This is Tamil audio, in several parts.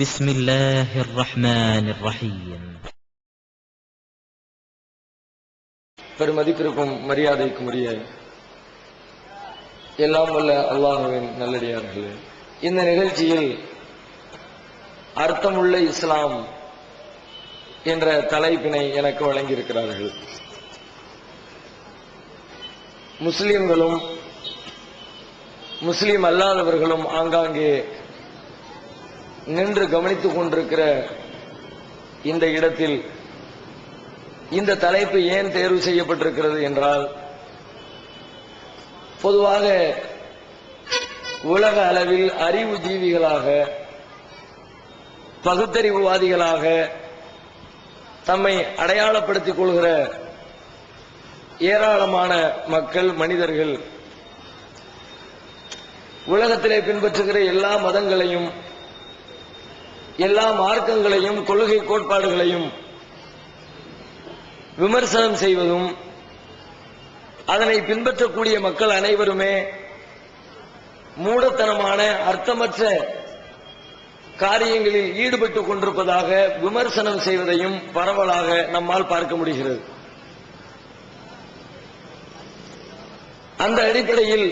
بسم الله الرحمن الرحيم. பெருமதிப்பிற்கும் மரியாதைக்கும் உரிய எல்லாம் வல்ல அல்லாஹ்வின் நல்லடியார்களே, இந்த நிகழ்ச்சியில் அர்த்தமுள்ள இஸ்லாம் என்ற தலைப்பினை எனக்கு வழங்கியிருக்கிறார்கள். முஸ்லிம்களும் முஸ்லிம் அல்லாதவர்களும் ஆங்காங்கே நின்று கவனித்துக் கொண்டிருக்கிற இந்த இடத்தில் இந்த தலைப்பு ஏன் தேர்வு செய்யப்பட்டிருக்கிறது என்றால், பொதுவாக உலக அளவில் அறிவு ஜீவிகளாக, பகுத்தறிவுவாதிகளாக தம்மை அடையாளப்படுத்திக் கொள்கிற ஏராளமான மக்கள், மனிதர்கள் உலகத்திலே பின்பற்றுகிற எல்லா மதங்களையும், எல்லா மார்க்கங்களையும், கொள்கை கோட்பாடுகளையும் விமர்சனம் செய்வதும், அதனை பின்பற்றக்கூடிய மக்கள் அனைவருமே மூடத்தனமான அர்த்தமற்ற காரியங்களில் ஈடுபட்டுக் கொண்டிருப்பதாக விமர்சனம் செய்வதையும் பரவலாக நம்மால் பார்க்க முடிகிறது. அந்த அடிப்படையில்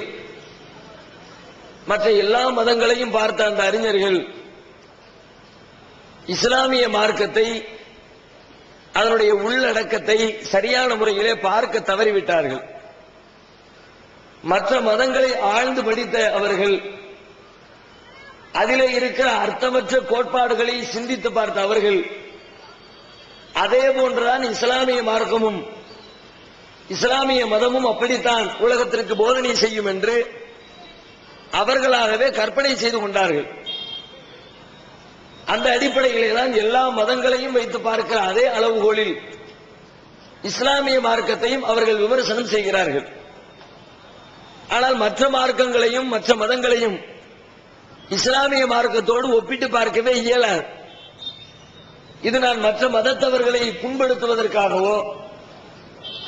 மற்ற எல்லா மதங்களையும் பார்த்த அந்த அறிஞர்கள் இஸ்லாமிய மார்க்கத்தை, அதனுடைய உள்ளடக்கத்தை சரியான முறையிலே பார்க்க தவறிவிட்டார்கள். மற்ற மதங்களை ஆழ்ந்து படித்த அவர்கள் அதிலே இருக்கிற அர்த்தமற்ற கோட்பாடுகளை சிந்தித்து பார்த்த அவர்கள், அதே போன்றுதான் இஸ்லாமிய மார்க்கமும் இஸ்லாமிய மதமும் அப்படித்தான் உலகத்திற்கு போதனை செய்யும் என்று அவர்களாகவே கற்பனை செய்து கொண்டார்கள். அந்த அடிப்படையிலே தான் எல்லா மதங்களையும் வைத்து பார்க்கிற அதே அளவுகோலில் இஸ்லாமிய மார்க்கத்தையும் அவர்கள் விமர்சனம் செய்கிறார்கள். ஆனால் மற்ற மார்க்கங்களையும் மற்ற மதங்களையும் இஸ்லாமிய மார்க்கத்தோடு ஒப்பிட்டு பார்க்கவே இயலாது. இது நான் மற்ற மதத்தவர்களை புண்படுத்துவதற்காகவோ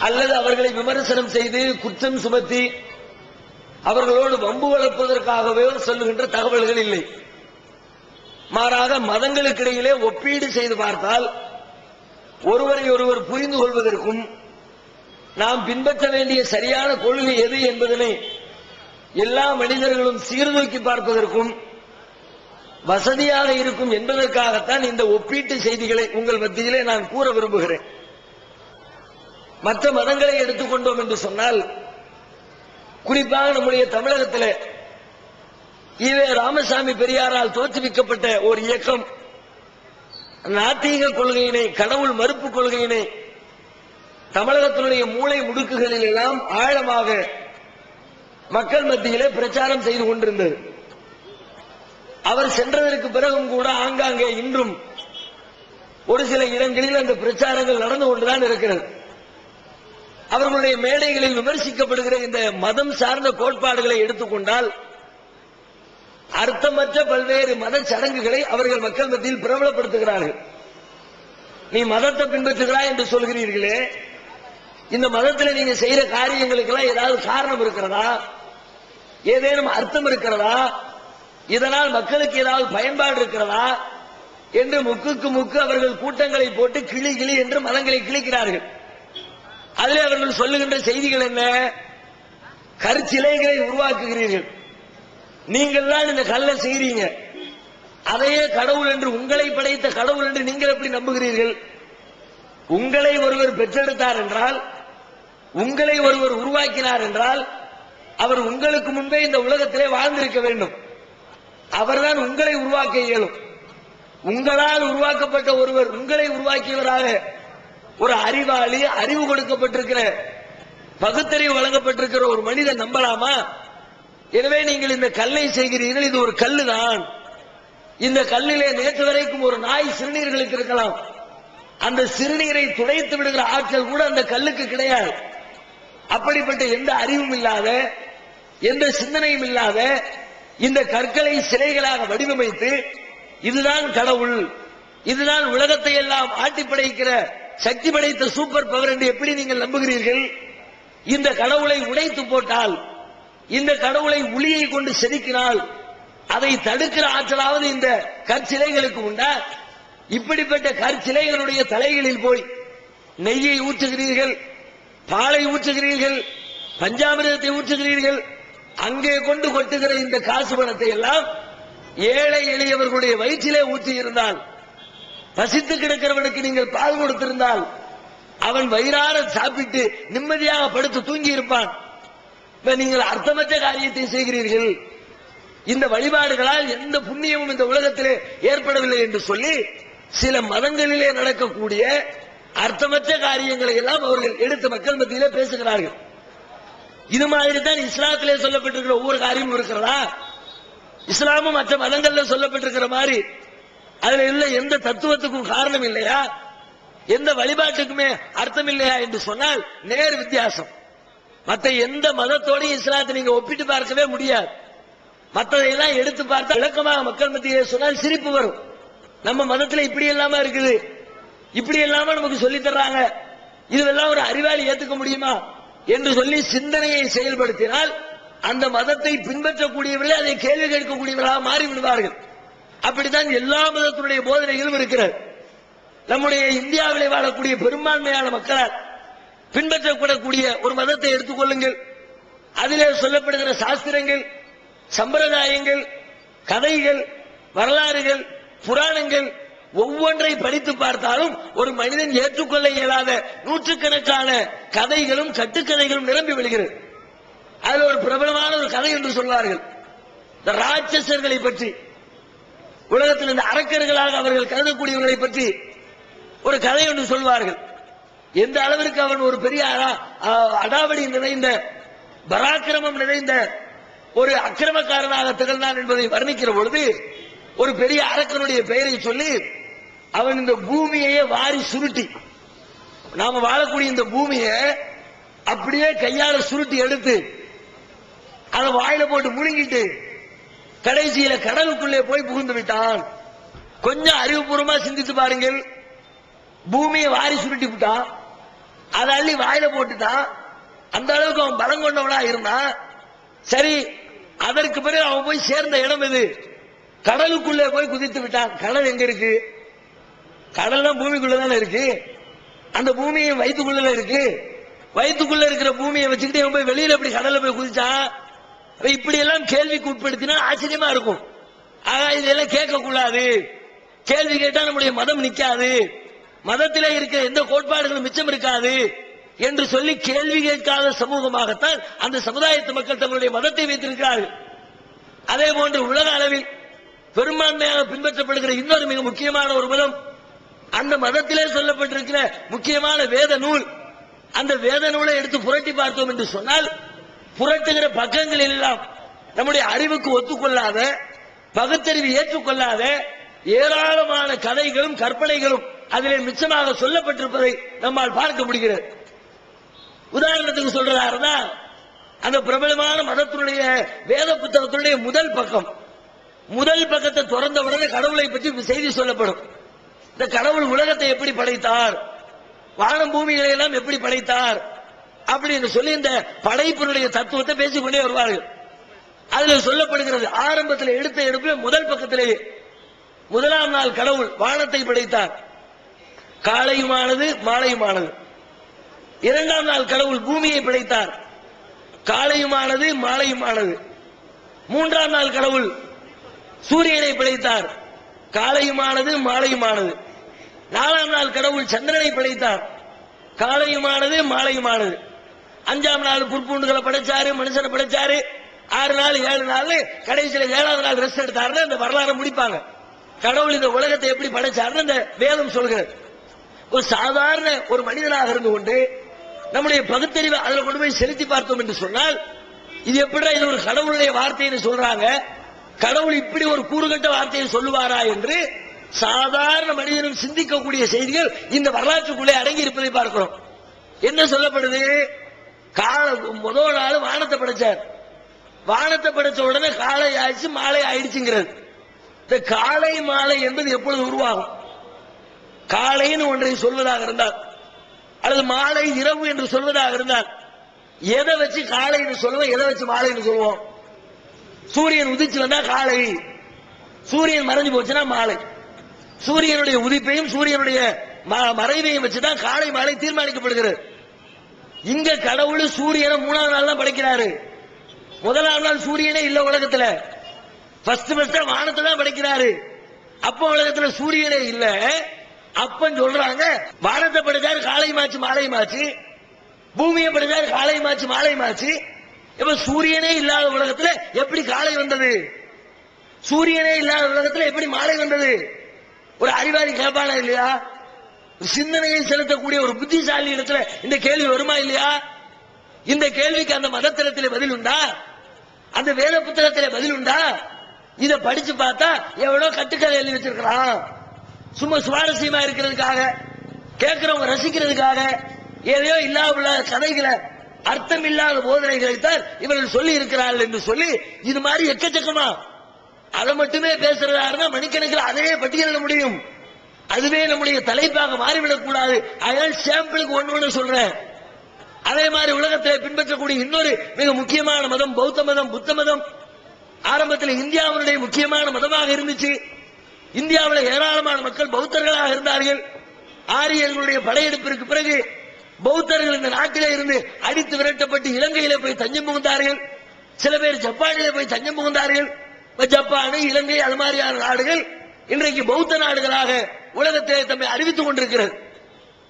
அல்லது அவர்களை விமர்சனம் செய்து குற்றம் சுமத்தி அவர்களோடு வம்பு வளர்ப்பதற்காகவே சொல்லுகின்ற தகவல்கள் இல்லை. மாறாக மதங்களுக்கிடையிலே ஒப்பீடு செய்து பார்த்தால் ஒருவரை ஒருவர் புரிந்து கொள்வதற்கும், நாம் பின்பற்ற வேண்டிய சரியான கொள்கை எது என்பதனை எல்லா மனிதர்களும் சீர்தூக்கி பார்ப்பதற்கும் வசதியாக இருக்கும் என்பதற்காகத்தான் இந்த ஒப்பீட்டு செய்திகளை உங்கள் மத்தியிலே நான் கூற விரும்புகிறேன். மற்ற மதங்களை எடுத்துக்கொண்டோம் என்று சொன்னால், குறிப்பாக நம்முடைய தமிழகத்தில் ஈவே ராமசாமி பெரியாரால் தோற்றுவிக்கப்பட்ட ஒரு இயக்கம் நாத்திக கொள்கையினை, கடவுள் மறுப்பு கொள்கையினை தமிழகத்தினுடைய மூளை முடுக்குகளில் எல்லாம் ஆழமாக மக்கள் மத்தியிலே பிரச்சாரம் செய்து கொண்டிருந்தது. அவர் சென்றதற்கு பிறகும் கூட ஆங்காங்கே இன்றும் ஒரு சில இடங்களில் அந்த பிரச்சாரங்கள் நடந்து கொண்டுதான் இருக்கிறது. அவர்களுடைய மேடைகளில் விமர்சிக்கப்படுகிற இந்த மதம் சார்ந்த கோட்பாடுகளை எடுத்துக்கொண்டால், அர்த்தமற்ற பல்வேறு மத சடங்குகளை அவர்கள் மக்கள் மத்தியில் பிரபலப்படுத்துகிறார்கள். நீ மதத்தை பின்பற்றுகிறாய் என்று சொல்கிறீர்களே, இந்த மதத்தில் நீங்க செய்யற காரியங்களுக்கெல்லாம் ஏதாவது காரணம் இருக்கிறதா, ஏதேனும் அர்த்தம் இருக்கிறதா, இதனால் மக்களுக்கு ஏதாவது பயன்பாடு இருக்கிறதா என்று முக்குக்கு முக்கு அவர்கள் கூட்டங்களை போட்டு கிளி கிளி என்று மதங்களை கிழிக்கிறார்கள். அதிலே அவர்கள் சொல்லுகின்ற செய்திகள் என்ன? கருச்சிலைகளை உருவாக்குகிறீர்கள், நீங்கள் தான் இந்த கல்லை செய்றீங்க, அதையே கடவுள் என்று, உங்களை படைத்த கடவுள் என்று நீங்கள் எப்படி நம்புகிறீர்கள்? உங்களை ஒருவர் பெற்றெடுத்தார் என்றால், உங்களை ஒருவர் உருவாக்கினார் என்றால், அவர் உங்களுக்கு முன்பே இந்த உலகத்திலே வாழ்ந்திருக்க வேண்டும். அவர்தான் உங்களை உருவாக்க இயலும். உங்களால் உருவாக்கப்பட்ட ஒருவர் உங்களை உருவாக்கியவராக ஒரு அறிவாளி, அறிவு கொடுக்கப்பட்டிருக்கிற, பகுத்தறிவு வழங்கப்பட்டிருக்கிற ஒரு மனிதன் நம்பலாமா? எனவே நீங்கள் இந்த கல்லை செய்கிறீர்கள், இது ஒரு கல்லு தான். இந்த கல்லிலே நேற்று வரைக்கும் ஒரு நாய் சிறுநீர்களுக்கு இருக்கலாம், அந்த சிறுநீரை துடைத்து விடுகிற ஆற்றல் கூட அந்த கல்லுக்கு கிடையாது. அப்படிப்பட்ட எந்த அறிவும் இல்லாத, எந்த சிந்தனையும் இல்லாத இந்த கற்களை சிலைகளாக வடிவமைத்து, இதுதான் கடவுள், இதுதான் உலகத்தை எல்லாம் ஆட்டி படைக்கிற சக்தி படைத்த சூப்பர் பவர் என்று எப்படி நீங்கள் நம்புகிறீர்கள்? இந்த கடவுளை உடைத்து போட்டால், இந்த கடவுளை உளியை கொண்டு செதுக்கினால் அதை தடுக்கிற ஆற்றலாவது இந்த கற்சிலைகளுக்கு உண்டா? இப்படிப்பட்ட கற்சிலைகளுடைய தலைகளில் போய் நெய்யை ஊற்றுகிறீர்கள், பாலை ஊற்றுகிறீர்கள், பஞ்சாமிரதத்தை ஊற்றுகிறீர்கள். அங்கே கொண்டு கொட்டுகிற இந்த காசு பணத்தை எல்லாம் ஏழை எளியவர்களுடைய வயிற்றிலே ஊற்றி இருந்தால், பசித்து கிடக்கிறவனுக்கு நீங்கள் பால் கொடுத்திருந்தால், அவன் வயிறார சாப்பிட்டு நிம்மதியாக படுத்து தூங்கி இருப்பான். நீங்கள் அர்த்தமற்ற காரியத்தை செய்கிறீர்கள், இந்த வழிபாடுகளால் எந்த புண்ணியமும் இந்த உலகத்திலே ஏற்படவில்லை என்று சொல்லி சில மதங்களிலே நடக்கக்கூடிய அர்த்தமற்ற காரியங்களை எல்லாம் அவர்கள் எடுத்து மக்கள் மத்தியிலே பேசுகிறார்கள். இது மாதிரி தான் இஸ்லாத்திலே சொல்லப்பட்டிருக்கிற ஒவ்வொரு காரியமும் இருக்கிறதா? இஸ்லாமும் மற்ற மதங்கள்ல சொல்லப்பட்டிருக்கிற மாதிரி அதுல இல்ல எந்த தத்துவத்துக்கும் காரணம் இல்லையா? எந்த வழிபாட்டுக்குமே அர்த்தம் இல்லையா என்று சொன்னால் நேர் வித்தியாசம். மற்ற எந்த மதத்தோடையும் இஸ்லாத்தை நீங்க ஒப்பிட்டு பார்க்கவே முடியாது. மற்றதையெல்லாம் எடுத்து பார்த்தா விளக்கமாக மக்கள் மத்தியிலே சொன்னால் சிரிப்பு வரும். நம்ம மதத்துல இப்படி இல்லாம இருக்குது, இப்படி இல்லாம நமக்கு சொல்லி தர்றாங்க, இதுவெல்லாம் ஒரு அறிவாளி ஏத்துக்க முடியுமா என்று சொல்லி சிந்தனையை செயல்படுத்தினால் அந்த மதத்தை பின்பற்றக்கூடியவர்களே அதை கேள்வி கேட்கக்கூடியவர்களாக மாறி விடுவார்கள். அப்படித்தான் எல்லா மதத்தினுடைய போதனைகளும் இருக்கிறது. நம்முடைய இந்தியாவிலே வாழக்கூடிய பெரும்பான்மையான மக்களால் பின்பற்றப்படக்கூடிய ஒரு மதத்தை எடுத்துக்கொள்ளுங்கள். அதிலே சொல்லப்படுகிற சாஸ்திரங்கள், சம்பிரதாயங்கள், கதைகள், வரலாறுகள், புராணங்கள் ஒவ்வொன்றை படித்து பார்த்தாலும் ஒரு மனிதன் ஏற்றுக்கொள்ள இயலாத நூற்றுக்கணக்கான கதைகளும் கட்டுக்கதைகளும் நிரம்பி விடுகிறது. அதில் ஒரு பிரபலமான ஒரு கதை என்று சொல்வார்கள், இந்த ராட்சசர்களை பற்றி, உலகத்தில் இந்த அரக்கர்களாக அவர்கள் கருதக்கூடியவர்களை பற்றி ஒரு கதை என்று சொல்வார்கள். எந்த அளவிற்கு அவன் ஒரு பெரிய அடாவடி நிறைந்த, பராக்கிரமம் நிறைந்த ஒரு அக்கிரமக்காரனாக திகழ்ந்தான் என்பதை வர்ணிக்கிற பொழுது ஒரு பெரிய அரக்கனுடைய பெயரை சொல்லி அவன் இந்த பூமியையே வாரி சுருட்டி, நாம வாழக்கூடிய இந்த பூமியை அப்படியே கையால சுருட்டி எடுத்து அதை வாயில போட்டு முழுங்கிட்டு கடைசியில கடலுக்குள்ளே போய் புகுந்து விட்டான். கொஞ்சம் அறிவுபூர்வமா சிந்தித்து பாருங்கள். பூமியை வாரி சுருட்டி விட்டான், அதை அள்ளி வாயில போட்டுட்டான். அந்த அளவுக்கு அவன் பலம் கொண்டவனா இருந்தான். சரி, அதற்கு பிறகு அவன் போய் சேர்ந்த இடம் எது? கடலுக்குள்ளே போய் குதித்து விட்டான். கடல் எங்க இருக்கு? கடல் தான் பூமிக்குள்ளதானே இருக்கு. அந்த பூமியை வயிற்றுக்குள்ள இருக்கு. வயிற்றுக்குள்ள இருக்கிற பூமியை வச்சுக்கிட்டு அவன் போய் வெளியில எப்படி கடல்ல போய் குதிச்சான்? இப்படி எல்லாம் கேள்விக்கு உட்படுத்தினா ஆச்சரியமா இருக்கும். ஆனா இதெல்லாம் கேட்க கூடாது. கேள்வி கேட்டா நம்முடைய மதம் நிக்காது, மதத்திலே இருக்கிற எந்த கோட்பாடுகளும் மிச்சம் இருக்காது என்று சொல்லி கேள்வி கேட்காத சமூகமாகத்தான் அந்த சமுதாயத்து மக்கள் தங்களுடைய மதத்தை வைத்திருக்கிறார்கள். அதே போன்று உலக அளவில் பெரும்பான்மையாக பின்பற்றப்படுகிற இன்னொரு மிக முக்கியமான ஒரு மதம், அந்த மதத்திலே சொல்லப்பட்டிருக்கிற முக்கியமான வேத நூல், அந்த வேத நூலை எடுத்து புரட்டி பார்த்தோம் என்று சொன்னால் புரட்டுகிற பக்கங்கள் எல்லாம் நம்முடைய அறிவுக்கு ஒத்துக்கொள்ளாத, பகுத்தறிவு ஏற்றுக்கொள்ளாத ஏராளமான கதைகளும் கற்பனைகளும் அதிலே மிச்சமாக சொல்லப்பட்டிருப்பதை நம்மால் பார்க்க முடிகிறது. உதாரணத்துக்கு சொல்றதா இருந்தா, அந்த பிரபலமான மதத்தினுடைய வேத புத்தகத்தினுடைய முதல் பக்கத்தை திறந்த உடனே கடவுளை பற்றி செய்தி சொல்லப்படும். இந்த கடவுள் உலகத்தை எப்படி படைத்தார், வானம் பூமிகளை எல்லாம் எப்படி படைத்தார் அப்படின்னு சொல்லி இந்த படைப்பினுடைய தத்துவத்தை பேசிக்கொண்டே வருவார்கள். அதுல சொல்லப்படுகிறது, ஆரம்பத்தில் எடுத்த எடுப்பில் முதல் பக்கத்திலேயே முதலாம் நாள் கடவுள் வானத்தை படைத்தார், காலையுமானது மாலையுமானது. இரண்டாம் நாள் கடவுள் பூமியை படைத்தார், காலையுமானது மாலையுமானது. மூன்றாம் நாள் கடவுள் சூரியனை படைத்தார், காலையுமானது மாலையுமானது. நாலாம் நாள் கடவுள் சந்திரனை படைத்தார், காலையுமானது மாலையுமானது. அஞ்சாம் நாள் புற்பூண்டுகளை படைச்சாரு, மனுஷனை படைச்சாரு. 6 நாள் 7 நாள், கடைசியில் 7வது நாள் ரெஸ்ட் எடுத்தாரு. அந்த வரலாறு முடிப்பாங்க. கடவுள் இந்த உலகத்தை எப்படி படைச்சாருன்னு அந்த வேதம் சொல்கிறது. ஒரு சாதாரண ஒரு மனிதனாக இருந்து கொண்டு நம்முடைய பகுத்தறிவை அதில் கொண்டு போய் செலுத்தி பார்த்தோம் என்று சொன்னால், இது எப்படி இது ஒரு கடவுளுடைய வார்த்தைன்னு சொல்றாங்க, கடவுள் இப்படி ஒரு கூறுகட்ட வார்த்தையை சொல்லுவாரா என்று சாதாரண மனிதனும் சிந்திக்கக்கூடிய செய்திகள் இந்த வரலாற்றுக்குள்ளே அடங்கி இருப்பதை பார்க்கிறோம். என்ன சொல்லப்படுது? முதல் நாள் வானத்தை படைச்சார், வானத்தை படைச்ச உடனே காலை ஆயிடுச்சு மாலை ஆயிடுச்சுங்கிறது. இந்த காலை மாலை என்பது எப்பொழுது உருவாகும்? காலைன்னு ஒன்றை சொல்வதாக இருந்தால், அல்லது மாலை இரவு என்று சொல்வதாக இருந்தால், எதை வச்சு காலை என்று சொல்லுவோம், எதை வச்சு மாலை என்று சொல்லுவோம்? சூரியன் உதிச்சு வந்தா காலை, சூரியன் மறைஞ்சு போச்சுன்னா மாலை. சூரியனுடைய உதிப்பையும் சூரியனுடைய மறைவையும் வச்சுதான் காலை மாலை தீர்மானிக்கப்படுகிறது. இங்க கடவுள் சூரியனை 3ஆவது நாள் தான் படைக்கிறாரு. முதலாம் நாள் சூரியனே இல்ல உலகத்துல, ஃபர்ஸ்ட் வானத்தை தான் படைக்கிறாரு. அப்ப உலகத்துல சூரியனே இல்ல. அப்ப சொல்றாங்க வானத்தை படைச்சாரு காலை மாச்சு மாலை மாச்சு, பூமியை படைச்சாரு காலை மாச்சு மாலை மாச்சு. இப்ப சூரியனே இல்லாத உலகத்துல எப்படி காலை வந்தது? சூரியனே இல்லாத உலகத்துல எப்படி மாலை வந்தது? ஒரு அறிவாளி கேட்பானா இல்லையா? சிந்தனையை செலுத்தக்கூடிய ஒரு புத்திசாலி இடத்துல இந்த கேள்வி வருமா இல்லையா? இந்த கேள்விக்கு அந்த மதத்திலே பதில் உண்டா? அந்த வேத புத்தகத்திலே பதில் உண்டா? இத படிச்சு பார்த்தா எவ்வளவு கட்டுக்கதை எழுதி வச்சிருக்கிறான். சும்மா சுவாரஸ்யமா இருக்கிறதுக்காக, கேட்கிறவங்க ரசிக்கிறதுக்காக ஏதோ இல்லாத கதைகளை, அர்த்தம் இல்லாத போதனைகளை தான் இவர்கள் சொல்லி இருக்கிறார்கள் என்று சொல்லி இது மாதிரி எக்கச்சக்கமா அதை மட்டுமே பேசுறதா இருந்தா மணிக்கணக்கில் அதையே பட்டியலிட முடியும். அதுவே நம்முடைய தலைப்பாக மாறிவிடக் கூடாது. அதனால் சாம்பிளுக்கு ஒண்ணு சொல்றேன். அதே மாதிரி உலகத்தில் பின்பற்றக்கூடிய இன்னொரு மிக முக்கியமான மதம் பௌத்த மதம், புத்த மதம். ஆரம்பத்தில் இந்தியாவுடைய முக்கியமான மதமாக இருந்துச்சு. இந்தியாவில் ஏராளமான மக்கள் பௌத்தர்களாக இருந்தார்கள். ஆரியர்களுடைய படையெடுப்பிற்கு பிறகு பௌத்தர்கள் இந்த நாட்டிலே இருந்து அடித்து விரட்டப்பட்டு இலங்கையிலே போய் தஞ்சம் புகுந்தார்கள். சில பேர் ஜப்பானிலே போய் தஞ்சம் புகுந்தார்கள். ஜப்பான், இலங்கை அது மாதிரியான நாடுகள் இன்றைக்கு பௌத்த நாடுகளாக உலகத்திலே தம்மை அறிவித்துக் கொண்டிருக்கிறது.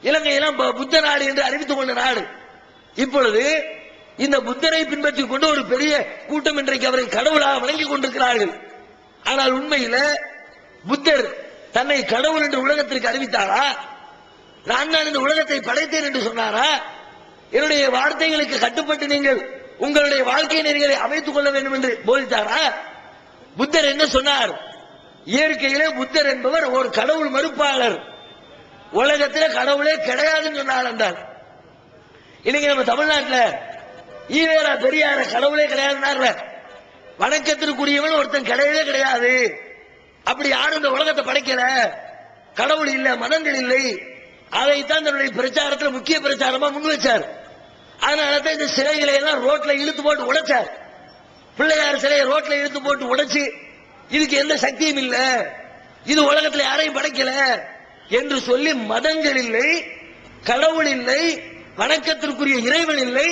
இலங்கையெல்லாம் புத்த நாடு என்று அறிவித்துக் கொண்ட நாடு. இப்பொழுது இந்த புத்தரை பின்பற்றிக் கொண்டு ஒரு பெரிய கூட்டம் இன்றைக்கு அவரை கடவுளாக வழங்கிக் கொண்டிருக்கிறார்கள். ஆனால் உண்மையில புத்தர் தன்னை கடவுள் என்று உலகத்திற்கு அறிவித்தாரா? நான் தான் இந்த உலகத்தை படைத்தேன் என்று சொன்னாரா? என்னுடைய வார்த்தைகளுக்கு கட்டுப்பட்டு நீங்கள் உங்களுடைய வாழ்க்கை நெறிகளை அமைத்துக் கொள்ள வேண்டும் என்று போதித்தாரா? புத்தர் என்ன சொன்னார்? இயற்கையிலே புத்தர் என்பவர் ஒரு கடவுள் மறுப்பாளர். உலகத்தில் கடவுளே கிடையாதுன்னு சொன்னார் என்றார். இன்னைக்கு நம்ம தமிழ்நாட்டில் ஈவேரா பெரியார கடவுளே கிடையாது, வணக்கத்திற்குரியவன் ஒருத்தன் கிடையவே கிடையாது, அப்படி யாரும் இந்த உலகத்தை படைக்கல, கடவுள் இல்ல, மதங்கள் இல்லை, அதைத்தான் தன்னுடைய பிரச்சாரத்தில் முக்கிய பிரச்சாரமா முன் வச்சார். அதனாலதான் இந்த சிலைகளை எல்லாம் ரோட்ல இழுத்து போட்டு உடைச்சார். பிள்ளையார் சிலையை ரோட்ல இழுத்து போட்டு உடைச்சு இதுக்கு எந்த சக்தியும் இல்ல, இது உலகத்தில் யாரையும் படைக்கல என்று சொல்லி மதங்கள் இல்லை, கடவுள் இல்லை, வணக்கத்திற்குரிய இறைவன் இல்லை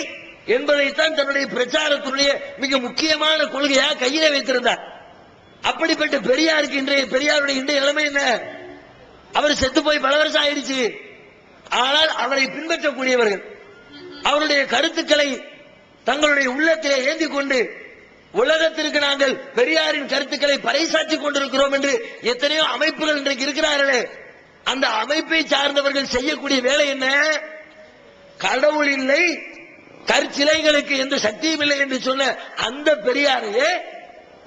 என்பதைத்தான் தன்னுடைய பிரச்சாரத்துடைய மிக முக்கியமான கொள்கையாக கையில வைத்திருந்தார். அப்படிப்பட்ட பெரியாருக்கு பெரியாருடைய இன்றைய நிலைமை என்ன? அவர் செத்து போய் பல வருஷம் ஆயிடுச்சு. ஆனால் அவரை பின்பற்றக்கூடியவர்கள் அவருடைய கருத்துக்களை தங்களுடைய உள்ளத்திலே ஏந்தி கொண்டு உலகத்திற்கு நாங்கள் பெரியாரின் கருத்துக்களை பறைசாற்றிக் கொண்டிருக்கிறோம் என்று எத்தனையோ அமைப்புகள் இன்றைக்கு இருக்கிறார்களே, அந்த அமைப்பை சார்ந்தவர்கள் செய்யக்கூடிய வேலை என்ன? கடவுள் இல்லை, கற்சிலைகளுக்கு எந்த சக்தியும் இல்லை என்று சொன்ன அந்த பெரியாரையே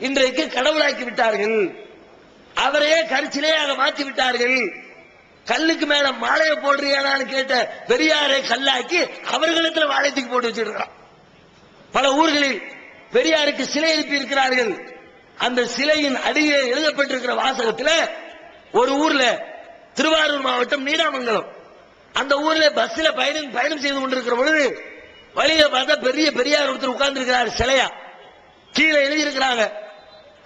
இன்றைக்கு கடவுளாக்கி விட்டார்கள். அவரையே கற்சிலையாக மாற்றி விட்டார்கள். கல்லுக்கு மேல மாலையை போடுறியானு கேட்ட பெரியாரை கல்லாக்கி அவர்களிடத்தில் வாழைத்துக்கு போட்டு வச்சிருக்கிறான். பல ஊர்களில் பெரியாருக்கு சிலை எழுப்பி இருக்கிறார்கள். அந்த சிலையின் அடியே எழுதப்பட்டிருக்கிற வாசகத்தில் ஒரு ஊர்ல, திருவாரூர் மாவட்டம் நீடாமங்கலம், அந்த ஊர்ல பஸ்ல பயணம் செய்து கொண்டிருக்கிற பொழுது வழியில பார்த்தா பெரிய பெரியார் ஒருத்தர் உட்கார்ந்து இருக்கிறார் சிலையா. கீழே எழுதியிருக்கிறாங்க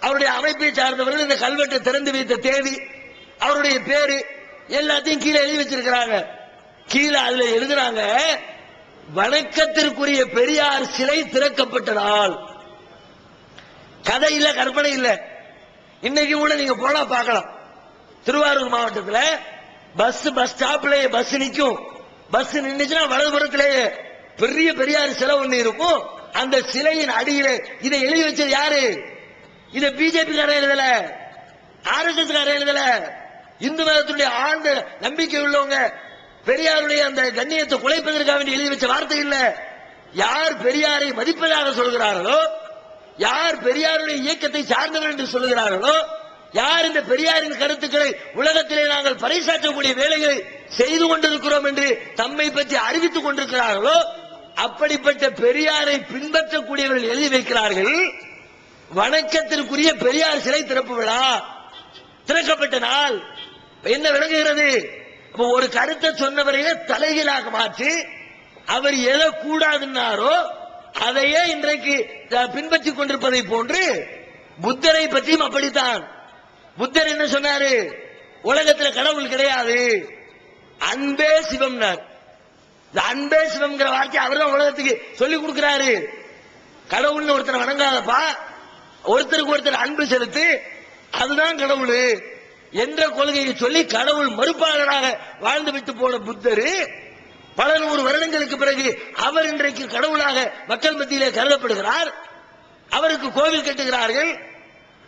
அவருடைய அமைப்பை சார்ந்தவர்கள் இந்த கல்வெட்டை திறந்து வைத்த தேதி, அவருடைய பேரு எல்லாத்தையும் கீழே எழுதி வச்சிருக்கிறாங்க. கீழே அதுல எழுதுறாங்க, வணக்கத்திற்குரிய பெரியார் சிலை திறக்கப்பட்ட நாள். கதை இல்ல, கற்பனை இல்ல. இன்னைக்கு கூட நீங்க போனா பார்க்கலாம். திருவாரூர் மாவட்டத்தில் பஸ் ஸ்டாப்ல பஸ் நிற்கும். பஸ் நின்றுச்சுன்னா வலதுபுறத்திலேயே பெரிய பெரியார் சிலை ஒண்ணு இருக்கும். அந்த சிலையின் அடியிலே இதை எழுதி வச்சது யாரு? இதை பிஜேபி காரன் எழுதல, RSS காரன் எழுதல, இந்து மதத்துடைய ஆழ்ந்த நம்பிக்கை உள்ளவங்க பெரியாருடைய அந்த கண்ணியத்தை குலைப்பதற்காக வேண்டி எழுதி வச்ச வார்த்தை இல்ல. யார் பெரியாரை மதிப்பதாக சொல்கிறார்களோ, யார் பெரியாருடைய இயக்கத்தை சார்ந்தவர் என்று சொல்லுகிறார்களோ, யார் இந்த பெரியாரின் கருத்துக்களை உலகத்திலே நாங்கள் பறைசாற்றக்கூடிய வேலைகளை செய்து கொண்டிருக்கிறோம் என்று தம்மை பற்றி அறிவித்துக் கொண்டிருக்கிறார்களோ, அப்படிப்பட்ட பெரியாரை பின்பற்றக்கூடியவர்கள் எழுதி வைக்கிறார்கள், வணக்கத்திற்குரிய பெரியார் சிலை திறப்பு விழா, திறக்கப்பட்ட நாள். என்ன விளங்குகிறது? ஒரு கருத்தை சொன்னவரையே தலைகீழாக மாற்றி அவர் எதை கூடாதுன்னாரோ அதையே இன்றைக்கு பின்பற்றிக் கொண்டிருப்பதை போன்று புத்தரை பற்றியும் அப்படித்தான். புத்தர் என்ன சொன்னாரு? உலகத்தில் கடவுள் கிடையாது, அன்பே சிவம்னார். இந்த அன்பே சிவம்ங்கிற வார்த்தை அவர் தான் உலகத்துக்கு சொல்லி கொடுக்கிறாரு. கடவுள்னு ஒருத்தர் வணங்காதப்பா, ஒருத்தருக்கு ஒருத்தர் அன்பு செலுத்து, அதுதான் கடவுள் என்ற கொள்கையை சொல்லி கடவுள் மறுப்பாளராக வாழ்ந்து விட்டு போன புத்தர் பல நூறு வருடங்களுக்கு பிறகு அவர் இன்றைக்கு கடவுளாக மக்கள் மத்தியிலே கருதப்படுகிறார். அவருக்கு கோவில் கட்டுகிறார்கள்.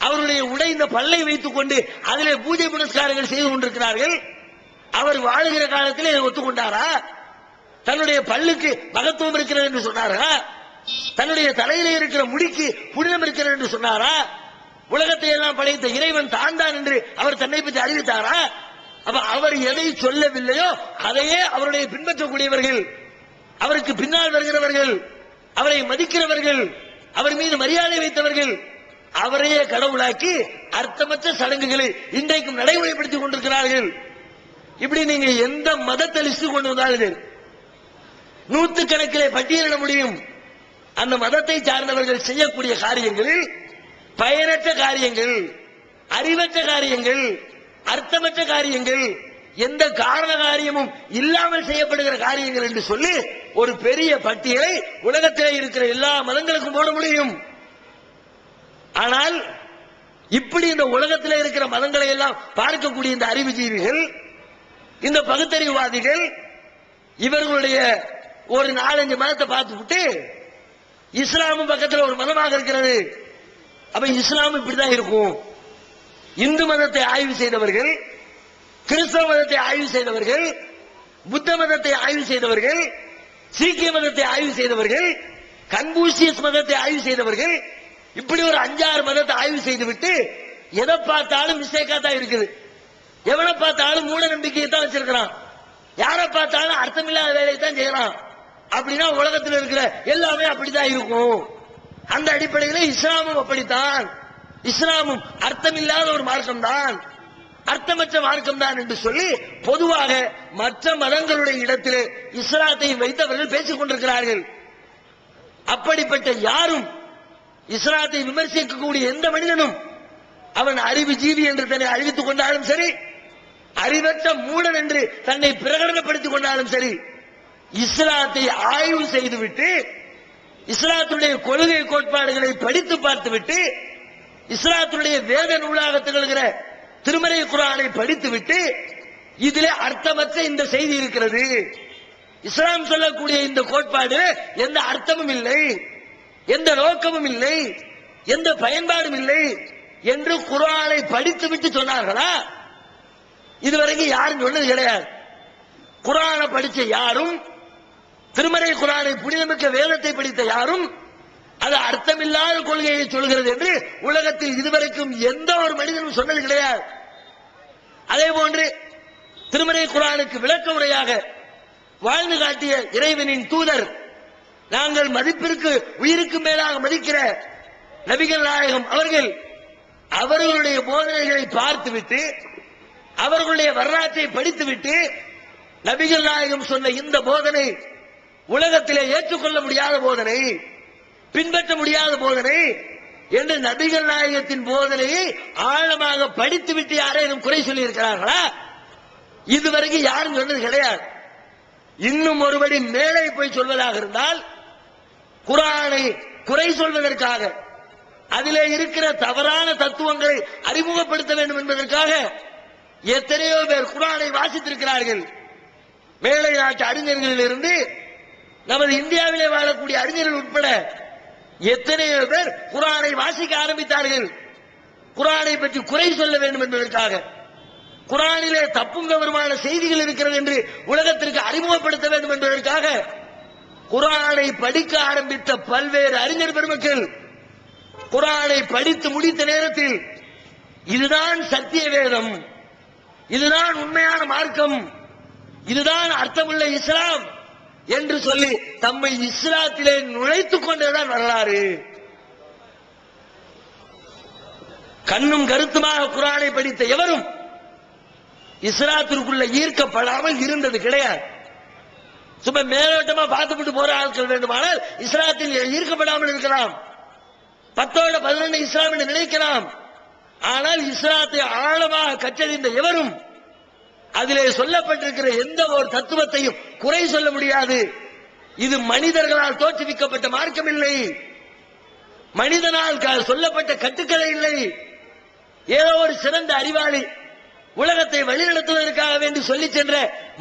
அவருடைய உடைந்த பல்லை வைத்துக் கொண்டு அதிலே பூஜை புனஸ்காரங்கள் செய்து கொண்டிருக்கிறார்கள். அவர் வாழுகிற காலத்தில் இதை ஒத்துக்கொண்டாரா? தன்னுடைய பல்லுக்கு மகத்துவம் இருக்கிறது என்று சொன்னாரா? தன்னுடைய தலையிலே இருக்கிற முடிக்கு புனிதம் இருக்கிறது என்று சொன்னாரா? உலகத்தை எல்லாம் படைத்த இறைவன் தான் என்று அவர் தன்னை பற்றி அறிவித்தாரா? அப்ப அவர் எதை சொல்லவில்லையோ அதையே அவருடைய பின்பற்றக்கூடியவர்கள், அவருக்கு பின்னால் வருகிறவர்கள், அவரை மதிக்கிறவர்கள், அவர் மீது மரியாதை வைத்தவர்கள் அவரையே கடவுளாக்கி அர்த்தமற்ற சடங்குகளை இன்றைக்கும் நடைமுறைப்படுத்திக் கொண்டிருக்கிறார்கள். இப்படி நீங்க எந்த மதத்தை லிஸ்ட் கொண்டு வந்தார்கள் நூற்றுக்கணக்கிலே பட்டியலிட முடியும். அந்த மதத்தை சார்ந்தவர்கள் செய்யக்கூடிய காரியங்களில் பயனற்ற காரியங்கள், அறிவற்ற காரியங்கள், அர்த்தமற்ற காரியங்கள், எந்த காரண காரியமும் இல்லாமல் செய்யப்படுகிற காரியங்கள் என்று சொல்லி ஒரு பெரிய பட்டியலை உலகத்தில் இருக்கிற எல்லா மதங்களுக்கும் போட முடியும். ஆனால் இப்படி இந்த உலகத்தில் இருக்கிற மதங்களை எல்லாம் பார்க்கக்கூடிய இந்த அறிவுஜீவிகள், இந்த பகுத்தறிவுவாதிகள், இவர்களுடைய ஒரு 4-5 மதத்தை பார்த்துவிட்டு இஸ்லாமும் பக்கத்தில் ஒரு மதமாக இருக்கிறது, அப்ப இஸ்லாம் இப்படிதான் இருக்கும். இந்து மதத்தை ஆய்வு செய்தவர்கள், கிறிஸ்தவ மதத்தை ஆய்வு செய்தவர்கள், புத்த மதத்தை ஆய்வு செய்தவர்கள், சீக்கிய மதத்தை ஆய்வு செய்தவர்கள், கன்பூசியஸ் மதத்தை ஆய்வு செய்தவர்கள், இப்படி ஒரு 5-6 மதத்தை ஆய்வு செய்துவிட்டு எதை பார்த்தாலும் மிஸ்டேக்கா தான் இருக்குது, எவனை பார்த்தாலும் மூட நம்பிக்கையை தான் வச்சிருக்கிறான், யாரை பார்த்தாலும் அர்த்தமில்லாத வேலையை தான் செய்யறான். அப்படின்னா உலகத்தில் இருக்கிற எல்லாமே அப்படித்தான் இருக்கும். அந்த அடிப்படையில் இஸ்லாமும் அப்படித்தான். இஸ்லாமும் அர்த்தமில்லாத ஒரு மார்க்கம் தான், அர்த்தமற்ற மார்க்கம் தான் என்று சொல்லி பொதுவாக மற்ற மதங்களுடைய இடத்தில் இஸ்லாத்தை வைத்தவர்கள் பேசிக் கொண்டிருக்கிறார்கள். அப்படிப்பட்ட யாரும் இஸ்லாத்தை விமர்சிக்கக்கூடிய எந்த மனிதனும் அவன் அறிவு ஜீவி என்று தன்னை அறிவித்துக் கொண்டாலும் சரி, அறிவற்ற மூடன் என்று தன்னை பிரகடனப்படுத்திக் கொண்டாலும் சரி, இஸ்லாத்தை ஆய்வு செய்துவிட்டு இஸ்லாத்துடைய கொள்கை கோட்பாடுகளை படித்து பார்த்துவிட்டு இஸ்லாத்துடைய வேத நூலாக திகழ்கிற திருமறை குர்ஆனை படித்துவிட்டு இதிலே அர்த்தமற்ற இந்த செய்தி இருக்கிறது, இஸ்லாம் சொல்லக்கூடிய இந்த கோட்பாடு எந்த அர்த்தமும் இல்லை, எந்த நோக்கமும் இல்லை, எந்த பயன்பாடும் இல்லை என்று குர்ஆனை படித்துவிட்டு சொன்னார்களா? இதுவரைக்கும் யாரும் சொன்னது கிடையாது. குர்ஆனை படிச்ச யாரும், திருமறை குர்ஆனை புனிதமிக்க வேதத்தை படித்த யாரும் அது அர்த்தமில்லாத கொள்கையை சொல்கிறது என்று உலகத்தில் இதுவரைக்கும் எந்த ஒரு மனிதனும் சொன்னது கிடையாது. அதே போன்று திருமறை குர்ஆனுக்கு விளக்க உரையாக வாழ்ந்து காட்டிய இறைவனின் தூதர், நாங்கள் மதிப்பிற்கு உயிருக்கு மேலாக மதிக்கிற நபிகள் நாயகம் அவர்கள் அவர்களுடைய போதனைகளை பார்த்துவிட்டு அவர்களுடைய வரலாற்றை படித்துவிட்டு நபிகள் நாயகம் சொன்ன இந்த போதனை உலகத்திலே ஏற்றுக்கொள்ள முடியாத போதனை, பின்பற்ற முடியாத போதனை என்று நபிகள் நாயகத்தின் போதனையை ஆழமாக படித்துவிட்டு யாரேனும் குறை சொல்லி இருக்கிறார்களா? இதுவரைக்கும் யாரும் சொன்னது கிடையாது. இன்னும் ஒருபடி மேலே போய் சொல்வதாக இருந்தால் குர்ஆனை குறை சொல்வதற்காக, அதிலே இருக்கிற தவறான தத்துவங்களை அறிமுகப்படுத்த வேண்டும் என்பதற்காக எத்தனையோ பேர் குர்ஆனை வாசித்திருக்கிறார்கள். மேலை நாட்டு அறிஞர்களில் இருந்து நமது இந்தியாவிலே வாழக்கூடிய அறிஞர்கள் உட்பட எத்தனையோ பேர் குர்ஆனை வாசிக்க ஆரம்பித்தார்கள். குர்ஆனை பற்றி குறை சொல்ல வேண்டும் என்பதற்காக, குர்ஆனிலே தப்பும் தவறுமான செய்திகள் இருக்கிறது என்று உலகத்திற்கு அறிமுகப்படுத்த வேண்டும் என்பதற்காக குர்ஆனை படிக்க ஆரம்பித்த பல்வேறு அறிஞர் பெருமக்கள் குர்ஆனை படித்து முடித்த நேரத்தில் இதுதான் சத்திய வேதம், இதுதான் உண்மையான மார்க்கம், இதுதான் அர்த்தமுள்ள இஸ்லாம் என்று சொல்லி தம்மை இஸ்லாத்திலே நுழைத்துக் கொண்டதுதான் வரலாறு. கண்ணும் கருத்துமாக குர்ஆனை படித்த எவரும் இஸ்லாத்திற்குள்ள ஈர்க்கப்படாமல் இருந்தது கிடையாது. சும்மா மேலோட்டமா பார்த்துவிட்டு போற ஆட்கள் வேண்டுமானால் இஸ்லாத்தில் ஈர்க்கப்படாமல் இருக்கலாம். 10ஓட 11 இஸ்லாம் என்று நினைக்கலாம். ஆனால் இஸ்லாத்தை ஆழமாக கற்றறிந்த எவரும் அதிலே சொல்லப்பட்டிருக்கிற எந்த ஒரு தத்துவத்தையும் குறை சொல்ல முடியாது. இது மனிதர்களால் தோற்றுவிக்கப்பட்ட மார்க்கம் இல்லை, மனிதனால் சொல்லப்பட்ட கட்டுக்கதை இல்லை. ஏதோ ஒரு சிறந்த அறிவாளி உலகத்தை வழிநடத்துவதற்காக வேண்டி சொல்லி சென்ற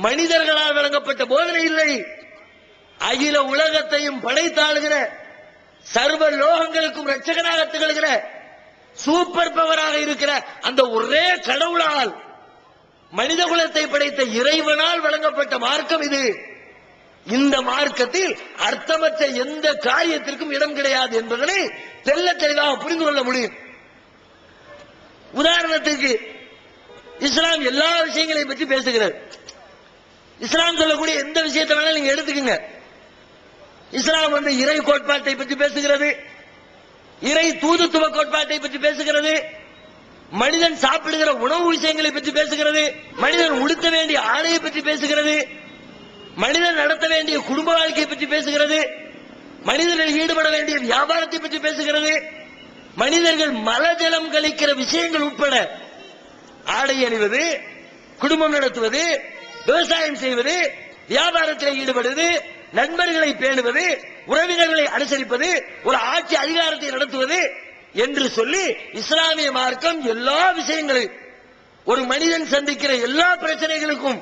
மனிதர்களால் வழங்கப்பட்ட போதனை இல்லை. அகில உலகத்தையும் படைத்தாளுகிற சர்வ லோகங்களுக்கும் ரட்சகனாக திகழ்கிற சூப்பர் பவராக இருக்கிற அந்த ஒரே கடவுளால் மனித குலத்தை படைத்த இறைவனால் வழங்கப்பட்ட மார்க்கம் இது. இந்த மார்க்கத்தில் அர்த்தமற்ற எந்த காரியத்திற்கும் இடம் கிடையாது என்பதனை தெல்ல தெளிவாக புரிந்து கொள்ள முடியும். உதாரணத்துக்கு இஸ்லாம் எல்லா விஷயங்களையும் பற்றி பேசுகிறது. இஸ்லாம் சொல்லக்கூடிய எந்த விஷயத்தை வேணாலும் நீங்க எடுத்துக்கங்க. இஸ்லாம் இறை கோட்பாட்டை பற்றி பேசுகிறது, இறை தூதுத்துவ கோட்பாட்டை பற்றி பேசுகிறது, மனிதன் சாப்பிடுகிற உணவு விஷயங்களை பற்றி பேசுகிறது, மனிதன் உடுத்த வேண்டிய ஆடையை பற்றி பேசுகிறது, மனிதன் நடத்த வேண்டிய குடும்ப வாழ்க்கையை பற்றி பேசுகிறது, மனிதர்கள் ஈடுபட வேண்டிய வியாபாரத்தை பற்றி பேசுகிறது, மனிதர்கள் மலஜலம் கழிக்கிற விஷயங்கள் உட்பட ஆடை அணிவது, குடும்பம் நடத்துவது, விவசாயம் செய்வது, வியாபாரத்தில் ஈடுபடுவது, நண்பர்களை பேணுவது, உறவினர்களை அனுசரிப்பது, ஒரு ஆட்சி அதிகாரத்தை நடத்துவது என்று சொல்லி இஸ்லாமிய மார்க்கம் எல்லா விஷயங்களையும் ஒரு மனிதன் சந்திக்கிற எல்லா பிரச்சனைகளுக்கும்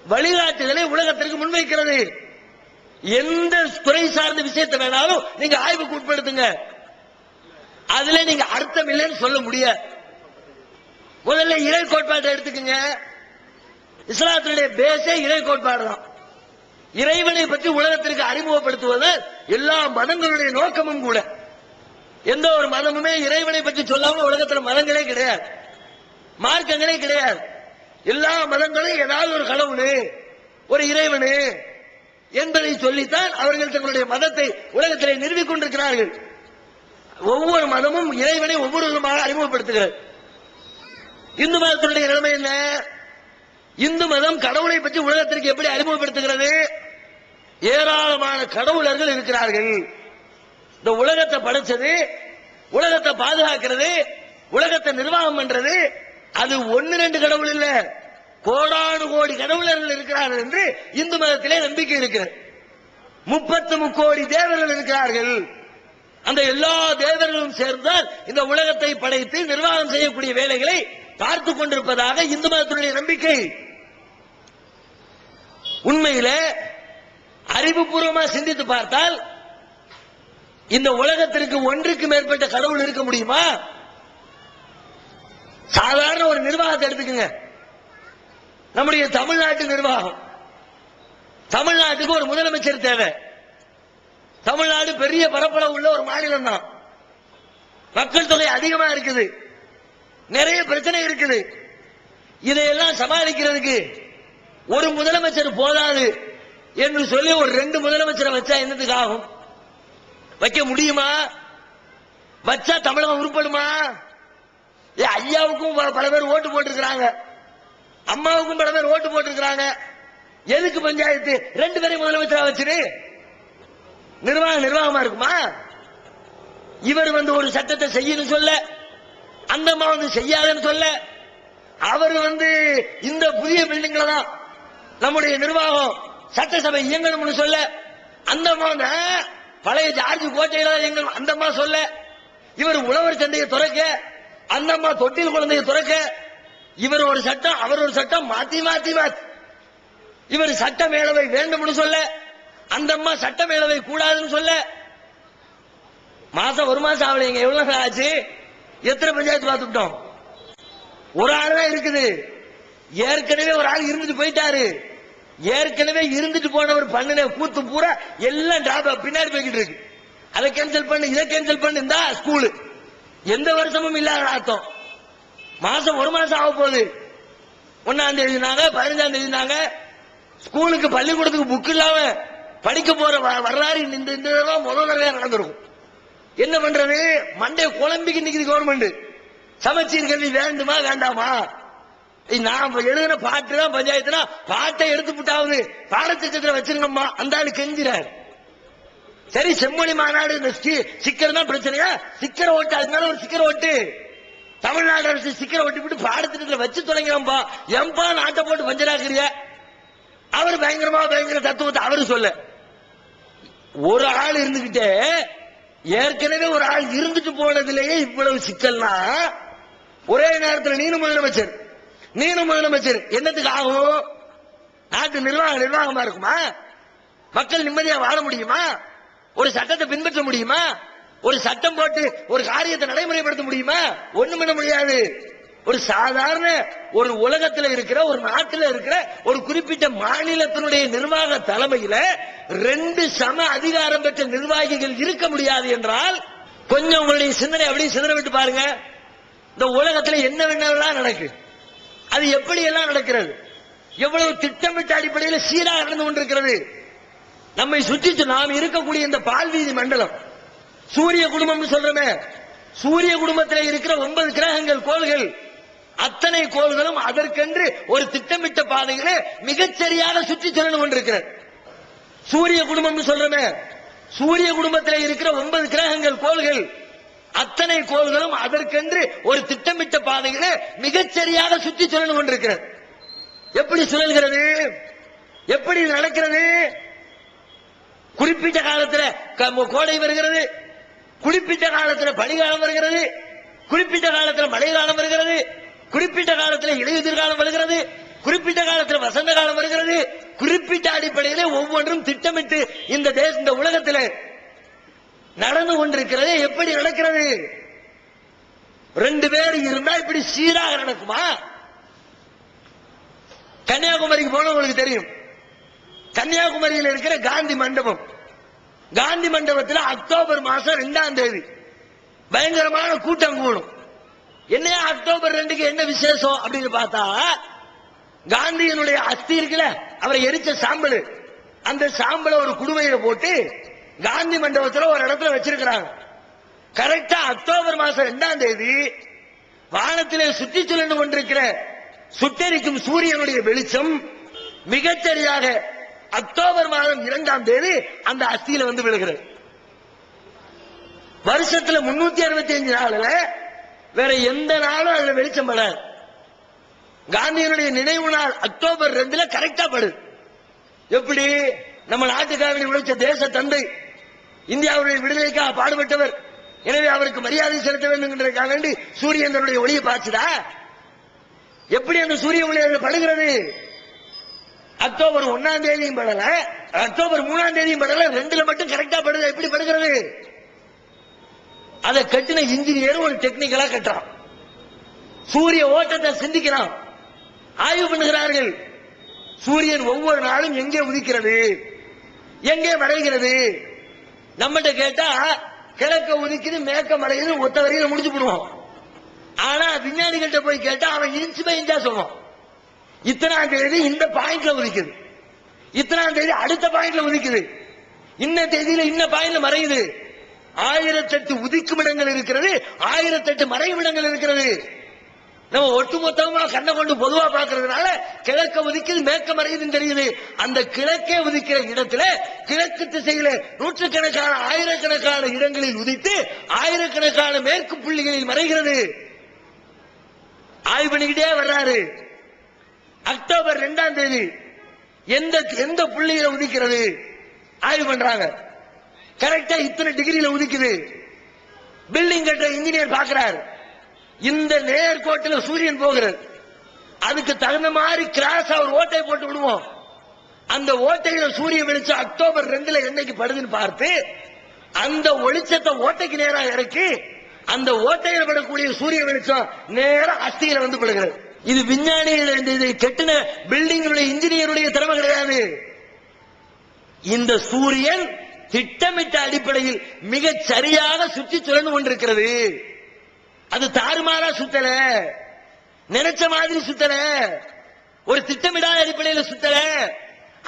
வழிகாட்டுதலை உலகத்திற்கு முன்வைக்கிறது. எந்த துறை சார்ந்த விஷயத்தை வேணாலும் நீங்க ஆய்வுக்கு உட்படுத்துங்க, அதுல நீங்க அர்த்தம் இல்லைன்னு சொல்ல முடியாது. முதல்ல இறை கோட்பாட்டை எடுத்துக்கங்க. இஸ்லாத்தினுடைய பேஸே இறை கோட்பாடு தான். இறைவனை பற்றி உலகத்திற்கு அறிமுகப்படுத்துவது எல்லா மதங்களுடைய நோக்கமும் கூட. எந்த ஒரு மதமுமே இறைவனை பற்றி சொல்லாம உலகத்தில் மதங்களே கிடையாது, மார்க்கங்களே கிடையாது. எல்லா மதங்களும் ஏதாவது ஒரு கடவுள், ஒரு இறைவனு என்பதை சொல்லித்தான் அவர்கள் தங்களுடைய மதத்தை உலகத்திலே நிறுவிக் கொண்டிருக்கிறார்கள். ஒவ்வொரு மதமும் இறைவனை ஒவ்வொரு விதமாக அறிமுகப்படுத்துகிறது. இந்து மதத்தினுடைய நிலைமை என்ன? இந்து மதம் கடவுளை பற்றி உலகத்திற்கு எப்படி அறிமுகப்படுத்துகிறது? ஏராளமான கடவுளர்கள் இருக்கிறார்கள். இந்த உலகத்தை படைச்சது, உலகத்தை பாதுகாக்கிறது, உலகத்தை நிர்வாகம் பண்றது, அது 1-2 கடவுள் இல்ல, கோடானு கோடி கடவுளர்கள் இருக்கிறார்கள் என்று இந்து மதத்திலே நம்பிக்கை இருக்கிறது. 33 கோடி தேவர்கள் இருக்கிறார்கள். அந்த எல்லா தேவர்களும் சேர்ந்தால் இந்த உலகத்தை படைத்து நிர்வாகம் செய்யக்கூடிய வேலைகளை பார்த்து கொண்டிருப்பதாக இந்து மதத்தினுடைய நம்பிக்கை. உண்மையில அறிவுபூர்வமாக சிந்தித்து பார்த்தால் இந்த உலகத்திற்கு ஒன்றுக்கு மேற்பட்ட கடவுள் இருக்க முடியுமா? சாதாரண ஒரு நிர்வாகத்தை எடுத்துக்கங்க. நம்முடைய தமிழ்நாட்டு நிர்வாகம், தமிழ்நாட்டுக்கு ஒரு முதலமைச்சர் தேவை. தமிழ்நாடு பெரிய பரப்பளவு உள்ள ஒரு மாநிலம் தான், மக்கள் தொகை அதிகமா இருக்குது, நிறைய பிரச்சனை இருக்குது. இதையெல்லாம் சமாளிக்கிறதுக்கு ஒரு முதலமைச்சர் போதாது என்று சொல்லி ஒரு 2 முதலமைச்சரை வச்சா என்னத்துக்கு ஆகும்? வைக்க முடியுமா? வச்சா தமிழகம் உருப்படுமா? ஐயாவுக்கும் பல பேர் ஓட்டு போட்டிருக்கிறாங்க, அம்மாவுக்கும் பல பேர் ஓட்டு போட்டிருக்கிறாங்க. எதுக்கு பஞ்சாயத்து? 2 பேரை முதலமைச்சரா வச்சிரு, நிர்வாகமா இருக்குமா? இவர் ஒரு சட்டத்தை செய்யணும் சொல்ல, அந்த அம்மா செய்யாதுன்னு சொல்ல, அவர் இந்த புதிய பில்டிங்ல தான் நம்முடைய நிர்வாகம் சட்டசபை இயங்கணும்னு சொல்ல, அந்த அம்மா பழைய ஜார்ஜ் கோட்டையில எங்கள் அந்த அம்மா சொல்ல, இவர் உழவர் சந்தையை துறக்க, அந்த அம்மா தொட்டில் குழந்தையை துறக்க, இவர் ஒரு சட்டம் அவர் ஒரு சட்டம் மாத்தி மாத்தி மாத்தி, இவர் சட்ட மேலவை வேண்டும்னு சொல்ல, அந்த அம்மா சட்ட மேலவை கூடாதுன்னு சொல்ல. மாசம் ஒரு மாசம் ஆகலைங்க, எவ்வளவு ஆச்சு? எத்தனை பஞ்சாயத்து பார்த்துட்டோம்? ஒரு ஆள் தான் இருக்குது. ஏற்கனவே ஒரு ஆள் இருந்துட்டு போயிட்டாரு. ஏற்கனவே இருந்துட்டு போனவர் பண்ணின கூத்து பூரா எல்லாம் டிராப் பின்னாடி போய்கிட்டு இருக்கு. அதை கேன்சல் பண்ணு, இதை கேன்சல் பண்ணு, இந்த ஸ்கூல் எந்த வருஷமும் இல்லாத அர்த்தம். மாசம் ஒரு மாசம் ஆக போகுது. 1ஆம் தேதி 15ஆம் தேதி ஸ்கூலுக்கு பள்ளிக்கூடத்துக்கு புக் இல்லாம படிக்க போற வரலாறு இந்த முதல் தடவை நடந்திருக்கும். என்ன பண்றது? மண்டே குழம்பிக்கு நிக்குது கவர்மெண்ட். சமச்சீர் கல்வி வேண்டுமா வேண்டாமா? நான் எழுதின பாட்டு தான் பஞ்சாயத்துனா பாட்டை எடுத்து விட்டாவது பாடத்திட்டத்தில் வச்சிருங்கம்மா. அந்த ஆளு கெஞ்சிறாரு. சரி, செம்மொழி மாநாடு இந்த சிக்கர் தான் பிரச்சனையா? சிக்கரை ஓட்டு, அதனால ஒரு சிக்கரை ஓட்டு. தமிழ்நாடு அரசு சிக்கரை ஒட்டி விட்டு பாடத்திட்டத்தில் வச்சு தொடங்கிறான்பா. எம்பா நாட்டை போட்டு பஞ்சராக்கிறிய? அவர் பயங்கர தத்துவத்தை அவரு சொல்ல. ஒரு ஆள் இருந்துகிட்டே, ஏற்கனவே ஒரு ஆள் இருந்துட்டு போனதிலேயே இவ்வளவு சிக்கல்னா, ஒரே நேரத்தில் நீனும் முதலமைச்சர் என்னத்துக்கு ஆகும்? நாட்டு நிர்வாகமா இருக்குமா? மக்கள் நிம்மதியா வாழ முடியுமா? ஒரு சட்டத்தை பின்பற்ற முடியுமா? ஒரு சட்டம் போட்டு ஒரு காரியத்தை நடைமுறைப்படுத்த முடியுமா? ஒண்ணும் பண்ண முடியாது. ஒரு சாதாரண ஒரு உலகத்தில் இருக்கிற, ஒரு நாட்டில் இருக்கிற ஒரு குறிப்பிட்ட மாநிலத்தினுடைய நிர்வாக தலைமையில 2 சம அதிகாரம் பெற்ற நிர்வாகிகள் இருக்க முடியாது என்றால், கொஞ்சம் உங்களுடைய சிந்தனை அப்படியே சிந்தனை விட்டு பாருங்க. இந்த உலகத்தில் என்னவென்னலாம் நடக்கு, அது எப்படி எல்லாம் நடக்கிறது, எவ்வளவு திட்டமிட்ட அடிப்படையில் சீராக நடந்து கொண்டிருக்கிறது. நம்மை சுற்றி நாம் இருக்கக்கூடிய இந்த பால்வீதி மண்டலம், சூரிய குடும்பம் சொல்றமே, சூரிய குடும்பத்தில் இருக்கிற 9 கிரகங்கள், கோள்கள், அத்தனை கோள்களும் அதற்கென்று ஒரு திட்டமிட்ட பாதையிலே மிகச்சரியாக சுற்றி சென்று கொண்டிருக்கிறது. சூரிய குடும்பம் சொல்றமே, சூரிய குடும்பத்தில் இருக்கிற 9 கிரகங்கள், கோள்கள், அத்தனை கோள்களும் அதற்கென்று ஒரு திட்டமிட்ட பாதையிலே மிகச்சரியாக சுற்றி சென்று கொண்டிருக்கிறது. எப்படி சுழல்கிறது, எப்படி நடக்கிறது? குறிப்பிட்ட காலத்தில் கோடை வருகிறது, குறிப்பிட்ட காலத்தில் பனிகாலம் வருகிறது, குறிப்பிட்ட காலத்தில் மழை காலம் வருகிறது, குறிப்பிட்ட காலத்தில் இலையுதிர் காலம் வருகிறது, குறிப்பிட்ட காலத்தில் வசந்த காலம் வருகிறது. குறிப்பிட்ட அடிப்படையிலே ஒவ்வொன்றும் திட்டமிட்டு இந்த உலகத்தில் நடந்து கொண்டிருக்கிறது. எப்படி நடக்கிறது? 2 பேர் இருந்தா இப்படி சீராக நடக்குமா? கன்னியாகுமரிக்கு போனவங்களுக்கு தெரியும். கன்னியாகுமரியில் இருக்கிற காந்தி மண்டபம், காந்தி மண்டபத்தில் அக்டோபர் மாசம் 2ஆம் தேதி பயங்கரமான கூட்டம் கூடும். என்ன அக்டோபர் 2க்கு என்ன விசேஷம் அப்படின்னு பார்த்தா, காந்தியினுடைய அஸ்தி இருக்குல்ல, அவரை எரிச்ச சாம்பல், அந்த சாம்பலை ஒரு குடுவையில போட்டு காந்தி மண்டபத்தில் ஒரு இடத்துல வச்சிருக்கிறாங்க. கரெக்டா அக்டோபர் மாசம் 2ஆம் தேதி வானத்திலே சுற்றி சுழன்று கொண்டிருக்கிற சுட்டெரிக்கும் சூரியனுடைய வெளிச்சம் மிகச்சரியாக அக்டோபர் மாதம் 2ஆம் தேதி அந்த அஸ்தியில வந்து விழுகிறது. வருஷத்துல 365 நாள்ல வேற எந்த நாளும் அதுல வெளிச்சம் படாது. காந்தியினுடைய நினைவு நாள் அக்டோபர் 2ல கரெக்டா படுது. எப்படி? நம்ம நாட்டுக்காக உழைச்ச தேச தந்தை, இந்தியாவுடைய விடுதலைக்காக பாடுபட்டவர், எனவே அவருக்கு மரியாதை செலுத்த வேண்டும் என்றதுக்காக வேண்டி சூரியன் தன்னுடைய ஒளியை பாய்ச்சுதா? எப்படி அந்த சூரிய ஒளி அதில் படுகிறது? அக்டோபர் 1ஆம் தேதியும் படல, அக்டோபர் 3ஆம் தேதியும் படல, 2ல மட்டும் கரெக்டா படுது. எப்படி படுகிறது? அதை கட்டின இன்ஜினியர் ஒரு டெக்னிக்கலா கட்டுறான், சூரிய ஓட்டத்தை சிந்திக்கிறான், ஆய்வு பண்ணுகிறார்கள். சூரியன் ஒவ்வொரு நாளும் எங்கே உதிக்கிறது, எங்கே மறைகிறது? நம்மகிட்ட கேட்டா கிழக்க உதிக்குது, மேற்க மறையுது, ஒத்த வரையில முடிச்சு போடுவோம். ஆனா விஞ்ஞானிகள்கிட்ட போய் கேட்டா அவன் இன்ச்சு பை இன்ச்சா சொல்லுவான். இத்தனாம் தேதி இந்த பாயிண்ட்ல உதிக்குது, இத்தனாம் தேதி அடுத்த பாயிண்ட்ல உதிக்குது, இன்ன தேதியில இன்ன பாயிண்ட்ல மறையுது. 1008 உதிக்கும் இடங்கள் இருக்கிறது, 1008 மறையும் இடங்கள் இருக்கிறது. நம்ம ஒட்டுமொத்தமா கண்ணை கொண்டு பொதுவா பாக்குறதுனால கிழக்க உதிக்குது, மேற்க மறையுதுன்னு தெரியுது. அந்த கிழக்கே உதிக்கிற இடத்துல கிழக்கு திசையில நூற்றுக்கணக்கான ஆயிரக்கணக்கான இடங்களில் உதித்து ஆயிரக்கணக்கான மேற்கு புள்ளிகளில் மறைகிறது. ஆய்வு பண்ணிக்கிட்டே வர்றாரு. அக்டோபர் 2ஆம் தேதி எந்த புள்ளியில உதிக்கிறது ஆய்வு பண்றாங்க. கரெக்டா இத்தனை டிகிரியில உதிக்குது. பில்டிங் கட்டுற இன்ஜினியர் பார்க்கிறார், இந்த நேர்கோட்டில் சூரியன் போகிறது, அதுக்கு தகுந்த மாதிரி கிராஸ் ஒரு ஓட்டை போட்டு விடுவோம். அந்த ஓட்டையில சூரிய வெளிச்சம் அக்டோபர் 2ல என்னைக்கு படுதுன்னு பார்த்து அந்த வெளிச்சத்தை ஓட்டைக்கு நேராக இறக்கி அந்த ஓட்டையில் படக்கூடிய சூரிய வெளிச்சம் நேரம் அஸ்தியில வந்து படுகிறது. இது விஞ்ஞானிகள் கட்டின பில்டிங்களுடைய இன்ஜினியருடைய திறமை கிடையாது. இந்த சூரியன் திட்டமிட்ட அடிப்படையில் மிக சரியாக சுற்றி சுழன்று கொண்டிருக்கிறது. அது தாறுமாறா சுத்தல, நினைச்ச மாதிரி சுத்தல, ஒரு திட்டமிடாத அடிப்படையில் சுத்தல.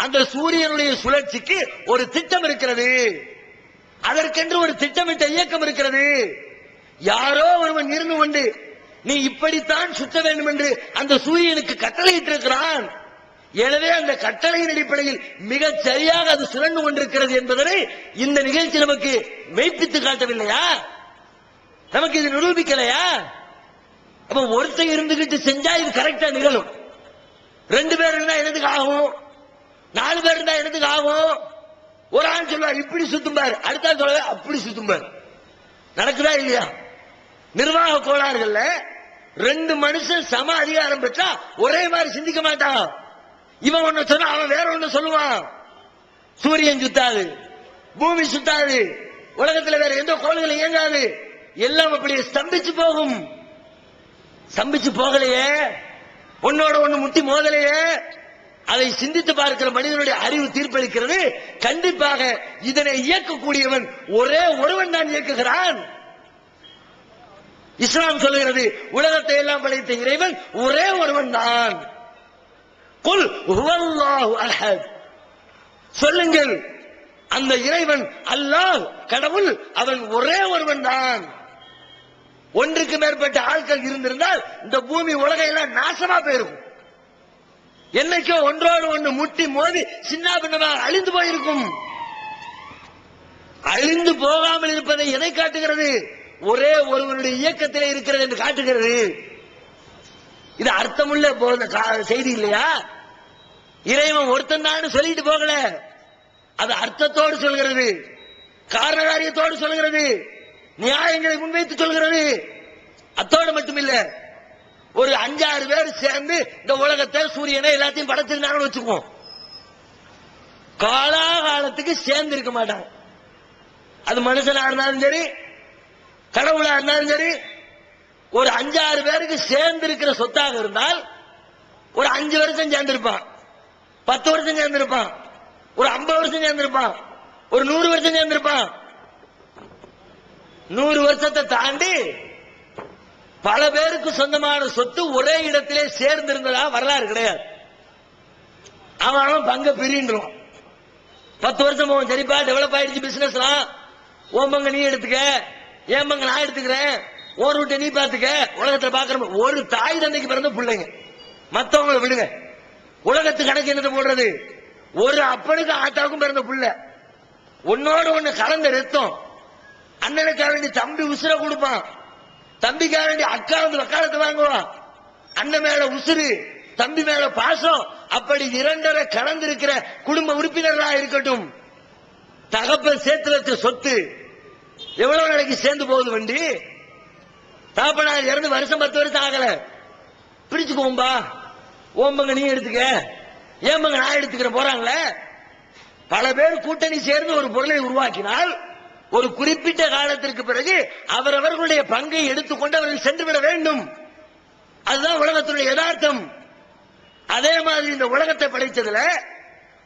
அந்த சூரியனுடைய சுழற்சிக்கு ஒரு திட்டம் இருக்கிறது, அதற்கென்று ஒரு திட்டமிட்ட இயக்கம் இருக்கிறது. யாரோ ஒருவன் இருந்து கொண்டு நீ இப்படித்தான் சுத்த வேண்டும் என்று அந்த சூரியனுக்கு கட்டளையிட்டிருக்கிறான். எனவே அந்த கட்டளையின் அடிப்படையில் மிக சரியாக அது சுழன்று கொண்டிருக்கிறது என்பதனை இந்த நிகழ்ச்சி நமக்கு மெய்ப்பித்து காட்டவில்லையா? நமக்கு இது நிரூபிக்கலையா? அப்ப ஒருத்தர் இருந்துகிட்டு செஞ்சா இது கரெக்டா நிகழும். 2 பேர் இருந்தா என்னதுக்கு ஆகும்? 4 பேர் இருந்தா என்னதுக்கு ஆகும்? ஒரு ஆள் சொல்லுவார் இப்படி சுத்தும்பார், அடுத்த ஆள் சொல்லுவார் அப்படி சுத்தும்பார். நடக்குதா இல்லையா? நிர்வாக கோளாறுகள்ல 2 மனுஷன் சம அதிகாரம் பெற்றா ஒரே மாதிரி சிந்திக்க மாட்டான். இவன் ஒண்ணு சொன்னா அவன் வேற ஒண்ணு சொல்லுவான். சூரியன் சுத்தாது, பூமி சுத்தாது, உலகத்துல வேற எந்த கோள்களும் இயங்காது, எல்லாம் அப்படி ஸ்தம்பிச்சு போகும். ஸ்தம்பிச்சு போகலையே, ஒன்னோட ஒண்ணு முட்டி மோதலையே. அதை சிந்தித்து பார்க்கிற மனிதனுடைய அறிவு தீர்ப்பளிக்கிறது, கண்டிப்பாக இதனை இயக்கக்கூடியவன் ஒரே ஒருவன் தான் இயக்குகிறான். இஸ்லாம் சொல்லுகிறது உலகத்தை எல்லாம் படைத்த இறைவன் ஒரே ஒருவன் தான். குல் ஹுவல்லாஹு அஹத், சொல்லுங்கள் அந்த இறைவன் அல்லாஹ் கடவுள் அவன் ஒரே ஒருவன் தான். ஒன்றுக்கு மேற்பட்ட ஆட்கள் இருந்திருந்தால் இந்த பூமி உலகம் எல்லாம் நாசமா போயிருக்கும். என்னைக்கோ ஒன்றோடு ஒன்று முட்டி மோதி சின்ன பின்னமாக அழிந்து போயிருக்கும். அழிந்து போகாமல் இருப்பதை எதை காட்டுகிறது? ஒரே ஒருவருடைய இயக்கத்திலே இருக்கிறது என்று காட்டுகிறது. இது அர்த்தமுள்ள செய்தி இல்லையா? இறைவன் ஒருத்தன் தான் சொல்லிட்டு போகல, அது அர்த்தத்தோடு சொல்கிறது, காரணகாரியத்தோடு சொல்கிறது, நியாயங்களை முன்வைத்து சொல்கிறது. அத்தோடு மட்டுமில்ல, ஒரு 5-6 பேர் சேர்ந்து இந்த உலகத்தை சூரியனை எல்லாத்தையும் படைச்சிருந்தாங்கன்னு வச்சுக்குவோம், காலாகாலத்துக்கு சேர்ந்து இருக்க மாட்டாங்க. அது மனுஷனா இருந்தாலும் சரி, கடவுளா இருந்தாலும் சரி, ஒரு 5-6 பேருக்கு சேர்ந்து இருக்கிற சொத்தாக இருந்தால் ஒரு 5 வருஷம் சேர்ந்திருப்பான், 10 வருஷம் சேர்ந்திருப்பான், ஒரு 50 வருஷம் சேர்ந்திருப்பான், ஒரு 100 வருஷம் சேர்ந்திருப்பான். 100 வருஷத்தை தாண்டி பல பேருக்கு சொந்தமான சொத்து ஒரே இடத்திலே சேர்ந்திருந்ததா வரலாறு கிடையாது. அவன் பங்க பிரின்றான். 10 வருஷம் போவோம், சரிப்பா டெவலப் ஆயிடுச்சு பிசினஸ்லாம், ஓம் பங்க நீ எடுத்துக்க, ஏன் பங்க நான் எடுத்துக்கிறேன், ஒரு விட்டு நீ பாத்துக்க. உலகத்துல பாக்குற ஒரு தாய் தந்தைக்கு பிறந்த பிள்ளைங்க, மத்தவங்களை விடுங்க. உலகத்து கணக்கு என்னத்தை போடுறது? ஒரு அப்பனுக்கு ஆத்தாவுக்கும் பிறந்த பிள்ளை, ஒன்னோட ஒண்ணு கலந்த ரத்தம். அண்ணனுக்காக வேண்டி தம்பி உசுர கொடுப்பான், தம்பிக்காக வேண்டி அக்கா வந்து வக்காலத்தை வாங்குவான். அண்ணன் மேல உசுறு, தம்பி மேல பாசம். அப்படி 2 கலந்திருக்கிற குடும்ப உறுப்பினர்களாக இருக்கட்டும். தகப்பன் சேர்த்து வச்ச சொத்து எவ்வளவு நாளைக்கு சேர்ந்து போகுது வண்டி? தாப்பனார் இறந்து வருஷம் 10 வருஷம் ஆகல, பிரிச்சுக்கோம்பா, ஓம்பங்க நீ எடுத்துக்க, ஏம்பங்க நான் எடுத்துக்கிற போறாங்களே. பல பேர் கூட்டணி சேர்ந்து ஒரு பொருளை உருவாக்கினால் ஒரு குறிப்பிட்ட காலத்திற்கு பிறகு அவரவர்களுடைய பங்கை எடுத்துக்கொண்டு அவர்கள் சென்றுவிட வேண்டும். அதுதான் உலகத்துடைய யதார்த்தம். அதே மாதிரி இந்த உலகத்தை படைத்ததுல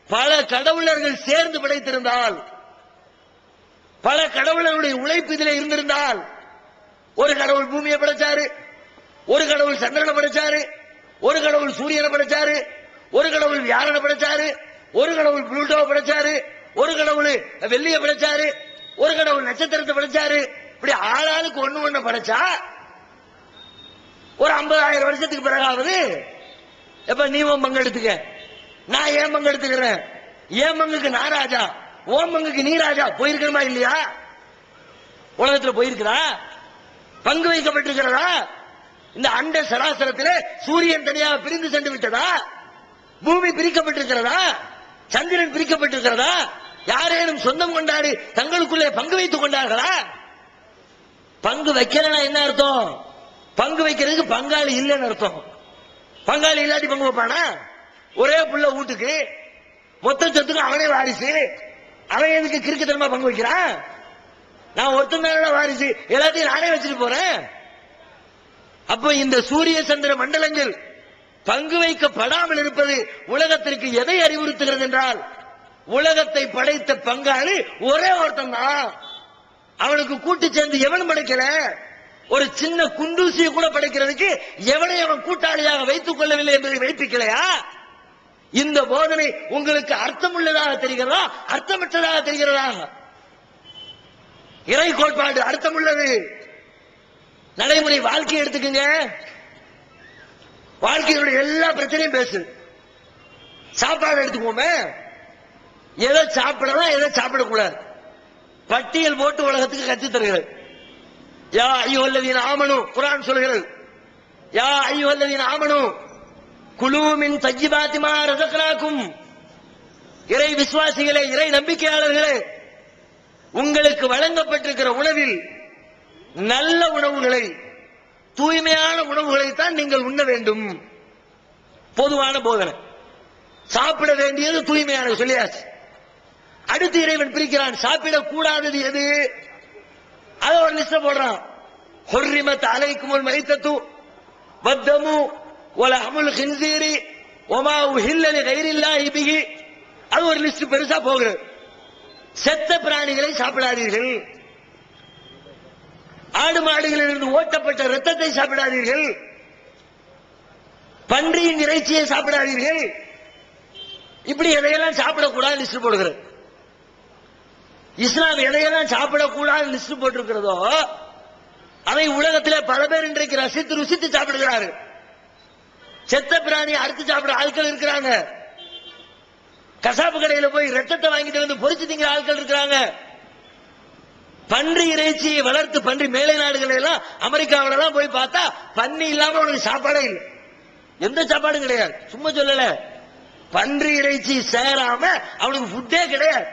பல கடவுளர்கள் சேர்ந்து படைத்திருந்தால், பல கடவுளர்களுடைய உழைப்பு இதில் இருந்திருந்தால், ஒரு கடவுள் பூமியை படைச்சாரு, ஒரு கடவுள் சந்திரனை படைச்சாரு, ஒரு கடவுள் சூரியனை படைச்சாரு, ஒரு கடவுள் வியாழனை படைச்சாரு, ஒரு கடவுள் புளூட்டோ படைச்சாரு, ஒரு கடவுள் வெள்ளியை படைச்சாரு, ஒரு கடவுள் நட்சத்திரத்தை படைச்சாரு. இப்படி ஆளாளுக்கு ஒண்ணு படைச்சா ஒரு 50,000 வருஷத்துக்கு பிறகாவது எப்ப நீ ஓம் பங்கு எடுத்துக்க, நான் ஏன் பங்கு எடுத்துக்கிறேன், ஏன் பங்குக்கு நான் ராஜா, ஓம் பங்குக்கு நீ ராஜா போயிருக்கிறமா இல்லையா? உலகத்தில் போயிருக்கிறா? பங்கு வைக்கப்பட்டிருக்கிறதா? இந்த அண்ட சராசரத்திலே சூரியன் தனியாக பிரிந்து சென்று விட்டதா? பூமி பிரிக்கப்பட்டிருக்கிறதா? சந்திரன் பிரிக்கப்பட்டிருக்கிறதா? யாரேனும் சொந்தம் கொண்டாடி தங்களுக்குள்ளே பங்கு வைத்துக் கொண்டார்களா? பங்கு வைக்கிறனா என்ன அர்த்தம்? பங்கு வைக்கிறதுக்கு பங்காளி இல்லைன்னு அர்த்தம். பங்காளி இல்லாட்டி பங்கு வைப்பானா? ஒரே புள்ள வீட்டுக்கு மொத்த சொத்துக்கு அவனே வாரிசு, அவன் எதுக்கு கிறுக்குத்தனமா பங்கு வைக்கிறான்? நான் ஒருத்தன் வாரிசு, எல்லாத்தையும் நானே வச்சுட்டு போறேன். அப்ப இந்த சூரிய சந்திர மண்டலங்கள் பங்கு வைக்கப்படாமல் இருப்பது உலகத்திற்கு எதை அறிவுறுத்துகிறது என்றால், உலகத்தை படைத்த பங்காளி ஒரே ஒருத்தன் தான். அவனுக்கு கூட்டு சேர்ந்து எவன் படைக்கல. ஒரு சின்ன குண்டூசியை கூட படைக்கிறதுக்கு எவனை அவன் கூட்டாளியாக வைத்துக் கொள்ளவில்லை என்பதை வைப்பிக்கலையா? இந்த போதனை உங்களுக்கு அர்த்தமுள்ளதாக தெரிகிறதா, அர்த்தமற்றதாக தெரிகிறதா? இறை கோட்பாடு அர்த்தமுள்ளது. நடைமுறை வாழ்க்கை எடுத்துக்கங்க, வாழ்க்கையுடைய எல்லா பிரச்சனையும் பேசு. சாப்பாடு எடுத்துக்கோமே, எதை சாப்பிடலாம் எதை சாப்பிடக்கூடாது பட்டியல் போட்டு உலகத்துக்கு கற்று தருகிறது. யா அய்யுஹல்லதீன ஆமனு, குர்ஆன் சொல்கிறது, யா அய்யுஹல்லதீன ஆமனு குலூ மின் தய்யிபாத்தி மா ரஸக்னாக்கும், இறை விசுவாசிகளே, இறை நம்பிக்கையாளர்களே, உங்களுக்கு வழங்கப்பட்டிருக்கிற உணவில் நல்ல உணவுகளை, தூய்மையான உணவுகளை தான் நீங்கள் உண்ண வேண்டும். பொதுவான போதனை. சாப்பிட வேண்டியது தூய்மையான சொல்லியாச்சு. அடுத்து இறைவன் பிரிக்கிறான், சாப்பிடக்கூடாதது எது, அதை ஒரு லிஸ்ட் போடுறான். ஹுர்ரிமத் அலைக்குமுல் மைத்தத்து வத்தமு வலஹமுல் கின்சீரி வமா உஹில்ல லிகைரில்லாஹி பிஹி, அது ஒரு லிஸ்ட் பெருசா போகிறது. செத்த பிராணிகளை சாப்பிடாதீர்கள், ஆடு மாடுகளிலிருந்து ஓட்டப்பட்ட ரத்தத்தை சாப்பிடாதீர்கள், பன்றியின் இறைச்சியை சாப்பிடாதீர்கள், இப்படி எதையெல்லாம் சாப்பிடக்கூடாது லிஸ்ட் போடுகிறது. இஸ்லாம் எதையெல்லாம் சாப்பிடக்கூடாது லிஸ்ட் போட்டிருக்கிறதோ அதை உலகத்தில் பல பேர் இன்றைக்கு ரசித்து ருசித்து சாப்பிடுகிறார்கள். செத்த பிராணி அறுத்து சாப்பிட ஆட்கள் இருக்கிறாங்க. கசாப்பு கடையில போய் ரத்தத்தை வாங்கிட்டு வந்து பொரிச்சு திங்கிற ஆட்கள் இருக்கிறாங்க. பன்றி இறைச்சியை வளர்த்து, பன்றி மேலை நாடுகள் எல்லாம், அமெரிக்காவில எல்லாம் போய் பார்த்தா பன்னி இல்லாம அவனுக்கு சாப்பாடே இல்லை, எந்த சாப்பாடும் கிடையாது. சும்மா சொல்லல, பன்றி இறைச்சி சேராம அவனுக்கு ஃபுட்டே கிடையாது.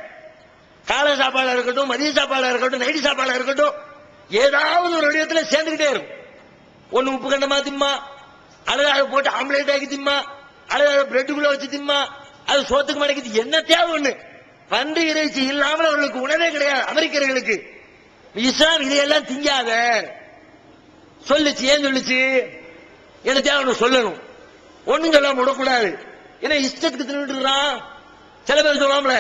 காலை சாப்பாடா இருக்கட்டும், மதிய சாப்பாடா இருக்கட்டும், நைட்டு சாப்பாடா இருக்கட்டும், ஏதாவது ஒரு வடிவத்துல சேர்ந்துகிட்டே இருக்கும். ஒண்ணு உப்பு கண்டமா திம்மா, அல்லது அதை போட்டு ஆம்லேட் ஆக்கி திம்மா, அல்லது அதை பிரெட்டுக்குள்ள வச்சு திம்மா, அது சோத்துக்கு மடக்கிது, என்னத்தையாவது ஒண்ணு. பன்றி இறைச்சி இல்லாமல் அவர்களுக்கு உணவே கிடையாது அமெரிக்கர்களுக்கு. இஸ்லாம் இதையெல்லாம் திங்காத சொல்லுச்சு. ஏன் சொல்லுச்சு? என்னத்தையாவது ஒண்ணு சொல்லணும், ஒண்ணும் சொல்லாம விடக்கூடாது. ஏன்னா இஷ்டத்துக்கு தின்னுட்டுறான். சில பேர் சொல்லுவாங்கள,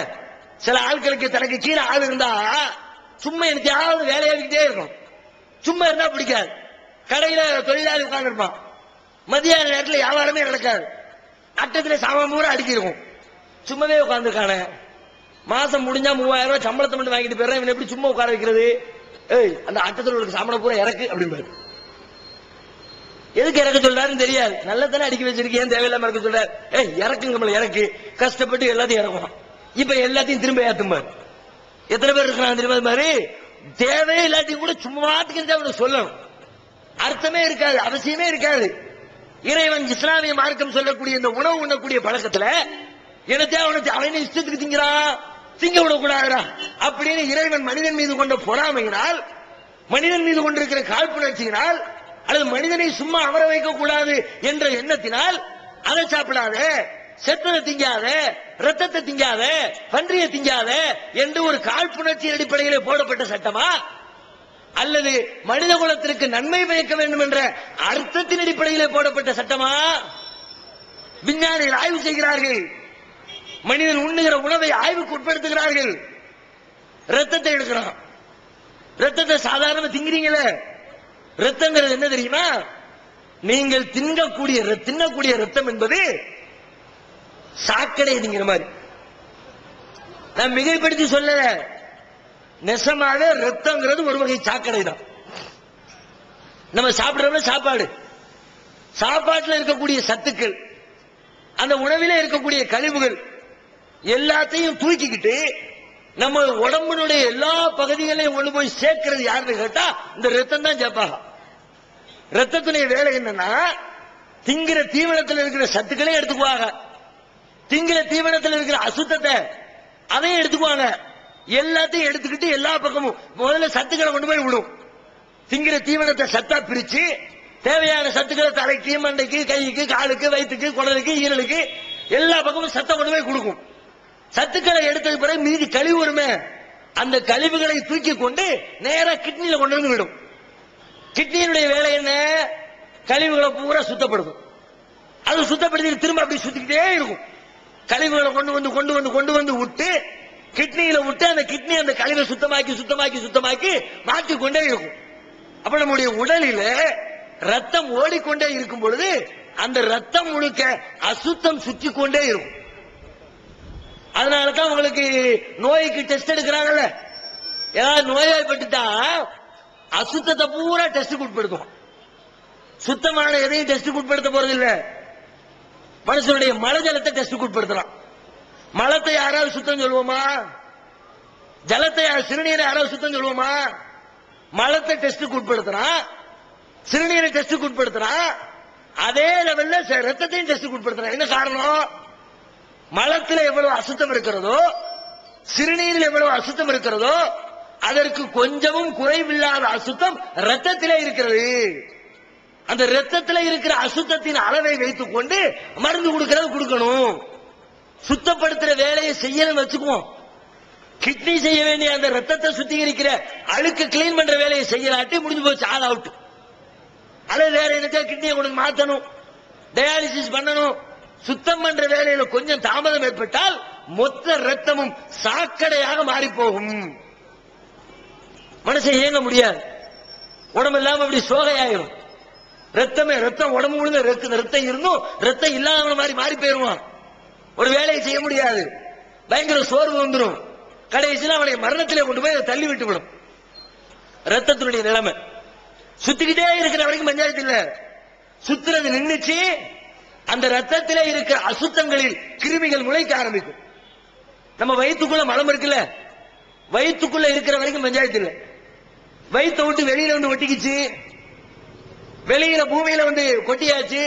சில ஆட்களுக்கு தனக்கு கீழே ஆள் இருந்தா சும்மா என்னத்தையாவது வேலையாகிட்டே இருக்கும். சும்மா இருந்தா பிடிக்காது. கடையில தொழிலாளி உட்கார்ந்து இருப்பான், மதியான நேரத்தில் வியாபாரமே நடக்காது, அட்டத்துல சாமான் பூரா அடுக்கிருக்கும், சும்மாவே உட்கார்ந்துருக்கான. மாசம் முடிஞ்சா 3000 ரூபாய் சம்பளத்தை மட்டும் வாங்கிட்டு போயிடுறேன், இவன் எப்படி சும்மா உட்கார வைக்கிறது? ஏய், அந்த அட்டத்தில் உள்ள சம்பளம் பூரா இறக்கு அப்படிம்பாரு. எதுக்கு இறக்க சொல்றாருன்னு தெரியாது, நல்லதானே அடிக்க வச்சிருக்கேன், தேவையில்லாம இறக்க சொல்றாரு. ஏய் இறக்குங்க, இறக்கு, கஷ்டப்பட்டு எல்லாத்தையும் இறக்குவான். இப்ப எல்லாத்தையும் திரும்ப ஏத்தும்பாரு. எத்தனை பேர் இருக்கிறாங்க தெரியுமா? மாதிரி தேவையே இல்லாட்டியும் கூட சும்மாத்துக்கு சொல்லணும், அர்த்தமே இருக்காது, அவசியமே இருக்காது. இறைவன் இஸ்லாமிய மார்க்கம் சொல்லக்கூடிய இந்த உணவு உண்ணக்கூடிய பழக்கத்துல என்னத்தையா உனக்கு அவனை இஷ்டத்துக்கு திங்கிறான், திங்க விடக்கூடாதா அப்படின்னு இறைவன் மனிதன் மீது கொண்ட பொறாமையினால், மனிதன் மீது கொண்டிருக்கிற காழ்ப்புணர்ச்சியினால், அல்லது மனிதனை சும்மா அமர வைக்க கூடாது என்ற எண்ணத்தினால் அதை சாப்பிடாத, செத்ததை திங்காத, ரத்தத்தை திங்காத, பன்றியை திங்காத என்று ஒரு காழ்ப்புணர்ச்சி அடிப்படையில் போடப்பட்ட சட்டமா, அல்லது மனித குலத்திற்கு நன்மை பயக்க வேண்டும் என்ற அர்த்தத்தின் அடிப்படையில் போடப்பட்ட சட்டமா? விஞ்ஞானிகள் ஆய்வு செய்கிறார்கள், மனிதன் உண்ணுகிற உணவை ஆய்வுக்கு உட்படுத்துகிறார்கள். ரத்தத்தை எடுக்கிறான், ரத்தத்தை சாதாரண திங்கிறீங்களே, ரத்தங்கிறது என்ன தெரியுமா? நீங்கள் தின்னக்கூடிய ரத்தம் என்பது சாக்கடை திங்கிற மாதிரி. நான் மிகைப்படுத்தி சொல்ல, நெசமாக ரத்தங்கிறது ஒரு வகை சாக்கடை தான். நம்ம சாப்பிடுற சாப்பாடு, சாப்பாட்டில் இருக்கக்கூடிய சத்துக்கள், அந்த உணவில இருக்கக்கூடிய கழிவுகள் எல்லாத்தையும் தூக்கிக்கிட்டு நம்ம உடம்பினுடைய எல்லா பகுதிகளையும் கொண்டு போய் சேர்க்கிறது யாருன்னு கேட்டா இந்த ரத்தம் தான் சேர்ப்பாங்க. ரத்தத்துடைய வேலை என்னன்னா, திங்கிற தீவனத்தில் இருக்கிற சத்துக்களையும் எடுத்துக்குவாங்க, திங்கிற தீவனத்தில் இருக்கிற அசுத்தத்தை அதையும் எடுத்துக்குவாங்க. எல்லாத்தையும் எடுத்துக்கிட்டு எல்லா பக்கமும் முதல்ல சத்துக்களை கொண்டு போய் விடும். திங்கிற தீவனத்தை சத்தா பிரிச்சு தேவையான சத்துக்களை தலைக்கு, மண்டைக்கு, கைக்கு, காலுக்கு, வயிற்றுக்கு, குடலுக்கு, ஈரலுக்கு எல்லா பக்கமும் சத்தை கொண்டு போய் கொடுக்கும். சத்துக்களை எடுத்தது பிறகு மீதி கழிவு வருமே, அந்த கழிவுகளை தூக்கி கொண்டு நேரா கிட்னியில கொண்டு வந்து விடும். கிட்னியினுடைய வேலை என்ன? கழிவுகளை பூரா சுத்தப்படுத்தும். அது சுத்தப்படுத்தி திரும்ப அப்படி சுத்திக்கிட்டே இருக்கும். கழிவுகளை கொண்டு வந்து விட்டு கிட்னியில விட்டு அந்த கிட்னி அந்த கழிவை சுத்தமாக்கி மாற்றிக்கொண்டே இருக்கும். அப்ப நம்முடைய உடலில ரத்தம் ஓடிக்கொண்டே இருக்கும் பொழுது அந்த ரத்தம் முழுக்க அசுத்தம் சுற்றி கொண்டே இருக்கும். அதனாலதான் உங்களுக்கு நோய்க்கு டெஸ்ட் எடுக்கிறாங்கல்ல, ஏதாவது நோய்வாய்ப்பட்டுட்டா அசுத்தத்தை பூரா டெஸ்ட் உட்படுத்தும், சுத்தமான எதையும் டெஸ்ட் உட்படுத்த போறது இல்ல. மனுஷனுடைய மலஜலத்தை டெஸ்டுக்கு உட்படுத்துறான். மலத்தை யாராவது சுத்தம் சொல்லுவோமா? ஜலத்தை சிறுநீரை யாராவது சுத்தம் சொல்லுவோமா? மலத்தை டெஸ்டுக்கு உட்படுத்துறான், சிறுநீரை டெஸ்டுக்கு உட்படுத்துறான், அதே லெவல்ல ரத்தத்தையும் டெஸ்டுக்கு உட்படுத்துறான். என்ன காரணம்? மலத்தில் எவ்வளவு அசுத்தம் இருக்கிறதோ, சிறுநீரில் எவ்வளவு அசுத்தம் இருக்கிறதோ, அதற்கு கொஞ்சமும் குறைவில்லாத அசுத்தம் ரத்தத்திலே இருக்கிறது. அந்த ரத்தத்தில் இருக்கிற அசுத்தத்தின் அளவை வைத்துக் கொண்டு மருந்து கொடுக்கணும். சுத்தப்படுத்துற வேலையை செய்யணும்னு வச்சுக்குவோம். கிட்னி செய்ய வேண்டிய அந்த ரத்தத்தை சுத்திகரிக்கிற அழுக்கு கிளீன் பண்ற வேலையை செய்யலாட்டி முடிஞ்சு போச்சு, ஆல் அவுட். அல்லது வேற எனக்கு கிட்னியை கொண்டு மாத்தணும், டயாலிசிஸ் பண்ணணும். சுத்தம் பண்ற வேலையில கொஞ்சம் தாமதம் ஏற்பட்டால் மொத்த ரத்தமும் சாக்கடையாக மாறி போகும். மனசை இயங்க முடியாது, உடம்பு இல்லாம அப்படி சோகையாயிரும். ரத்தம் உடம்பு முழுங்க ரத்தம் இருந்தும் ரத்தம் இல்லாத மாதிரி மாறி போயிருவான். ஒரு வேலையை செய்ய முடியாது, பயங்கர சோர்வு வந்துடும். கடைசியில் அவனை மரணத்திலே கொண்டு போய் தள்ளி விட்டு விடும். ரத்தத்தினுடைய நிலைமை சுத்திக்கிட்டே இருக்கிற வரைக்கும் பஞ்சாயத்து இல்ல, சுத்துறது நின்றுச்சு. அந்த ரத்தத்திலே இருக்கிற அசுத்தங்களில் கிருமிகள் முளைக்க ஆரம்பிக்கும். நம்ம வயிற்றுக்குள்ள மலம் இருக்குல்ல, வயிற்றுக்குள்ள இருக்கிற வரைக்கும் பஞ்சாயத்து இல்ல. வயிற்றை விட்டு வெளியில வந்து ஒட்டிக்கிச்சு, வெளியில பூமியில வந்து கொட்டியாச்சு.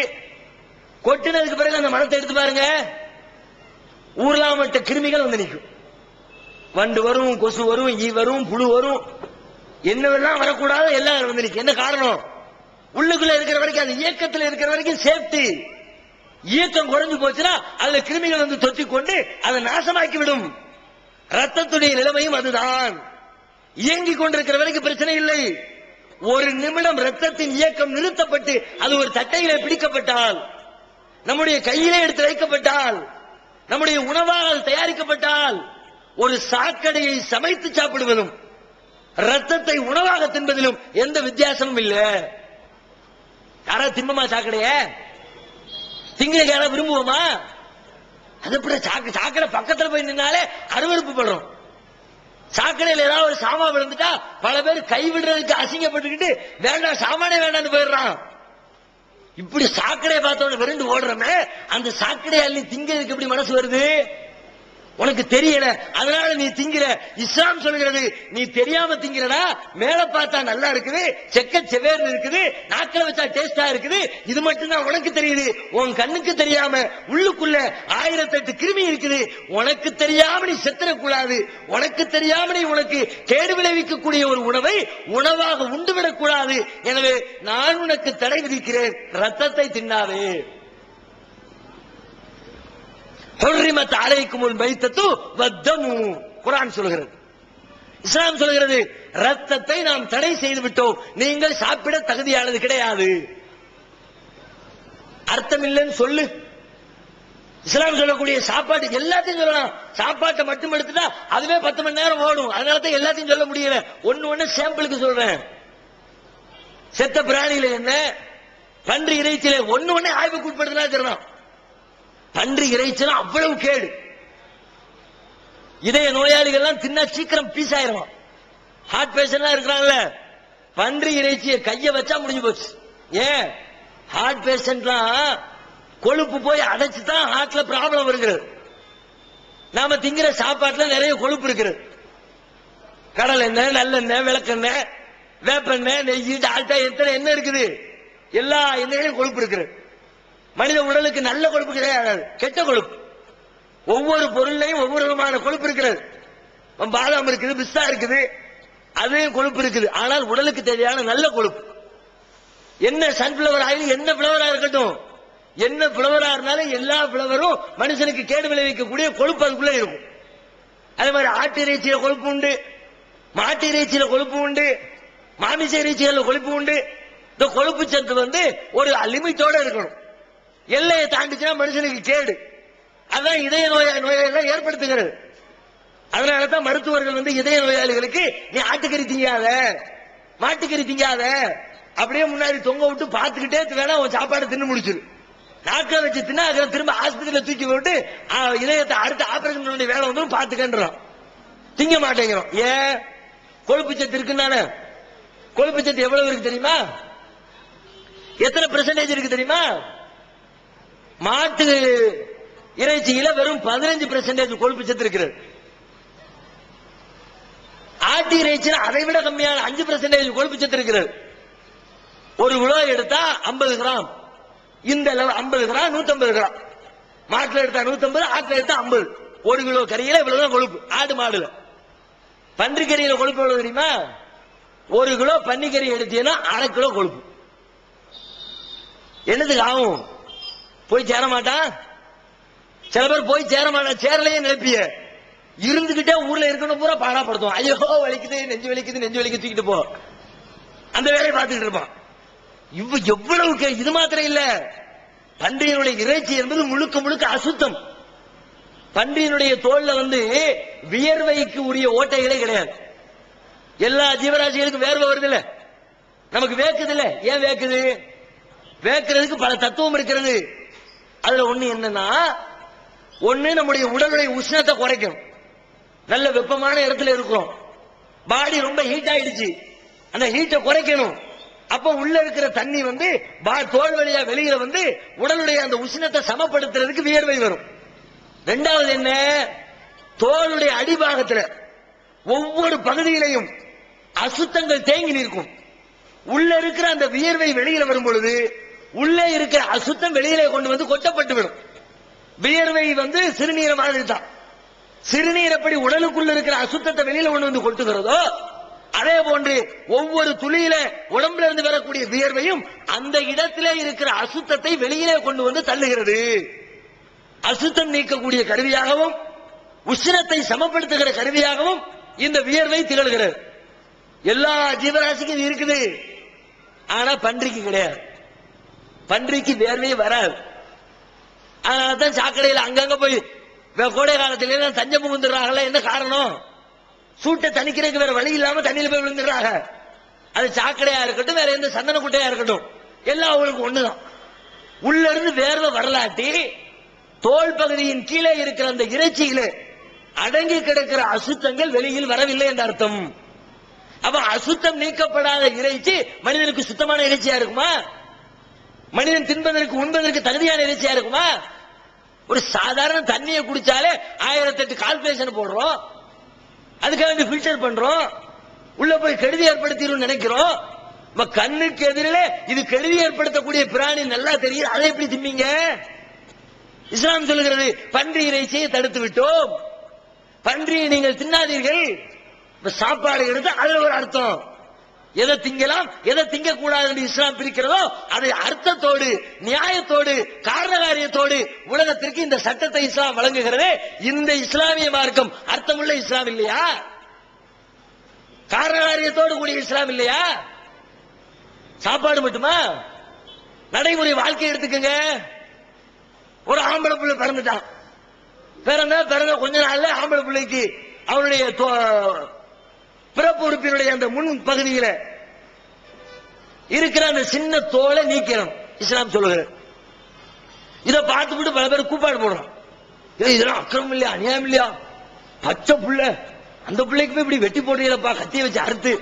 கொட்டினதுக்கு பிறகு அந்த மலத்தை எடுத்து பாருங்க, ஊர்லாமட்ட கிருமிகள் வந்து நிற்கும். வண்டு வரும், கொசு வரும், ஈ வரும், புழு வரும், என்னவெல்லாம் வரக்கூடாது எல்லாம் வந்து நிற்கும். என்ன காரணம்? உள்ளுக்குள்ள இருக்கிற வரைக்கும், அந்த இயக்கத்தில் இருக்கிற வரைக்கும் சேஃப்டி. இயக்கம் குறைஞ்சு போச்சுன்னா அதுல கிருமிகள் வந்து தொற்றிக் கொண்டு அதை நாசமாக்கி விடும். ரத்தத்துடைய நிலைமையும் அதுதான். இயங்கிக் கொண்டிருக்கிற வரைக்கும் பிரச்சனை இல்லை. ஒரு நிமிடம் ரத்தத்தின் இயக்கம் நிறுத்தப்பட்டு அது ஒரு தட்டையிலே பிடிக்கப்பட்டால், நம்முடைய கையிலே எடுத்து வைக்கப்பட்டால், நம்முடைய உணவாக தயாரிக்கப்பட்டால், ஒரு சாக்கடையை சமைத்து சாப்பிடுவதும் ரத்தத்தை உணவாக தின்பதிலும் எந்த வித்தியாசமும் இல்லை. யாரா தின்பமா சாக்கடைய? திங்க யாரா விரும்புவோமா? அது எப்படி சாக்கடை பக்கத்தில் போய் நின்னாலே அருவருப்பு படுறோம். சாக்கடையில் ஏதாவது ஒரு சாமா விழுந்துட்டா பல பேர் கைவிடுறதுக்கு அசிங்கப்பட்டுக்கிட்டு வேண்டாம் சாமானே வேண்டாம்னு போயிடுறான். இப்படி சாக்கடையை பார்த்தோன்னு விரண்டு ஓடுறமே, அந்த சாக்கடையை அள்ளி திங்கிறதுக்கு எப்படி மனசு வருது? உனக்கு தெரியல, அதனால நீ திங்கிற. இஸ்லாம் சொல்கிறது, நீ தெரியாம திங்கிறடா. மேல பார்த்தா நல்லா இருக்குது, செக்க செவேர்னு இருக்குது, நாக்கில வச்சா டேஸ்டா இருக்குது, இது மட்டும்தான் உனக்கு தெரியுது. உன் கண்ணுக்கு தெரியாம உள்ளுக்குள்ள 1008 கிருமி இருக்குது. உனக்கு தெரியாம நீ செத்துறக்கூடாது. உனக்கு தெரியாம நீ உனக்கு கேடு விளைவிக்கக்கூடிய ஒரு உணவை உணவாக உண்டுவிடக் கூடாது. எனவே நான் உனக்கு தடை விதிக்கிறேன், ரத்தத்தை தின்னாவே. ஹுர்ரிமத் அலைக்குமுல் மைத்தத்து வத்தமு, குர்ஆன் சொல்கிறது. இஸ்லாம் சொல்கிறது, ரத்தத்தை நாம் தடை செய்து விட்டோம், நீங்கள் சாப்பிட தகுதியானது கிடையாது. அர்த்தம் இல்லைன்னு சொல்லு. இஸ்லாம் சொல்லக்கூடிய சாப்பாடு எல்லாத்தையும் சொல்லலாம். சாப்பாட்டை மட்டும் எடுத்துட்டா அதுவே 10 மணி நேரம் ஓடும். அதனால தான் எல்லாத்தையும் சொல்ல முடியல. ஒன்னு சாம்பிளுக்கு சொல்றேன். செத்த பிராணியில என்ன, பன்றி இறைச்சியில ஒன்னு ஆய்வுக்கு உட்படுத்தினா சொல்லலாம். பன்றி இறைச்சினா அவ்வளவு கேடு. இதய நோயாளிகள் தின்னா சீக்கிரம் பீஸ் ஆயிரும். ஹார்ட் பேஷண்ட் இருக்கிறாங்கல்ல, பன்றி இறைச்சியை கைய வச்சா முடிஞ்சு போச்சு. ஏன்? ஹார்ட் பேஷண்ட்லாம் கொழுப்பு போய் அடைச்சுதான் ஹார்ட்ல ப்ராப்ளம் வருகிறது. நாம திங்கிற சாப்பாட்டுல நிறைய கொழுப்பு இருக்கிறது. கடல் எண்ணெய், நல்லெண்ணெய், விளக்கெண்ணெய், வேப்பெண்ணெய், நெய், டால்டா, எத்தனை எண்ணெய் இருக்குது. எல்லா எண்ணெயிலும் கொழுப்பு இருக்கிறது. மனித உடலுக்கு நல்ல கொழுப்பு கிடையாது, கெட்ட கொழுப்பு. ஒவ்வொரு பொருளையும் ஒவ்வொரு விதமான கொழுப்பு இருக்கிறது. பாதாம் இருக்குது, பிஸ்தா இருக்குது, அதுவும் கொழுப்பு இருக்குது. ஆனால் உடலுக்கு தேவையான நல்ல கொழுப்பு என்ன? சன்ஃபிளவர் ஆயில், என்ன பிளவரா இருக்கட்டும், என்ன பிளவரா இருந்தாலும் எல்லா பிளவரும் மனுஷனுக்கு கேடு விளைவிக்கக்கூடிய கொழுப்பு அதுக்குள்ள இருக்கும். அதே மாதிரி ஆட்டு இறைச்சியில கொழுப்பு உண்டு, மாட்டு இறைச்சியில கொழுப்பு உண்டு, மாமிச இறைச்சியில கொழுப்பு உண்டு. இந்த கொழுப்பு சத்து ஒரு லிமிட்டோட இருக்கணும். எல்லையை தாண்டிச்சுன்னா மனுஷனுக்கு கேடு. அதான் இதய நோயெல்லாம் ஏற்படுத்துகிறது. அதனாலதான் மருத்துவர்கள் இதய நோயாளிகளுக்கு நீ ஆட்டுக்கறி திங்காத, மாட்டுக்கறி திங்காத, அப்படியே முன்னாடி தொங்க விட்டு பார்த்துக்கிட்டே வேணா உன் சாப்பாடு தின்னு முடிச்சிரு. நாக்க வச்சு தின்னா திரும்ப ஆஸ்பத்திரியில தூக்கி விட்டு இதயத்தை அடுத்த ஆபரேஷன் பண்ணி வேலை வந்து பார்த்துக்கன்றோம். திங்க மாட்டேங்கிறோம். ஏன்? கொழுப்பு சத்து இருக்குன்னு. கொழுப்பு சத்து எவ்வளவு இருக்கு தெரியுமா? எத்தனை % இருக்கு தெரியுமா? மாட்டு இறைச்சியில வெறும் 15% கொழுப்பு சத்து இருக்கிறது. ஆட்டு இறைச்சியில அதை விட கம்மியான 5% கொழுப்பு சத்து இருக்கிறது. ஒரு கிலோ எடுத்தா 50 கிராம், இந்த 50 கிராம் 150 கிராம். மாட்டுல எடுத்தா 150, ஆட்டுல எடுத்தா 50. ஒரு கிலோ கறியில இவ்வளவுதான் கொழுப்பு. ஆடு மாடுல. பன்றி கறியில கொழுப்பு எவ்வளவு தெரியுமா? ஒரு கிலோ பன்னிக்கறி எடுத்தீங்கன்னா 1/2 கிலோ கொழுப்பு. என்னதுக்கு ஆகும்? போய் சேர மாட்டான். சில பேர் போய் சேர மாட்டான், சேரலையே நினைப்பிய இருந்துகிட்டே ஊர்ல இருக்கணும் பூரா பாடாப்படுத்தும். ஐயோ வலிக்குது, நெஞ்சு வலிக்குது, நெஞ்சு வலிக்கு தூக்கிட்டு போ, அந்த வேலையை பார்த்துக்கிட்டு இருப்பான். எவ்வளவு இது மாத்திரம் இல்ல, பன்றியினுடைய இறைச்சி என்பது முழுக்க முழுக்க அசுத்தம். பன்றியினுடைய தோல்ல வியர்வைக்கு உரிய ஓட்டைகளே கிடையாது. எல்லா ஜீவராசிகளுக்கும் வேர்வை வருது இல்ல, நமக்கு வேக்குது இல்ல. ஏன் வேக்குது? வேக்கிறதுக்கு பல தத்துவம் இருக்கிறது. அதுல ஒண்ணு என்னன்னா, ஒண்ணு நம்முடைய உடலுடைய உஷ்ணத்தை குறைக்கும். நல்ல வெப்பமான இடத்துல இருக்கிறோம், பாடி ரொம்ப ஹீட் ஆயிடுச்சு, அந்த ஹீட்டை குறைக்கணும். அப்ப உள்ள இருக்கிற தண்ணி தோல் வழியா வெளியில உடலுடைய அந்த உஷ்ணத்தை சமப்படுத்துறதுக்கு வியர்வை வரும். ரெண்டாவது என்ன, தோலுடைய அடிபாகத்துல ஒவ்வொரு பகுதியிலையும் அசுத்தங்கள் தேங்கி நிற்கும். உள்ள இருக்கிற அந்த வியர்வை வெளியில வரும் பொழுது உள்ளே இருக்கிற அசுத்தம் வெளியிலே கொண்டு கொட்டப்பட்டு விடும். வியர்வை சிறுநீரை மாதிரி தான். சிறுநீர் எப்படி உடலுக்குள்ள இருக்கிற அசுத்தத்தை வெளியில கொண்டு கொட்டுகிறதோ, அதே போன்று ஒவ்வொரு துளியில உடம்புல இருந்து வரக்கூடிய வியர்வையும் அந்த இடத்திலே இருக்கிற அசுத்தத்தை வெளியிலே கொண்டு தள்ளுகிறது. அசுத்தம் நீக்கக்கூடிய கருவியாகவும் உஷ்ணத்தை சமப்படுத்துகிற கருவியாகவும் இந்த வியர்வை திகழ்கிறது. எல்லா ஜீவராசிக்கும் இது இருக்குது. ஆனா பன்றிக்கு கிடையாது. பன்றிக்கு வேர்வையே வராது. அதனால்தான் சாக்கடையில் அங்கங்க போய் கோடை காலத்தில தஞ்சம் புகுந்துடுறாங்கல்ல. என்ன காரணம்? சூட்டை தணிக்கிறதுக்கு வேற வழி இல்லாம தண்ணியில போய் விழுந்துடுறாங்க. அது சாக்கடையா இருக்கட்டும், வேற எந்த சந்தன குட்டையா இருக்கட்டும், எல்லாம் அவங்களுக்கு ஒண்ணுதான். உள்ள இருந்து வேர்வை வரலாட்டி தோல் பகுதியின் கீழே இருக்கிற அந்த இறைச்சியிலே அடங்கி கிடக்கிற அசுத்தங்கள் வெளியில் வரவில்லை என்ற அர்த்தம். அப்ப அசுத்தம் நீக்கப்படாத இறைச்சி மனிதனுக்கு சுத்தமான இறைச்சியா இருக்குமா? மனிதன் தின்பதற்கு உண்பதற்கு தகுதியான இறைச்சியா இருக்குமா? ஒரு சாதாரண தண்ணியை குடிச்சாலே 1008 கால்குலேஷன் போடுறோம், அதுக்காக ஃபில்டர் பண்றோம், உள்ள போய் கெடுதி ஏற்படுத்திடும் நினைக்கிறோம். கண்ணுக்கு எதிரிலே இது கெடுதி ஏற்படுத்தக்கூடிய பிராணி நல்லா தெரியுது, அதை எப்படி திம்பிங்க? இஸ்லாம் சொல்லுகிறது பன்றி இறைச்சியை தடுத்து விட்டோம், பன்றியை நீங்கள் தின்னாதீர்கள். சாப்பாடு எடுத்து அதுல ஒரு அர்த்தம், எதை திங்கலாம் எதை திங்க கூடாது என்று இஸ்லாம் பிரிக்கிறதோ அதை அர்த்தத்தோடு நியாயத்தோடு காரணகாரியத்தோடு உலகத்திற்கு இந்த சட்டத்தை இஸ்லாம் வழங்குகிறது. இந்த இஸ்லாமிய மார்க்கம் அர்த்தமுள்ள இஸ்லாம் இல்லையா? காரணகாரியத்தோடு கூடிய இஸ்லாம் இல்லையா? சாப்பாடு மட்டுமா? நடைமுறை வாழ்க்கை எடுத்துக்கங்க. ஒரு ஆம்பளை பிள்ளை பிறந்துட்டான், பிறந்த கொஞ்ச நாள்ல ஆம்பளை பிள்ளைக்கு அவருடைய பிறப்பு உறுப்பினுடைய அந்த முன் பகுதியில இருக்கிற அந்த சின்ன தோலை நீக்கிறோம் இஸ்லாம் சொல்லுகிறது. இதை பார்த்துட்டு பல பேர் கூப்பாடு போடுறோம், இதெல்லாம் அக்கிரமம் இல்லையா, அநியாயம் இல்லையா, பச்சை புள்ள அந்த பிள்ளைக்கு போய் இப்படி வெட்டி போடுறீங்களப்பா, கத்திய வச்சு அறுத்து,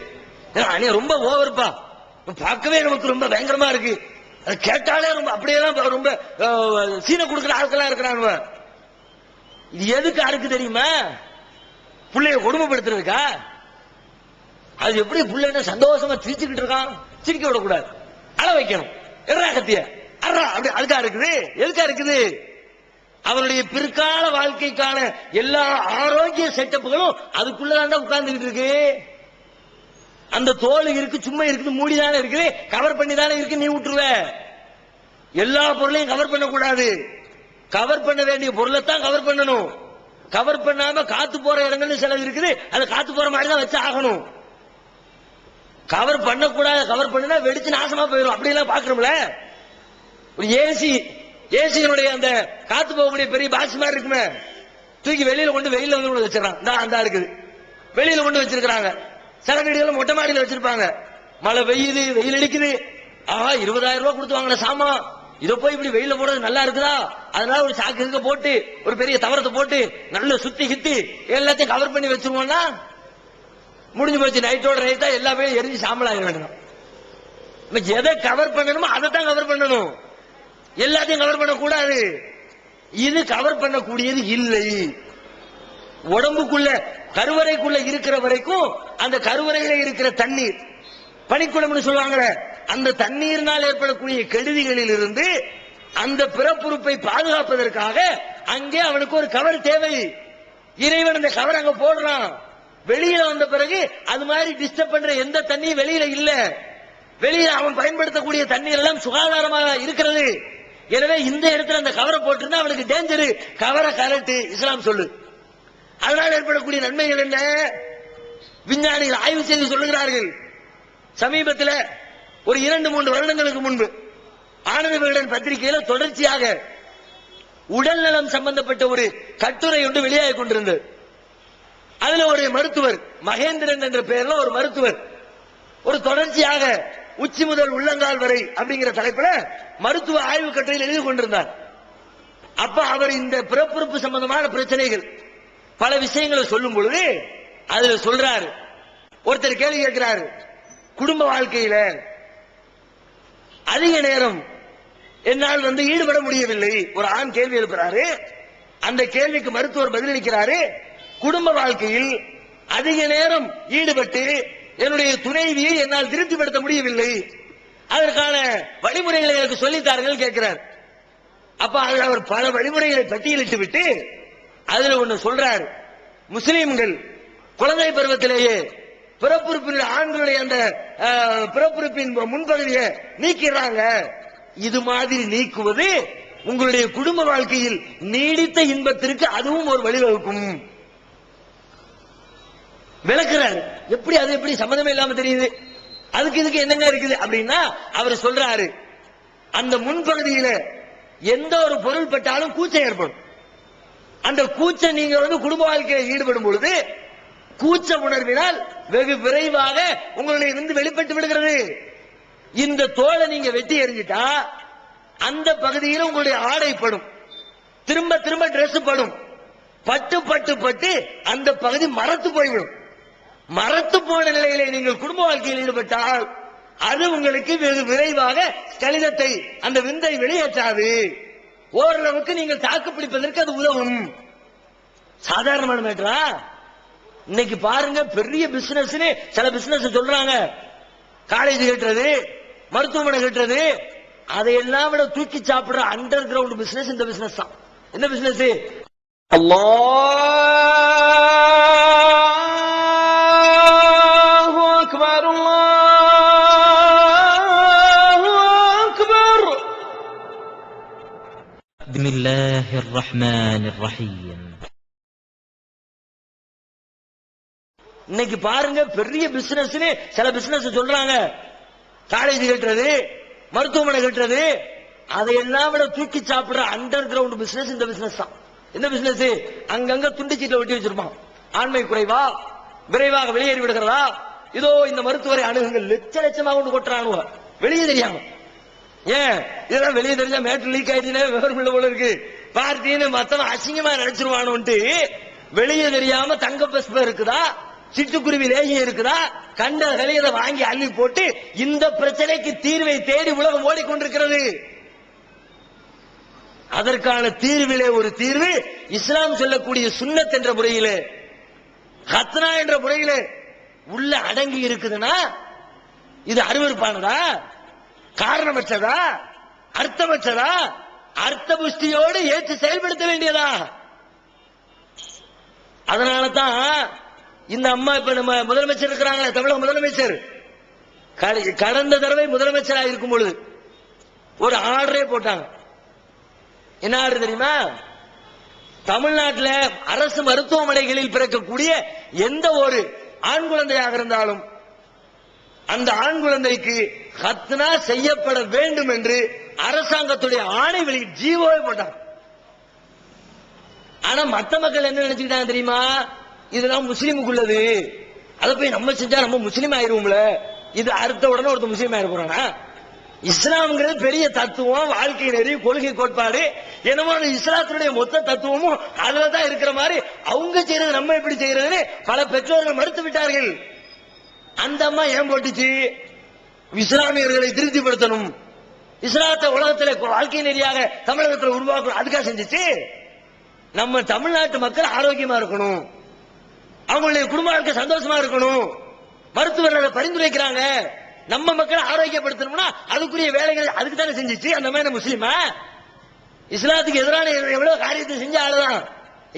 ரொம்ப ஓவர்ப்பா, பார்க்கவே நமக்கு ரொம்ப பயங்கரமா இருக்கு, அதை கேட்டாலே ரொம்ப அப்படியேதான் ரொம்ப சீனை கொடுக்குற ஆட்களா இருக்கிறாங்க. இது எதுக்கு அறுக்கு தெரியுமா? பிள்ளைய கொடுமைப்படுத்துறதுக்கா? அது எப்படி பிள்ளை சந்தோஷமா சிரிச்சுக்கிட்டு இருக்கான், சிரிக்க விடக்கூடாது, அழ வைக்கணும். எறா கத்திய அறா அப்படி அதுக்கா இருக்குது? எதுக்கா இருக்குது? அவருடைய பிற்கால வாழ்க்கைக்கான எல்லா ஆரோக்கிய செட்டப்புகளும் அதுக்குள்ளதான் உட்கார்ந்துகிட்டு இருக்கு. அந்த தோல் இருக்கு, சும்மா இருக்குது, மூடிதானே இருக்குது, கவர் பண்ணி தானே இருக்கு, நீ விட்டுருவ. எல்லா பொருளையும் கவர் பண்ணக்கூடாது, கவர் பண்ண வேண்டிய பொருளை தான் கவர் பண்ணணும். கவர் பண்ணாம காத்து போற இடங்கள் சில இருக்குது, அது காத்து போற மாதிரி தான் வச்சு ஆகணும். கவர் பண்ணக்கூடாது, கவர் பண்ணா வெடிச்சு நாசமா போயிடும். அப்படி எல்லாம் பாக்குறோம்ல. ஒரு ஏசியினுடைய அந்த காத்து போகக்கூடிய பெரிய பாக்ஸ் மாதிரி இருக்குமே, தூக்கி வெளியில கொண்டு வெயில வந்து வச்சிடறான். அந்த இருக்குது, வெளியில கொண்டு வச்சிருக்காங்க. சில வீடுகளும் மொட்டை மாடியில் வச்சிருப்பாங்க. மழை பெய்யுது, வெயில் அடிக்குது, 20,000 ரூபாய் கொடுத்து வாங்கின சாமா இதை போய் இப்படி வெயில போடுறது நல்லா இருக்குதா, அதனால ஒரு சாக்கு போட்டு ஒரு பெரிய தவறத்தை போட்டு நல்ல சுத்தி கித்தி எல்லாத்தையும் கவர் பண்ணி வச்சிருவோம்னா முடிஞ்சு போச்சு. நைட்டோட நைட்டா எல்லா பேரும் எரிஞ்சு சாம்பல் ஆக வேண்டும். எதை கவர் பண்ணணுமோ அதை தான் கவர் பண்ணணும். எல்லாத்தையும் கவர் பண்ணக்கூடாது. இது கவர் பண்ணக்கூடியது இல்லை. உடம்புக்குள்ள கருவறைக்குள்ள இருக்கிற வரைக்கும் அந்த கருவறையில இருக்கிற தண்ணீர் பனிக்குளம்னு சொல்லுவாங்க, அந்த தண்ணீரினால் ஏற்படக்கூடிய கெடுதிகளில் இருந்து அந்த பிறப்புறுப்பை பாதுகாப்பதற்காக அங்கே அவனுக்கு ஒரு கவர் தேவை. இறைவன் அந்த கவர் அங்க போடுறான். வெளியில வந்த பிறகு அது மாதிரி டிஸ்டர்ப் பண்ற எந்த தண்ணியும் வெளியில இல்ல. வெளியில அவன் பயன்படுத்தக்கூடிய தண்ணீர் எல்லாம் சுகாதாரமாக இருக்கிறது. எனவே இந்த இடத்துல அந்த கவரை போட்டிருந்தா அவனுக்கு டேஞ்சரு, கவரை கலட்டு இஸ்லாம் சொல்லு. அதனால் ஏற்படக்கூடிய நன்மைகள் என்ன? விஞ்ஞானிகள் ஆய்வு செய்து சொல்லுகிறார்கள். சமீபத்தில் ஒரு 2-3 வருடங்களுக்கு முன்பு ஆனந்த விகடன் பத்திரிகையில தொடர்ச்சியாக உடல் நலம் சம்பந்தப்பட்ட ஒரு கட்டுரை ஒன்று வெளியாகி கொண்டிருந்தது. அதுல ஒரு மருத்துவர், மகேந்திரன் என்ற பெயர்ல ஒரு மருத்துவர், ஒரு தொடர்ச்சியாக உச்சி முதல் உள்ளங்கால் வரை அப்படிங்கிற தலைப்புல மருத்துவ ஆய்வு கட்டுரையில் எழுதி கொண்டிருந்தார். அப்ப அவர் இந்த பிறப்புறுப்பு சம்பந்தமான பிரச்சனைகள் பல விஷயங்களை சொல்லும் பொழுது அதுல சொல்றாரு, ஒருத்தர் கேள்வி கேட்கிறாரு, குடும்ப வாழ்க்கையில அதிக நேரம் என்னால் ஈடுபட முடியவில்லை. ஒரு ஆண் கேள்வி எழுப்புறாரு. அந்த கேள்விக்கு மருத்துவர் பதிலளிக்கிறாரு, குடும்ப வாழ்க்கையில் அதிக நேரம் ஈடுபட்டு என்னுடைய துணைவியை என்னால் திருப்திப்படுத்த முடியவில்லை, அதற்கான வழிமுறைகளை எனக்கு சொல்லித்தார்கள் கேட்கிறார். அப்ப அவர் பல வழிமுறைகளை பட்டியலிட்டு விட்டு அதுல ஒண்ணு சொல்றார், முஸ்லிம்கள் குழந்தை பருவத்திலேயே பிறப்புறுப்பின் ஆண்களுடைய அந்த பிறப்புறுப்பின் முன்பகுதியை நீக்கிறாங்க. இது மாதிரி நீக்குவது உங்களுடைய குடும்ப வாழ்க்கையில் நீடித்த இன்பத்திற்கு அதுவும் ஒரு வழிவகுக்கும். விளக்குறாரு. எப்படி அது எப்படி சம்பந்தமே இல்லாம தெரியுது? அதுக்கு இதுக்கு என்னங்க இருக்குது அப்படின்னா அவர் சொல்றாரு, அந்த முன்பகுதியில எந்த ஒரு பொருள் பட்டாலும் கூச்சம் ஏற்படும். அந்த கூச்சம் நீங்க குடும்ப வாழ்க்கையில் ஈடுபடும் பொழுது கூச்ச உணர்வினால் வெகு விரைவாக உங்களுடைய வெளிப்பட்டு விடுகிறது. இந்த தோலை நீங்க வெட்டி எறிஞ்சிட்டா அந்த பகுதியில் உங்களுடைய ஆடை படும், திரும்ப திரும்ப டிரெஸ் படும், பட்டு பட்டு பட்டு அந்த பகுதி மரத்து போய்விடும். மரத்து போன நிலையிலே நீங்கள் குடும்ப வாழ்க்கையில் ஈடுபட்டால் அது உங்களுக்கு வெகு விரைவாக கலிதத்தை அந்த விந்தை வெளியேற்றாது. ஓரளவுக்கு நீங்கள் தாக்கு பிடிப்பதற்கு அது உதவும். சாதாரணமான மேட்டரா? இன்னைக்கு பாருங்க, பெரிய பிசினஸ் சில பிசினஸ் சொல்றாங்க, காலேஜ் கட்டுறது, மருத்துவமனை கட்டுறது, அதையெல்லாம் விட தூக்கி சாப்பிடுற அண்டர் கிரவுண்ட் பிசினஸ் இந்த பிசினஸ் தான். என்ன பிசினஸ்? அல்லாஹு அக்பர், அல்லாஹு அக்பர். பிஸ்மில்லாஹிர் ரஹ்மானிர் ரஹீம். இன்னைக்கு பாருங்க, பெரிய பிசினஸ் சில பிசினஸ் சொல்றாங்க, காலேஜ் கட்டுறது, மருத்துவமனை கட்டுறது, அதையெல்லாம் விட தூக்கி சாப்பிடுற அண்டர் கிரவுண்ட் பிசினஸ் இந்த பிசினஸ் தான். என்ன பிசினஸ்? அங்கங்க துண்டிச்சீட்டை ஒட்டி வச்சிருப்பான். ஆண்மை குறைவா, விரைவாக வெளியேறி விடுகிறதா, இதோ இந்த மருத்துவரை அணுகுங்கள், லட்ச லட்சமாக கொண்டு கொட்டுறானுவ வெளியே தெரியாம. ஏன் இதெல்லாம் வெளியே தெரிஞ்சா மேட்டர் லீக் ஆயிடுச்சுன்னா விவரம் போல இருக்கு, பார்ட்டின்னு மத்தவன் அசிங்கமா நினைச்சிருவானு வெளியே தெரியாம தங்க பஸ்பம் இருக்குதா, சிட்டுக்குருவி லேகியம் இருக்குதா, கண்ட கலையதை வாங்கி அள்ளி போட்டு இந்த பிரச்சனைக்கு தீர்வை தேடி உலகம் ஓடிக்கொண்டிருக்கிறது. அதற்கான தீர்விலே ஒரு தீர்வு இஸ்லாம் சொல்லக்கூடிய சுன்னத் என்ற முறையிலே, ஹத்னா என்ற முறையிலே உள்ள அடங்கி இருக்குதுன்னா இது அருவருப்பானதா, காரணமற்றதா, அர்த்தமற்றதா, அர்த்த புஷ்டியோடு ஏற்று செயல்படுத்த வேண்டியதா? அதனால தான் இந்த அம்மா இப்ப நம்ம முதலமைச்சர் இருக்கிறாங்களே, தமிழக முதலமைச்சர், கடந்த தடவை முதலமைச்சராக இருக்கும் பொழுது ஒரு ஆர்டரே போட்டாங்க. என்ன ஆர்டர் தெரியுமா? தமிழ்நாட்டில் அரசு மருத்துவமனைகளில் பிறக்கக்கூடிய எந்த ஒரு ஆண் குழந்தையாக இருந்தாலும் அந்த ஆண் குழந்தைக்கு ஹத்னா செய்யப்பட வேண்டும் என்று அரசாங்கத்துடைய ஆணை வெளியிட்டு ஜீவோவே போட்டாங்க. ஆனா மத்த மக்கள் என்ன நினைச்சுக்கிட்டாங்க தெரியுமா? இதெல்லாம் முஸ்லீமுக்குள்ளது, அதை போய் நம்ம செஞ்சா நம்ம முஸ்லீம் ஆயிருவோம்ல, இது அறுத்த உடனே ஒருத்தர் முஸ்லீம் ஆயிர போறானா? இஸ்லாம்ங்கிறது பெரிய தத்துவம், வாழ்க்கை நெறி, கொள்கை கோட்பாடு, என்னமோ இஸ்லாத்தினுடைய மொத்த தத்துவமும் அதுலதான் இருக்கிற மாதிரி அவங்க செய்யறது நம்ம எப்படி செய்யறதுன்னு பல பெற்றோர்கள் மறுத்து விட்டார்கள். அந்த அம்மா ஏன் போட்டுச்சு? இஸ்லாமியர்களை திருப்திப்படுத்தணும், இஸ்லாத்தை உலகத்தில் வாழ்க்கை நெறியாக தமிழகத்தில் உருவாக்கணும். அதுக்காக செஞ்சிச்சு. நம்ம தமிழ்நாட்டு மக்கள் ஆரோக்கியமா இருக்கணும், அவங்களுடைய குடும்ப வாழ்க்கை சந்தோஷமா இருக்கணும், மருத்துவர்கள் பரிந்துரைக்கிறாங்க, நம்ம மக்களை ஆரோக்கியப்படுத்தணும்னா அதுக்குரிய வேலைகள் அதுக்கு தானே செஞ்சிச்சு. அந்த மாதிரி முஸ்லீமா இஸ்லாத்துக்கு எதிரான எவ்வளவு காரியத்தை செஞ்ச ஆளுதான்,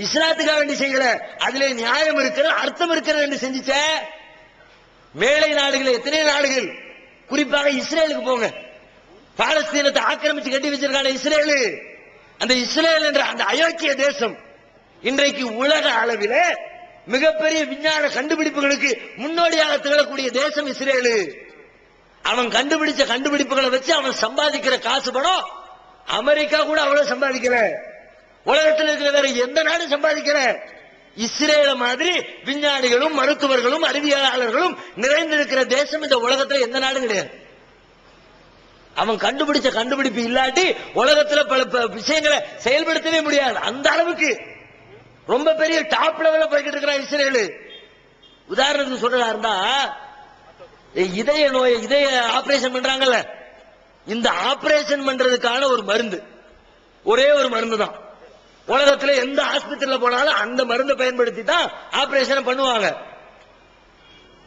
இஸ்லாத்துக்காக வேண்டி செய்யல, அதுல நியாயம் இருக்கிறது அர்த்தம் இருக்கிறது என்று செஞ்சிச்ச. மேலை நாடுகள் எத்தனை நாடுகள், குறிப்பாக இஸ்ரேலுக்கு போங்க, பாலஸ்தீனத்தை ஆக்கிரமிச்சு கட்டி வச்சிருக்கான இஸ்ரேலு. அந்த இஸ்ரேல் என்ற அந்த அயோக்கிய தேசம் இன்றைக்கு உலக அளவில் மிகப்பெரிய விஞ்ஞான கண்டுபிடிப்புகளுக்கு முன்னோடியாக திகழக்கூடிய தேசம் இஸ்ரேலு. அவன் கண்டுபிடிச்ச கண்டுபிடிப்புகளை வச்சு அவன் சம்பாதிக்கிற காசு பணம் அமெரிக்கா கூட அவ்வளவு சம்பாதிக்கல, உலகத்தில் இருக்கிற வேற எந்த நாடும் சம்பாதிக்கல. இஸ்ரேல மாதிரி விஞ்ஞானிகளும் மருத்துவர்களும் அறிவியலாளர்களும் நிறைந்திருக்கிற தேசம் இந்த உலகத்தில் எந்த நாடும் கிடையாது. அவன் கண்டுபிடிச்ச கண்டுபிடிப்பு இல்லாட்டி உலகத்தில் பல விஷயங்களை செயல்படுத்தவே முடியாது. அந்த அளவுக்கு ரொம்ப பெரிய டாப் லெவல்ல போய்கிட்டு இருக்கிறான் இஸ்ரேலு. உதாரணத்துக்கு சொல்றதா இருந்தா, இதய நோய் இதய ஆபரேஷன் பண்றாங்கல்ல, இந்த ஆபரேஷன் பண்றதுக்கான ஒரு மருந்து, ஒரே ஒரு மருந்து தான். உலகத்தில் எந்த ஆஸ்பத்திரியில போனாலும் அந்த மருந்தை பயன்படுத்தி தான் ஆபரேஷன் பண்ணுவாங்க.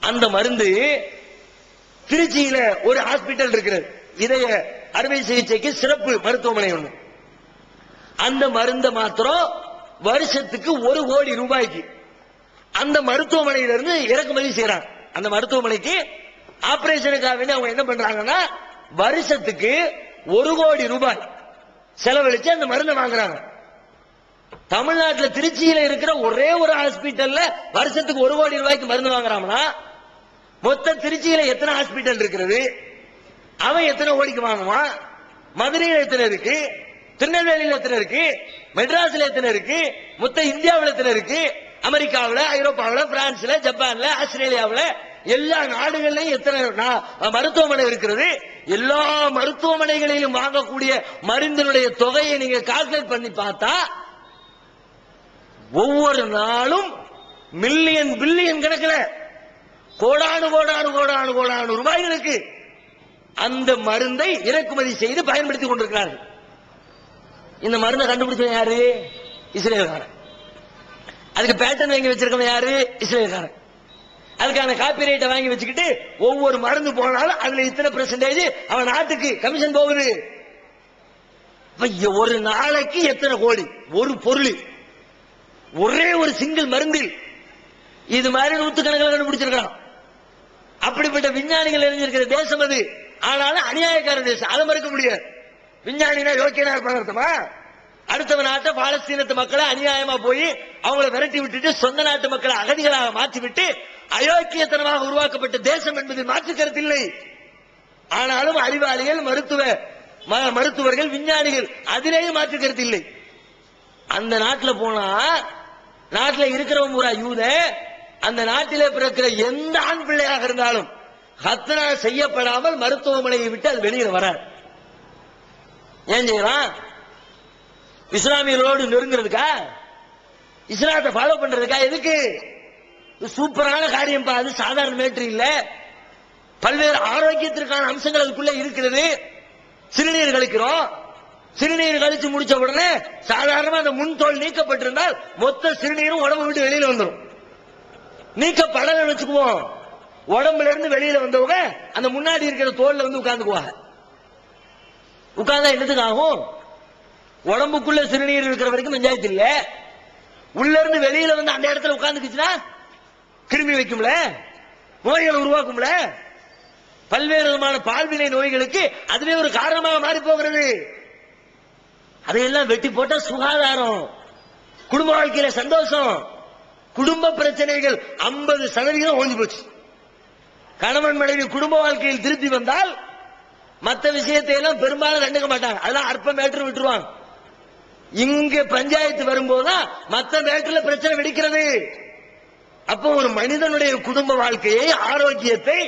அந்த மருந்து திருச்சியில ஒரு ஹாஸ்பிட்டல் இருக்கிறது, இதய அறுவை சிகிச்சைக்கு சிறப்பு மருத்துவமனை ஒண்ணு. அந்த மருந்தை மாத்திரம் வருஷத்துக்கு 1 கோடி ரூபாய்க்கு அந்த மருத்துவமனையிலிருந்து இறக்குமதி செய்யறாங்க. அந்த மருத்துவமனைக்கு ஆபரேஷனுக்காக வேண்டி அவங்க என்ன பண்றாங்கன்னா, வருஷத்துக்கு 1 கோடி ரூபாய் செலவழிச்சு அந்த மருந்தை வாங்குறாங்க. தமிழ்நாட்டில் திருச்சியில இருக்கிற ஒரே ஒரு ஹாஸ்பிட்டல்ல வருஷத்துக்கு 1 கோடி ரூபாய்க்கு மருந்து வாங்குறாங்கன்னா, மொத்த திருச்சியில எத்தனை ஹாஸ்பிட்டல் இருக்கிறது, அவன் எத்தனை கோடிக்கு வாங்குவான்? மதுரையில் எத்தனை இருக்கு, திருநெல்வேலியில் எத்தனை இருக்கு, மெட்ராஸ்ல எத்தனை இருக்கு, மொத்த இந்தியாவில் எத்தனை இருக்கு, அமெரிக்காவில், ஐரோப்பாவில், பிரான்ஸ்ல, ஜப்பான்ல, ஆஸ்திரேலியாவில், எல்லா நாடுகளிலும் எத்தனை மருத்துவமனை இருக்கிறது. எல்லா மருத்துவமனைகளிலும் வாங்கக்கூடிய மருந்தினுடைய தொகையை நீங்க கால்குலேட் பண்ணி பார்த்தா ஒவ்வொரு நாளும் மில்லியன் பில்லியன் கணக்கில் கோடானு கோடானு கோடானு கோடானு ரூபாய்களுக்கு அந்த மருந்தை இறக்குமதி செய்து பயன்படுத்திக் கொண்டிருக்கிறார்கள். இந்த மருந்தை கண்டுபிடிச்ச யாரு? இஸ்ரேல்காரன். அதுக்கு பேட்டன் வாங்கி வச்சிருக்கவன் யாரு? இஸ்ரேல்காரன். அதுக்கான காப்பிரைட்டை வாங்கி வச்சுக்கிட்டு ஒவ்வொரு மருந்து போனாலும் அதுல இத்தனை பெர்சன்டேஜ் அவன் நாட்டுக்கு கமிஷன் போகுது. ஒரு நாளைக்கு எத்தனை கோடி ஒரு பொருள், ஒரே ஒரு சிங்கிள் மருந்தில் இது மாதிரி நூற்றுக்கணக்கில் கண்டுபிடிச்சிருக்கான். அப்படிப்பட்ட விஞ்ஞானிகள் நிறைஞ்சிருக்கிற தேசம் அது. ஆனாலும் அநியாயக்கார தேசம், அதை மறுக்க முடியாது. விஞ்ஞானினா யோக்கியனா இருப்பாங்க. அடுத்தவன் நாட்டை பாலஸ்தீனத்து மக்களை அநியாயமா போய் அவங்களை விரட்டி விட்டுட்டு சொந்த நாட்டு மக்களை அகதிகளாக மாற்றிவிட்டு அயோக்கியத்தனமாக உருவாக்கப்பட்ட தேசம் என்பதில் மாற்று கருத்து இல்லை. ஆனாலும் அறிவாளிகள், மருத்துவர்கள், விஞ்ஞானிகள் அதிலேயும் மாற்று கருத்து இல்லை. அந்த நாட்டில் போனா நாட்டில் இருக்கிறவங்க பூரா யூத, அந்த நாட்டிலே பிறக்கிற எந்த ஆண் பிள்ளையாக இருந்தாலும் ஹத்னா செய்யப்படாமல் மருத்துவமனையை விட்டு அது வெளியில வராது. ஏன் செய்யலாம்? இஸ்லாமியர்களோடு நெருங்கிறதுக்கா, இஸ்லாத்தை ஃபாலோ பண்றதுக்கா? எதுக்கு? சூப்பரான காரியம், அது சாதாரண மேட்ரு இல்ல. பல்வேறு ஆரோக்கியத்திற்கான அம்சங்கள் அதுக்குள்ள இருக்கிறது. சிறுநீர் கழிக்கிறோம், சிறுநீர் கழிச்சு முடிச்ச உடனே சாதாரணமா அந்த முன் தோல் நீக்கப்பட்டிருந்தால் மொத்த சிறுநீரும் உடம்பு விட்டு வெளியில வந்துடும். நீக்கப்படல வச்சுக்குவோம், உடம்புல இருந்து வெளியில வந்தவங்க அந்த முன்னாடி இருக்கிற தோல்ல வந்து உட்கார்ந்துக்குவாங்க. உட்கார்ந்தா என்னதுக்கு ஆகும்? உடம்புக்குள்ள சிறுநீர் இருக்கிற வரைக்கும் பஞ்சாயத்து இல்ல. உள்ள இருந்து வெளியில வந்து அந்த இடத்துல உட்கார்ந்துக்குச்சுன்னா கிருமி வைக்கும்ல, நோய்களை உருவாக்கும்ல. பல்வேறு விதமான பால்வினை நோய்களுக்கு அதுவே ஒரு காரணமாக மாறி போகிறது. அதையெல்லாம் வெட்டி போட்டா சுகாதாரம், குடும்ப வாழ்க்கையில சந்தோஷம், குடும்ப பிரச்சனைகள் 50% ஓஞ்சி போச்சு. கணவன் மனைவி குடும்ப வாழ்க்கையில் திருப்தி வந்தால் மற்ற விஷயத்தை எல்லாம் பெரும்பாலும் கண்டுக்க மாட்டாங்க. அதெல்லாம் அற்ப மேட்டர் விட்டுருவாங்க. இங்க பஞ்சாயத்து வரும்போதுதான் மற்ற மேட்டர்ல பிரச்சனை வெடிக்கிறது. அப்போ ஒரு மனிதனுடைய குடும்ப வாழ்க்கையை, ஆரோக்கியத்தை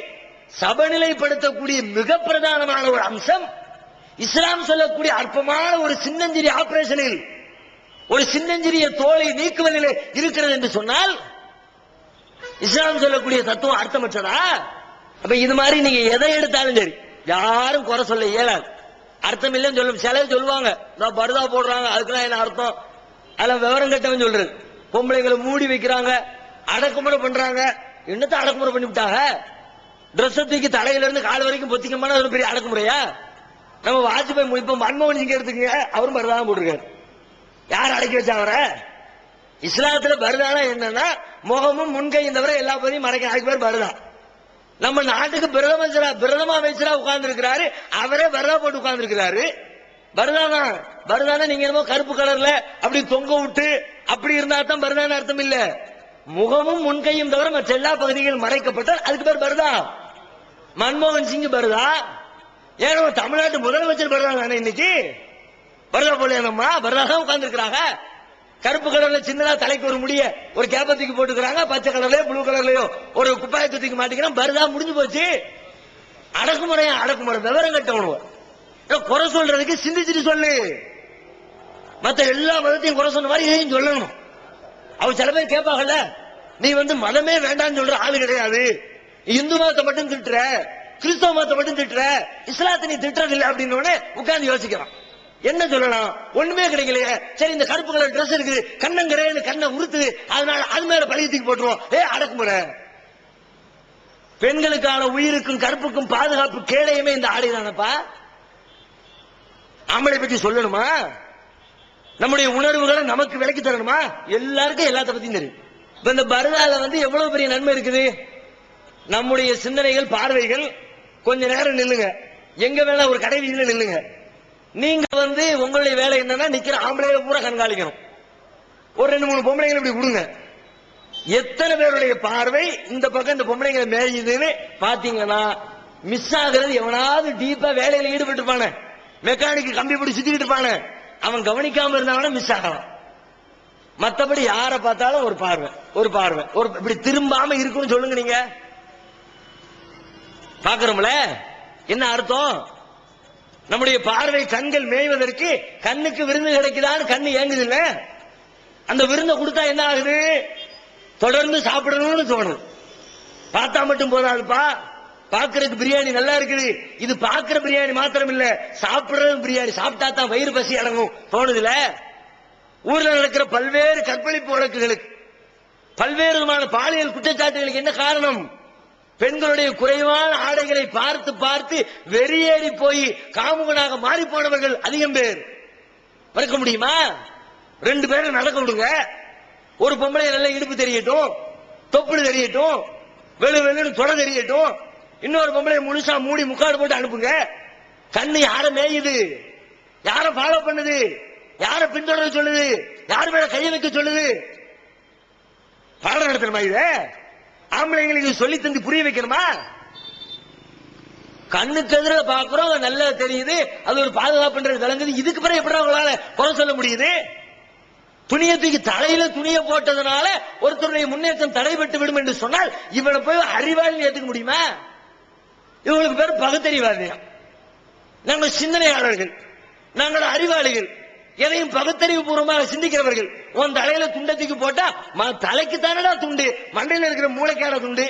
சமநிலைப்படுத்தக்கூடிய மிக பிரதானமான ஒரு அம்சம் இஸ்லாம் சொல்லக்கூடிய அற்பமான ஒரு சின்னஞ்சிறிய ஆபரேஷனில் ஒரு சின்னஞ்சிறிய தோலை நீக்குவதில் இருக்கிறது என்று சொன்னால் இஸ்லாம் சொல்லக்கூடிய தத்துவம் அர்த்தமற்றதா? அப்ப இது மாதிரி நீங்க எதை எடுத்தாலும் சரி யாரும் குறை சொல்ல இயலாது. அர்த்தம் இல்லைன்னு சொல்லும். சில சொல்லுவாங்க பர்தா போடுறாங்க, அதுக்கெல்லாம் என்ன அர்த்தம்? அதெல்லாம் விவரம் கட்டவன் சொல்றது. பொம்பளைங்களை மூடி வைக்கிறாங்க, அடக்குமுறை பண்றாங்க. என்னத்த அடக்குமுறை பண்ணி விட்டாங்க? ட்ரெஸ் தூக்கி தலையில இருந்து கால் வரைக்கும் பொத்திக்கமான ஒரு பெரிய அடக்குமுறையா? நம்ம வாஜ்பாய் இப்ப மன்மோகன் சிங் எடுத்துக்கங்க, அவரும் பர்தான் போட்டிருக்காரு. யார் அடக்கி வச்சா அவரை? இஸ்லாத்துல பர்தானா என்னன்னா முகமும் முன்கையும் தவிர எல்லா பகுதியும் மறைக்க, அதுக்கு பேர் பர்தா. நம்ம நாட்டுக்கு பிரதம அமைச்சரா உட்கார்ந்து இருக்கிறாரு, அவரே பர்தா போட்டு உட்கார்ந்து இருக்கிறாரு. பர்தானா பர்தானா நீங்க என்னமோ கருப்பு கலர்ல அப்படி தொங்க விட்டு அப்படி இருந்தா தான் பர்தான அர்த்தம் இல்ல. முகமும் முன்கையும் தவிர மற்ற எல்லா பகுதிகளும் மறைக்கப்பட்டால் அதுக்கு பேர் பர்தா. மன்மோகன் சிங் பர்தா. ஏன்னா தமிழ்நாட்டு முதலமைச்சர் பர்தா தானே இன்னைக்கு. பர்தா போல நம்ம பர்தா தான் உட்கார்ந்து இருக்கிறாங்க. கருப்பு கலர்ல சின்னதா தலைக்கு ஒரு முடிய ஒரு கேப்பத்துக்கு போட்டுக்கிறாங்க, பச்சை கலர்லயோ ப்ளூ கலர்லயோ ஒரு குப்பாயத்துக்கு மாட்டிக்கிறான். பர்தா முடிஞ்சு போச்சு. அடக்குமுறையா அடக்குமுறை, விவரம் கட்டணும். குறை சொல்றதுக்கு சிந்திச்சுட்டு சொல்லு. மத்த எல்லா மதத்தையும் குறை சொன்ன மாதிரி இதையும் சொல்லணும். அவர் சில பேர் கேட்பாங்கல்ல, நீ மதமே வேண்டாம்னு சொல்ற ஆளு கிடையாது, இந்து மதத்தை மட்டும் திட்டுற, கிறிஸ்தவ மதத்தை மட்டும் திட்டுற, இஸ்லாத்தை நீ திட்டுறது இல்லை அப்படின்னு உட்கார்ந்து யோசிக்கிறான். என்ன சொல்லலாம்? ஒண்ணுமே கிடைக்கலையே. சரி, இந்த கருப்பு கலர் ட்ரெஸ் இருக்குது, கண்ணங்கரைன்னு கண்ணை உறுத்துது, அதனால அது மேல பழியத்துக்கு போட்டுருவோம். அடக்குமுறை. பெண்களுக்கான உயிருக்கும் கருப்புக்கும் பாதுகாப்பு கேடயமே இந்த ஆடை தானப்பா. ஆம்பளை பற்றி சொல்லணுமா? நம்முடைய உணர்வுகளை நமக்கு விளக்கி தரணுமா? எல்லாருக்கும் எல்லாத்த பத்தியும் தெரியும். இப்ப இந்த பர்தால எவ்வளவு பெரிய நன்மை இருக்குது. நம்முடைய சிந்தனைகள், பார்வைகள் கொஞ்ச நேரம் நில்லுங்க, எங்க வேணா ஒரு கடை வீதியில நில்லுங்க. நீங்க உங்களுடைய வேலை என்னன்னா நிக்கிற ஆம்பளைகளை பூரா கண்காணிக்கணும். ஒரு 2-3 பொம்பளைங்களை இப்படி விடுங்க. எத்தனை பேருடைய பார்வை இந்த பக்கம் இந்த பொம்பளைங்களை மேயுதுன்னு பாத்தீங்கன்னா மிஸ் ஆகிறது. எவனாவது டீப்பா வேலையில ஈடுபட்டு இருப்பானே, மெக்கானிக்கு கம்பி பிடி சுத்திக்கிட்டு இருப்பானே, அவன் கவனிக்காம இருந்தாங்கன்னா மிஸ் ஆகலாம். மத்தபடி யாரை பார்த்தாலும் ஒரு பார்வை ஒரு பார்வை ஒரு இப்படி திரும்பாம இருக்குன்னு சொல்லுங்க. நீங்க பாக்குறோம்ல, என்ன அர்த்தம்? நம்முடைய பார்வை கண்கள் மேய்வதற்கு கண்ணுக்கு விருந்து கிடைக்குதான்னு கண்ணு ஏங்குது இல்ல? அந்த விருந்தை கொடுத்தா என்ன ஆகுது? தொடர்ந்து சாப்பிடணும்னு தோணுது. பார்த்தா மட்டும் போதாதுப்பா, பாக்குறதுக்கு பிரியாணி நல்லா இருக்குது, இது பாக்குற பிரியாணி மாத்திரம் இல்ல, சாப்பிடுறது பிரியாணி சாப்பிட்டா தான் வயிறு பசி அடங்கும் தோணுதுல? ஊர்ல நடக்கிற பல்வேறு கற்பழிப்பு வழக்குகளுக்கு, பல்வேறு விதமான பாலியல் குற்றச்சாட்டுகளுக்கு என்ன காரணம்? பெண்களுடைய குறைவான ஆடைகளை பார்த்து பார்த்து வெறியேறி போய் காமுகனாக மாறி போனவர்கள் அதிகம் பேர். மறக்க முடியுமா? 2 பேரை நடக்க விடுங்க, ஒரு பொம்பளை நல்ல இடுப்பு தெரியட்டும், தொப்புள் தெரியட்டும், வெளு வெளுன்னு தொட தெரியட்டும், இன்னொரு பொம்பளை முழுசா மூடி முக்காடு போட்டு அனுப்புங்க. கண்ணு யார மேயுது? யார ஃபாலோ பண்ணுது? யார பின்தொடர சொல்லுது? யார் மேல கையை வைக்க சொல்லுது? பாடம் நடத்தணுமா? இத ஆம்பளைங்களுக்கு சொல்லி தந்து புரிய வைக்கணுமா? கண்ணுக்கு எதிர பாக்குறோம், நல்லா தெரியுது, அது ஒரு பாதுகாப்புன்றது விளங்குது. இதுக்கு பிறகு எப்படி அவங்களால குறை சொல்ல முடியுது? துணியை தூக்கி தலையில துணியை போட்டதுனால ஒருத்தருடைய முன்னேற்றம் தடைபட்டு விடும் என்று சொன்னால் இவனை போய் அறிவாளி ஏற்றுக்க முடியுமா? இவங்களுக்கு பேர் பகுத்தறிவாதியம். நாங்கள் சிந்தனையாளர்கள், நாங்கள் அறிவாளிகள், எதையும் பகுத்தறிவு பூர்வமாக சிந்திக்கிறவர்கள். உன் தலையில துண்டத்துக்கு போட்டா தலைக்கு தானடா துண்டு, மண்டையில இருக்கிற மூளைக்கான துண்டு.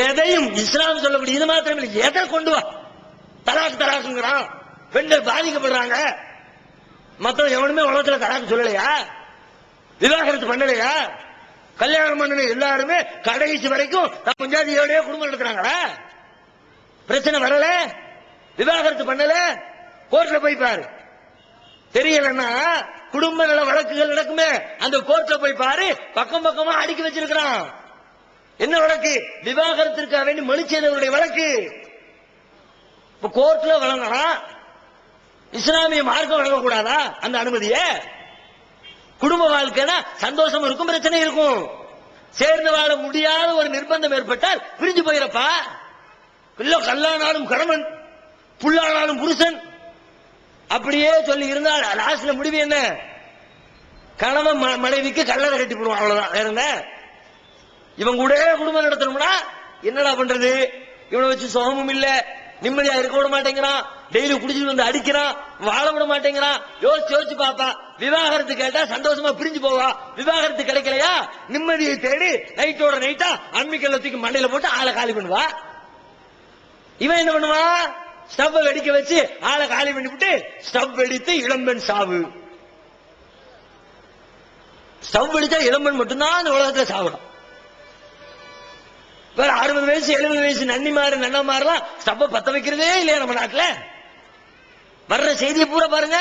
எதையும் இஸ்லாம் சொல்லக்கூடிய இது மாத்திரம் இல்லை, எதை கொண்டு வா. தலாக்கு தலாக்குங்கிறான், பெண்கள் பாதிக்கப்படுறாங்க. மத்த எவனுமே உலகத்துல தலாக்கு சொல்லலையா? விவாகரத்து பண்ணலையா? கல்யாணம் பண்ணல எல்லாருமே கடைசி வரைக்கும் பஞ்சாதியோடய குடும்பம் நடத்துறாங்களா? பிரச்சனை வரல, விவாகரத்து பண்ணல, கோர்ட்ல போய் பாரு. தெரியலன்னா குடும்ப நல வழக்குகள் நடக்குமே, அந்த கோர்ட்ல போய் பாரு, பக்கம் பக்கமா அடுக்கி வச்சிருக்கிறான். என்ன வழக்கு? விவாகரத்திற்காக வேண்டி மனு செய்தவருடைய வழக்கு. இப்ப கோர்ட்ல வழங்கலாம், இஸ்லாமிய மார்க்கம் வழங்கக்கூடாதா அந்த அனுமதிய? குடும்ப வாழ்க்கைனா சந்தோஷம் இருக்கும், பிரச்சனை இருக்கும். சேர்ந்து வாழ முடியாத ஒரு நிர்பந்தம் ஏற்பட்டால் பிரிஞ்சு போயிடப்பா. இல்ல கல்லானாலும் கணவன், புல்லானாலும் புருஷன், அப்படியே சொல்லி இருந்தால் லாஸ்ட்ல முடிவு என்ன? கணவன் மனைவிக்கு கல்லறை கட்டி போடுவான், அவ்வளவுதான். வேற என்ன? இவன் கூட குடும்பம் நடத்தணும்னா என்னடா பண்றது? இவனை வச்சு சுகமும் இல்ல, நிம்மதியா இருக்க விட மாட்டேங்கிறான், டெய்லி குடிச்சிட்டு அடிக்கிறான், வாழ விட மாட்டேங்கிறான். யோசிச்சு பாப்பா, விவாகரத்து கேட்டா சந்தோஷமா பிரிஞ்சு போவா. விவாகரத்து கிடைக்கலையா நிம்மதியை தேடி நைட்டோட நைட்டா அம்மிக்கல்ல தூக்கி மண்டையில போட்டு ஆளை காலி பண்ணுவா. இவன் என்ன பண்ணுவான்? ஸ்டவ் வெடிக்க வச்சு ஆளை காலி பண்ணிவிட்டு ஸ்டவ் வெடித்து இளம்பெண் சாவு. ஸ்டவ் வெடிச்சா இளம்பெண் மட்டும்தான் அந்த உலகத்துல சாவணும். வேற 60 வயசு 70 வயசு நன்னிமாறு நன்னமாரெல்லாம் ஸ்டவ் பத்த வைக்கிறதே இல்லையா நம்ம நாட்டுல? வர்ற செய்தியை பூரா பாருங்க,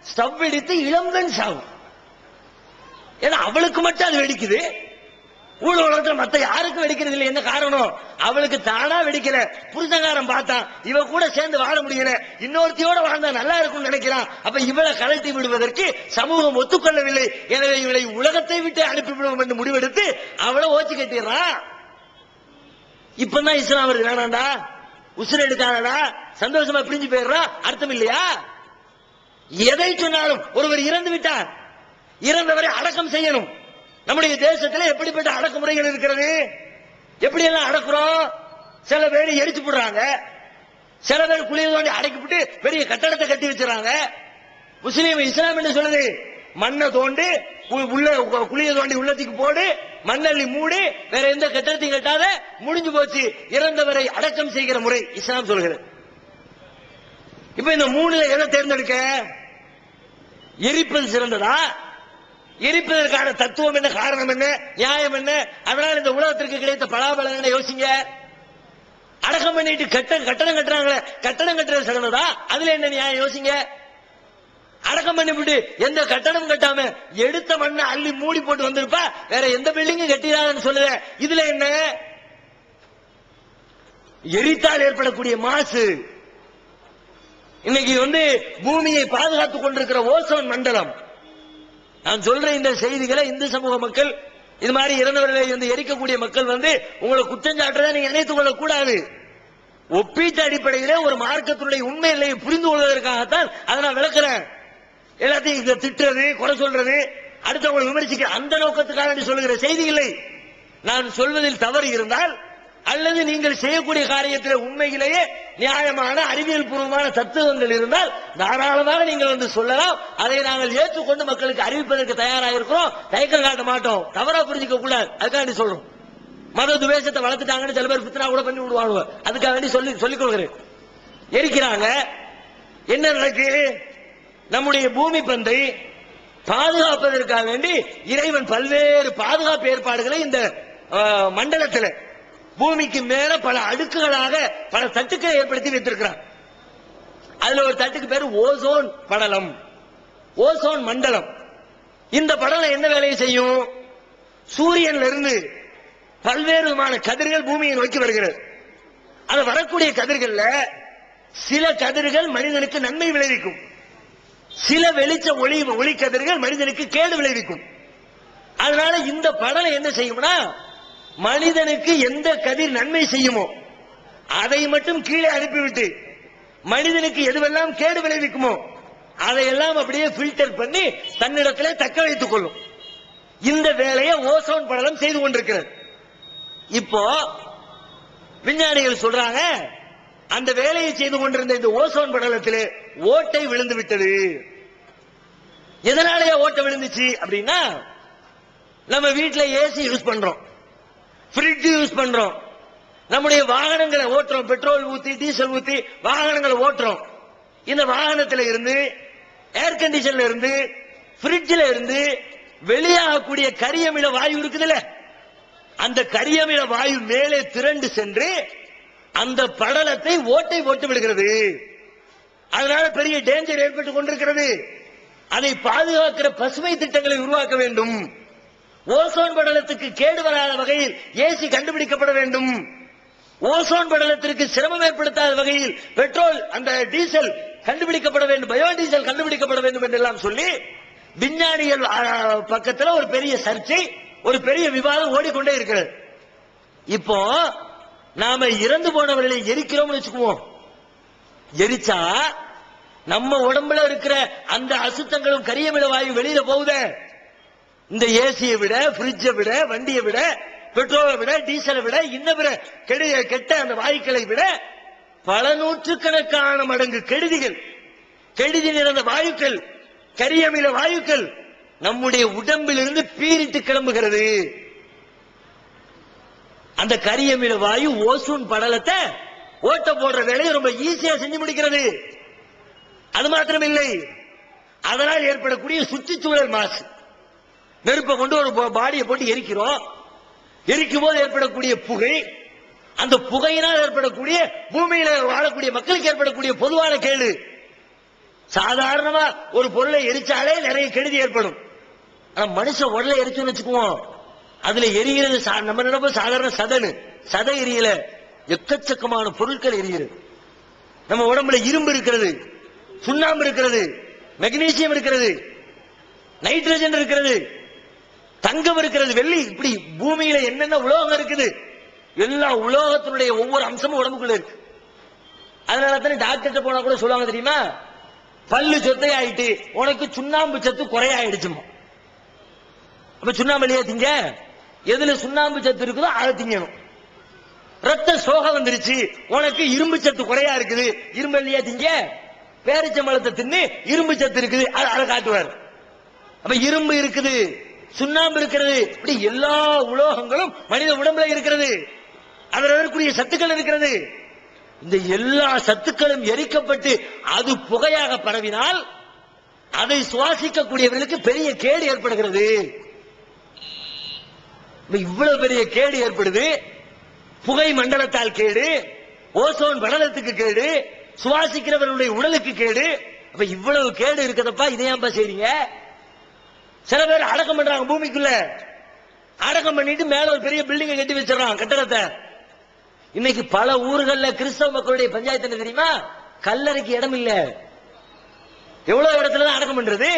ஸ்டவ் வெடித்து இளம்பெண் சாவு. ஏன்னா அவளுக்கு மட்டும் அது வெடிக்குது, ஊழல் உலகத்துல மத்த யாருக்கும் வெடிக்கிறது இல்லை. என்ன காரணம்? அவளுக்கு தானா வெடிக்கல, புருஷங்காரன் பார்த்தான், இவ கூட சேர்ந்து வாழ முடியல, இன்னொருத்தியோட வாழ்ந்தா நல்லா இருக்கும்னு நினைக்கிறான். அப்ப இவளை கழட்டி விடுவதற்கு சமூகம் ஒத்துக்கொள்ளவில்லை. எனவே இவளை உலகத்தை விட்டு அனுப்பிவிடுவோம் என்று முடிவெடுத்து அவளை ஓச்சு கட்டிடுறான். இப்பதான் இஸ்லாம் வருது, வேணாண்டா உசுர எடுக்காதடா, சந்தோஷமா பிரிஞ்சு போயிடுறான். அர்த்தம் இல்லையா? எதை சொன்னாலும் ஒருவர் இறந்து விட்டார், இறந்தவரை அடக்கம் செய்யணும். நம்முடைய தேசத்தில் எப்படிப்பட்ட அடக்குமுறைகள் இருக்கிறது? எப்படி எல்லாம் அடக்குறோம்? சில பேர் எரிச்சு போடுறாங்க, சில பேர் குளிய தோண்டி அடக்கிவிட்டு பெரிய கட்டடத்தை கட்டி வச்சுறாங்க. முஸ்லீம் இஸ்லாம் என்ன சொல்லுது? மண்ணை தோண்டி உள்ள குளிய தோண்டி உள்ளத்துக்கு போடு, மண்ணள்ளி மூடி, வேற எந்த கட்டடத்தையும் கட்டாத, முடிஞ்சு போச்சு. இறந்தவரை அடக்கம் செய்கிற முறை இஸ்லாம் சொல்கிறது. இப்ப இந்த 3ல எதை தேர்ந்தெடுக்க? எரிப்பது சிறந்ததா? எரிப்பதற்கான தத்துவம் என்ன, காரணம் என்ன, நியாயம் என்ன? அதனால இந்த உலகத்திற்கு கிடைத்த பலாபலம் என்ன யோசிங்க. அடக்கம் பண்ணிட்டு கட்டடம் கட்டுறாங்களே, கட்டடம் கட்டுறது சிறந்ததா? அதுல என்ன நியாயம் யோசிங்க. அடக்கம் பண்ணிவிட்டு எந்த கட்டடம் கட்டாம எடுத்த மண்ணை அள்ளி மூடி போட்டு வந்திருப்பா, வேற எந்த பில்டிங்கும் கட்டிடாதுன்னு சொல்லுற, இதுல என்ன? எரித்தால் ஏற்படக்கூடிய மாசு. இன்னைக்கு பூமியை பாதுகாத்துக் கொண்டிருக்கிற ஓசோன் மண்டலம். நான் சொல்ற இந்த செய்திகளை இந்து சமூக மக்கள், இது மாதிரி இறந்தவர்களை எரிக்கக்கூடிய மக்கள் உங்களை குற்றஞ்சாட்டுறதை நீங்க நினைத்துக் கொள்ள கூடாது. ஒப்பீட்டு அடிப்படையிலே ஒரு மார்க்கத்தினுடைய உண்மை நிலையை புரிந்து கொள்வதற்காகத்தான் அதை நான் விளக்குறேன். எல்லாத்தையும் திட்டுறது, குறை சொல்றது, அடுத்தவங்களை விமர்சிக்க அந்த நோக்கத்துக்காக சொல்லுகிற செய்தி இல்லை. நான் சொல்வதில் தவறு இருந்தால், அல்லது நீங்கள் செய்யக்கூடிய காரியத்தில் உண்மையிலேயே நியாயமான அறிவியல் பூர்வமான தத்துவங்கள் இருந்தால் தாராளமாக நீங்கள் சொல்லலாம். அதை நாங்கள் ஏற்றுக்கொண்டு மக்களுக்கு அறிவிப்பதற்கு தயாராக இருக்கிறோம், தயக்கம் காட்ட மாட்டோம். தவறா புரிஞ்சுக்க கூடாது, அதுக்காண்டி சொல்றோம். மத துவேஷத்தை வளர்த்துட்டாங்கன்னு சில பேர் பித்னா கூட பண்ணி விடுவாங்க, அதுக்காக வேண்டி சொல்லிக் கொள்கிறேன். எரிக்கிறாங்க. என்ன நடக்கு? நம்முடைய பூமி பந்தை பாதுகாப்பதற்காக வேண்டி இறைவன் பல்வேறு பாதுகாப்பு ஏற்பாடுகளை இந்த மண்டலத்தில் பூமிக்கு மேல பல அடுக்குகளாக பல தட்டுக்களை ஏற்படுத்தி வைத்திருக்கிறார். அதுல ஒரு தட்டுக்கு பேர் ஓசோன் படலம், ஓசோன் மண்டலம். இந்த படலம் என்ன வேலையை செய்யும்? சூரியன்ல இருந்து பல்வேறு விதமான கதிர்கள் பூமியை நோக்கி வருகிறது. அது வரக்கூடிய கதிர்கள்ல சில கதிர்கள் மனிதனுக்கு நன்மை விளைவிக்கும், சில வெளிச்ச ஒளி கதிர்கள் மனிதனுக்கு கேடு விளைவிக்கும். அதனால இந்த படலம் என்ன செய்யும்னா, மனிதனுக்கு எந்த கதிர் நன்மை செய்யுமோ அதை மட்டும் கீழே அனுப்பிவிட்டு மனிதனுக்கு எதுவெல்லாம் கேடு விளைவிக்குமோ அதையெல்லாம் அப்படியே பில்டர் பண்ணி தன்னிடத்திலே தக்க வைத்துக் கொள்ளும். இந்த வேலையை ஓசோன் படலம் செய்து கொண்டிருக்கிறது. இப்போ விஞ்ஞானிகள் சொல்றாங்க, அந்த வேலையை செய்து கொண்டிருந்த இந்த ஓசோன் படலத்திலே ஓட்டை விழுந்து விட்டது. எதனாலேயே ஓட்டை விழுந்துச்சு அப்படின்னா, நம்ம வீட்டுல ஏசி யூஸ் பண்றோம், ஃப்ரிட்ஜ் யூஸ் பண்றோம், நம்முடைய வாகனங்களை ஓட்டுறோம், பெட்ரோல் ஊத்தி டீசல் ஊத்தி வாகனங்களை ஓட்டுறோம். இந்த வாகனத்தில் இருந்து, ஏர் கண்டிஷன்ல இருந்து, ஃப்ரிட்ஜ்ல இருந்து வெளியாகக்கூடிய கரியமில வாயு இருக்குதுல்ல, அந்த கரியமில வாயு மேலே திரண்டு சென்று அந்த படலத்தை ஓட்டை போட்டு விடுகிறது. அதனால பெரிய டேஞ்சர் ஏற்பட்டுக் கொண்டிருக்கிறது. அதை பாதுகாக்கிற பசுமை திட்டங்களை உருவாக்க வேண்டும். ஓசோன் படலத்துக்கு கேடு வராத வகையில் ஏசி கண்டுபிடிக்கப்பட வேண்டும். ஓசோன் படலத்திற்கு சிரமம் ஏற்படுத்தாத வகையில் பெட்ரோல், அந்த டீசல் கண்டுபிடிக்கப்பட வேண்டும், பயோடீசல் கண்டுபிடிக்கப்பட வேண்டும் என்றெல்லாம் சொல்லி விஞ்ஞானிகள் பக்கத்தில் ஒரு பெரிய சர்ச்சை, ஒரு பெரிய விவாதம் ஓடிக்கொண்டே இருக்கிறது. இப்போ நாம இறந்து போனவர்களை எரிக்கிறோம் வச்சுக்குவோம். எரிச்சா நம்ம உடம்புல இருக்கிற அந்த அசுத்தங்களும் கரியமில வாயு வெளியில போகுதே. இந்த ஏசியை விட, பிரிட்ஜை விட, வண்டியை விட, பெட்ரோலை விட, டீசலை விட, இன்னும் கெட்ட அந்த வாயுக்களை விட பல நூற்றுக்கணக்கான மடங்கு கெடுதிகள், கெடுதி நிறைந்த வாயுக்கள், கரியமில வாயுக்கள் நம்முடைய உடம்பிலிருந்து பீரிட்டு கிளம்புகிறது. அந்த கரியமில வாயு ஓசோன் படலத்தை ஓட்ட போடுற வேலையை ரொம்ப ஈஸியா செஞ்சு முடிக்கிறது. அது மாத்திரம் இல்லை, அதனால் ஏற்படக்கூடிய சுற்றுச்சூழல் மாசு. நெருப்பை கொண்டு ஒரு பாடியை போட்டு எரிக்கிறோம், எரிக்கும் போது ஏற்படக்கூடிய புகை, அந்த புகையினால் ஏற்படக்கூடிய பூமியில வாழக்கூடிய மக்களுக்கு ஏற்படக்கூடிய பொதுவான கேடு. சாதாரணமா ஒரு பொருளை எரிச்சாலே நிறைய கெடுதி ஏற்படும். ஆனா மனுஷ உடலை எரிச்சுன்னு வச்சுக்குவோம், அதுல எரிகிறது நம்ம நினைப்ப சாதாரண சதை எரியல, எக்கச்சக்கமான பொருட்கள் எரிகிறது. நம்ம உடம்புல இரும்பு இருக்கிறது, சுண்ணாம்பு இருக்கிறது, மெக்னீசியம் இருக்கிறது, நைட்ரஜன் இருக்கிறது, தங்கம் இருக்கிறது, வெள்ளி, இப்படி பூமியில என்னென்ன உலோகம் இருக்குது, எல்லா உலோகத்தினுடைய ஒவ்வொரு அம்சமும் உடம்புக்குள்ள இருக்கு. அதனால தானே டாக்டர் போனா கூட சொல்லுவாங்க தெரியுமா, பல்லு சொத்தை ஆயிட்டு உனக்கு சுண்ணாம்பு சத்து குறையாயிடுச்சுமா. அப்ப சுண்ணாம்பு இல்லையா திங்க, எதுல சுண்ணாம்பு சத்து இருக்குதோ அதை திங்கணும். ரத்த சோகை வந்துருச்சு உனக்கு இரும்பு சத்து குறையா இருக்குது, இரும்பு இல்லையா திங்க, பேரிச்சம்பழத்தை தின்னு இரும்பு சத்து இருக்குது அதை காட்டுவார். அப்ப இரும்பு இருக்குது, சுண்ணாம்பு இருக்கிறது, இப்படி எல்லா உலோகங்களும் மனித உடம்புல இருக்கிறது, அதற்குரிய சத்துக்கள் இருக்கிறது. இந்த எல்லா சத்துக்களும் எரிக்கப்பட்டு அது புகையாக பரவினால் அதை சுவாசிக்கக்கூடியவர்களுக்கு பெரிய கேடு ஏற்படுகிறது. இவ்வளவு பெரிய கேடு ஏற்படுது. புகை மண்டலத்தால் கேடு, ஓசோன் படலத்துக்கு கேடு, சுவாசிக்கிறவர்களுடைய உடலுக்கு கேடு. அப்ப இவ்வளவு கேடு இருக்கதப்பா, இதையாம்பா செய்றீங்க. சில பேர் அடக்கம் பண்றாங்க பூமிக்குள்ள, அடக்கம் பண்ணிட்டு மேல ஒரு பெரிய பில்டிங்கை கட்டி வச்சிடறாங்க, கட்டடத்தை. இன்னைக்கு பல ஊர்கள்ல கிறிஸ்தவ மக்களுடைய பஞ்சாயத்து என்ன தெரியுமா, கல்லறைக்கு இடம் இல்ல. எவ்வளவு இடத்துலதான் அடக்கம் பண்றது,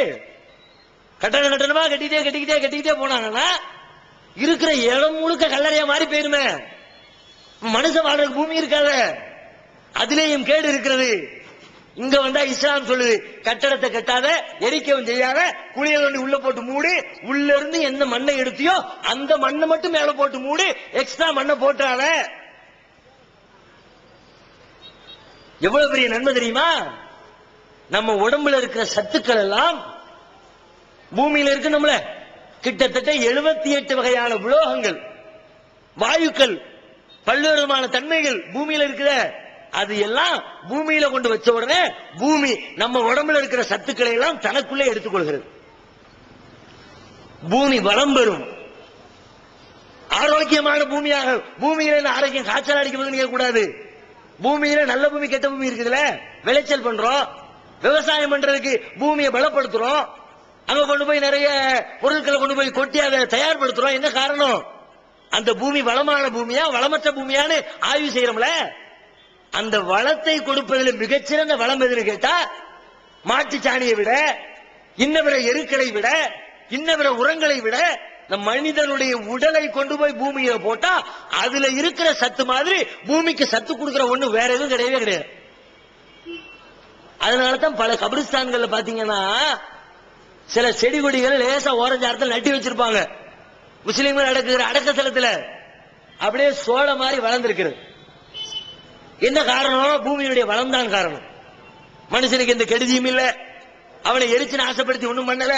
கட்டணமா கட்டிக்கிட்டே போனாங்கன்னா இருக்கிற இடம் முழுக்க கல்லறையா மாறி போயிருமே. மனுஷன் வாழ்றதுக்கு பூமி இருக்காத, அதிலேயும் கேடு இருக்கிறது. இங்க வந்தா இஸ்லாம் சொல்லுது, கட்டடத்தை கட்டாத, எரிக்கவும் செய்யாத, குளிய வேண்டி உள்ள போட்டு மூடு, உள்ள இருந்து எந்த மண்ணை எடுத்தியோ அந்த மண்ணை மட்டும் மேல போட்டு மூடு, எக்ஸ்ட்ரா மண்ணை போட்டாத. எவ்வளவு பெரிய நன்மை தெரியுமா. நம்ம உடம்புல இருக்கிற சத்துக்கள் எல்லாம் பூமியில இருக்கு. நம்மள கிட்டத்தட்ட 78 வகையான உலோகங்கள், வாயுக்கள், பல்வேறு விதமான தன்மைகள் பூமியில இருக்குத. அது எல்லாம் பூமியில கொண்டு வச்ச உடனே பூமி நம்ம உடம்புல இருக்கிற சத்துக்களை எல்லாம் தனக்குள்ளே எடுத்துக்கொள்கிறது. பூமி வளம் பெறும், ஆரோக்கியமான பூமியாக. பூமியில ஆரோக்கியம், காய்ச்சல் அடிக்கும் கூடாது. பூமியில நல்ல பூமி கெட்ட பூமி இருக்குதுல, விளைச்சல் பண்றோம், விவசாயம் பண்றதுக்கு பூமியை பலப்படுத்துறோம், அங்க கொண்டு போய் நிறைய பொருட்களை கொண்டு போய் கொட்டி அதை தயார்படுத்துறோம். என்ன காரணம், அந்த பூமி வளமான பூமியா வளமற்ற பூமியான்னு ஆய்வு செய்யறோம்ல. அந்த வளத்தை கொடுப்பதில் மிகச்சிறந்த வளம் எதுன்னு கேட்டா, மாட்டு சாணியை விட, இன்னவிட எருக்களை விட, இன்னவிட உரங்களை விட, நம் மனிதனுடைய உடலை கொண்டு போய் பூமியில போட்டா அதுல இருக்கிற சத்து மாதிரி பூமிக்கு சத்து கொடுக்கிற ஒண்ணு வேற எதுவும் கிடையவே கிடையாது. அதனாலதான் பல கபிரிஸ்தான்கள்ல பாத்தீங்கன்னா சில செடி கொடிகள் லேசா ஓரஞ்சாரத்தில் நட்டி வச்சிருப்பாங்க. முஸ்லீம்கள் அடக்குகிற அடக்க தலத்துல அப்படியே சோழ மாதிரி வளர்ந்திருக்கிறது. என்ன காரணம், பூமியினுடைய வளம் தான் காரணம். மனுஷனுக்கு எந்த கெடுதியும் இல்ல, அவனை எரிச்சு ஆசைப்படுத்தி ஒண்ணும் பண்ணல.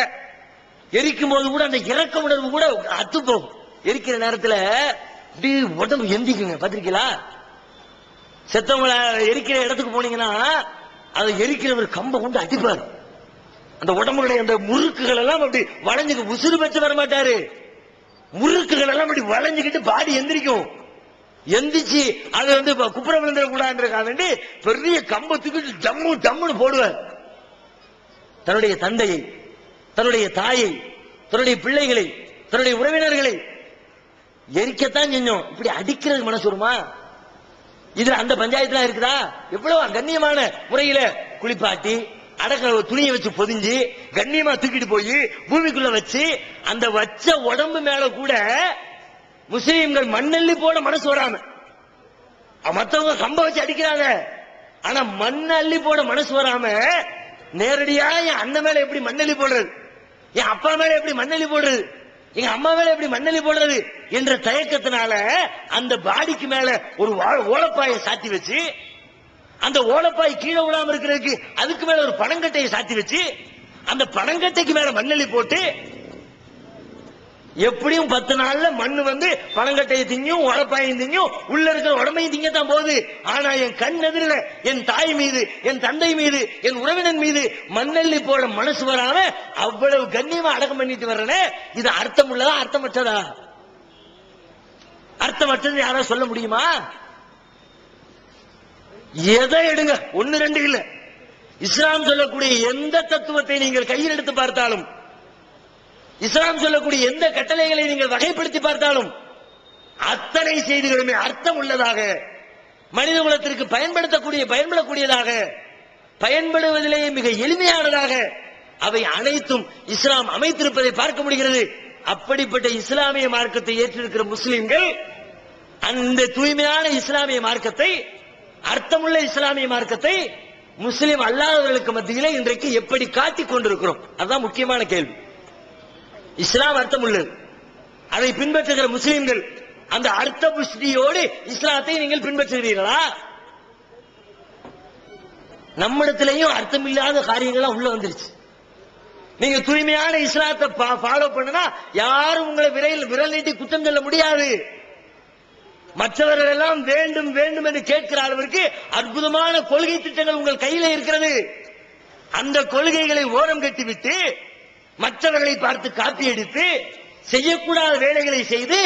எரிக்கும் போது கூட அந்த இறக்க உணர்வு கூட அத்து போகும். எரிக்கிற நேரத்தில் உடம்பு எந்திக்குங்க, பாத்திருக்கீங்களா? செத்தவங்களை எரிக்கிற இடத்துக்கு போனீங்கன்னா அதை எரிக்கிறவர் கம்பை கொண்டு அடிப்பார். அந்த உடம்புடைய அந்த முறுக்குகள் எல்லாம் அப்படி வளைஞ்சு உசுறு பெற்று வர மாட்டாரு. முறுக்குகள் எல்லாம் அப்படி வளைஞ்சுக்கிட்டு பாடி எந்திரிக்கும். எந்திரிச்சு அதை வந்து குப்புற விழுந்துட கூடாது பெரிய கம்பத்துக்கு டம்மு டம்முன்னு போடுவார். தன்னுடைய தந்தையை, தன்னுடைய தாயை, தன்னுடைய பிள்ளைகளை, தன்னுடைய உறவினர்களை எரிக்கத்தான் செஞ்சோம். இப்படி அடிக்கிறது மனசு வருமா? இதுல அந்த பஞ்சாயத்துல இருக்குதா? எவ்வளவு கண்ணியமான முறையில குளிப்பாட்டி அடக்க துணியை வச்சு பொதிஞ்சு கண்ணியமா தூக்கிட்டு போய் பூமிக்குள்ள வச்சு அந்த வச்ச உடம்பு மேல கூட முஸ்லீம்கள் மண்ணள்ளி போட மனசு வராம, மற்றவங்க கம்ப வச்சு அடிக்கிறாங்க, ஆனா மண் அள்ளி போட மனசு வராம நேரடியா என் அண்ணன் மேல எப்படி மண்ணள்ளி போடுறது, என் அப்பா மேல எப்படி மண்ணள்ளி போடுறது, எங்க அம்மா மேல எப்படி மண்ணள்ளி போடுறது என்ற தயக்கத்தினால அந்த பாடிக்கு மேல ஒரு ஓலப்பாயை சாத்தி வச்சு, அந்த ஓலப்பாய் கீழே விடாம இருக்கிறதுக்கு அதுக்கு மேல ஒரு பனங்கட்டையை சாத்தி வச்சு, அந்த பனங்கட்டைக்கு மேல மண்ணள்ளி போட்டு எப்படியும் 10 நாள்ல மண்ணு வந்து பனங்கட்டையை திங்கும், உடப்பாயும் திங்கும், உள்ள இருக்கிற உடம்பையும் திங்கத்தான் போகுது. ஆனா என் கண் எதிரில் என் தாய் மீது, என் தந்தை மீது, என் உறவினர் மீது மண்ணள்ளி போட மனசு வராம அவ்வளவு கண்ணியமா அடக்கம் பண்ணிட்டு வர்றேனே, இது அர்த்தம் உள்ளதா அர்த்தமற்றதா? அர்த்தமற்றது யாராவது சொல்ல முடியுமா? எதை எடுங்க, 1 2 இல்ல. இஸ்லாம் சொல்லக்கூடிய எந்த தத்துவத்தை நீங்கள் கையில் எடுத்து பார்த்தாலும், இஸ்லாம் சொல்லக்கூடிய எந்த கட்டளைகளை நீங்கள் வகைப்படுத்தி பார்த்தாலும், அத்தனை செய்திகளுமே அர்த்தம் உள்ளதாக, மனித குலத்திற்கு பயன்படக்கூடியதாக, பயன்படுவதிலேயே மிக எளிமையானதாக அவை அனைத்தும் இஸ்லாம் அமைத்திருப்பதை பார்க்க முடிகிறது. அப்படிப்பட்ட இஸ்லாமிய மார்க்கத்தை ஏற்றிருக்கிற முஸ்லிம்கள் அந்த தூய்மையான இஸ்லாமிய மார்க்கத்தை, அர்த்தமுள்ள இஸ்லாமிய மார்க்கத்தை முஸ்லிம் அல்லாதவர்களுக்கு மத்தியிலே இன்றைக்கு எப்படி காட்டிக் கொண்டிருக்கிறோம்? அதுதான் முக்கியமான கேள்வி. இஸ்லாம் அர்த்தம் உள்ளது, அதை பின்பற்றுகிற முஸ்லிம்கள் அந்த அர்த்த புஷ்டியோடு இஸ்லாத்தை நீங்கள் பின்பற்றுகிறீர்களா? நம்மிடத்திலேயும் அர்த்தமில்லாத காரியங்கள்லாம் உள்ள வந்துருச்சு. நீங்க தூய்மையான இஸ்லாத்தை ஃபாலோ பண்ணுனா யாரும் உங்களை விரல் நீட்டி குற்றம் சொல்ல முடியாது. மற்றவர்கள் எல்லாம் வேண்டும் வேண்டும் என்று கேட்கிற அளவிற்கு அற்புதமான கொள்கை திட்டங்கள் உங்கள் கையில இருக்கிறது. அந்த கொள்கைகளை ஓரம் கட்டிவிட்டு மற்றவர்களை பார்த்து காப்பி அடித்து செய்யக்கூடாத வேலைகளை செய்து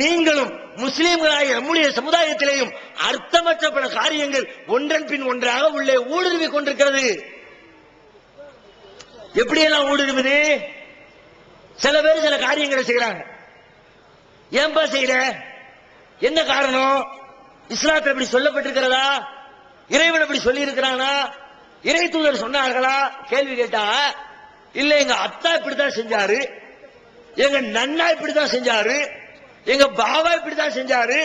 நீங்களும் முஸ்லிம்களாகிய நம்முடைய சமுதாயத்திலேயும் அர்த்தமற்ற பல காரியங்கள் ஒன்றன் பின் ஒன்றாக உள்ளே ஊடுருவிக் கொண்டிருக்கிறது. எப்படியெல்லாம் ஊடுருவுது? சில பேர் சில காரியங்களை செய்யறாங்க. ஏன்பா செய்யற? என்ன காரணம்? இஸ்லாத்தில் இப்படி சொல்லப்பட்டிருக்கிறதா? இறைவன் இப்படி சொல்லி இருக்கிறானா? இறை தூதர் சொன்னார்களா? கேள்வி கேட்டா இல்ல எங்க அத்தா இப்படித்தான் செஞ்சாரு, எங்க நன்னா இப்படித்தான் செஞ்சாரு, எங்க பாபா இப்படித்தான் செஞ்சாரு,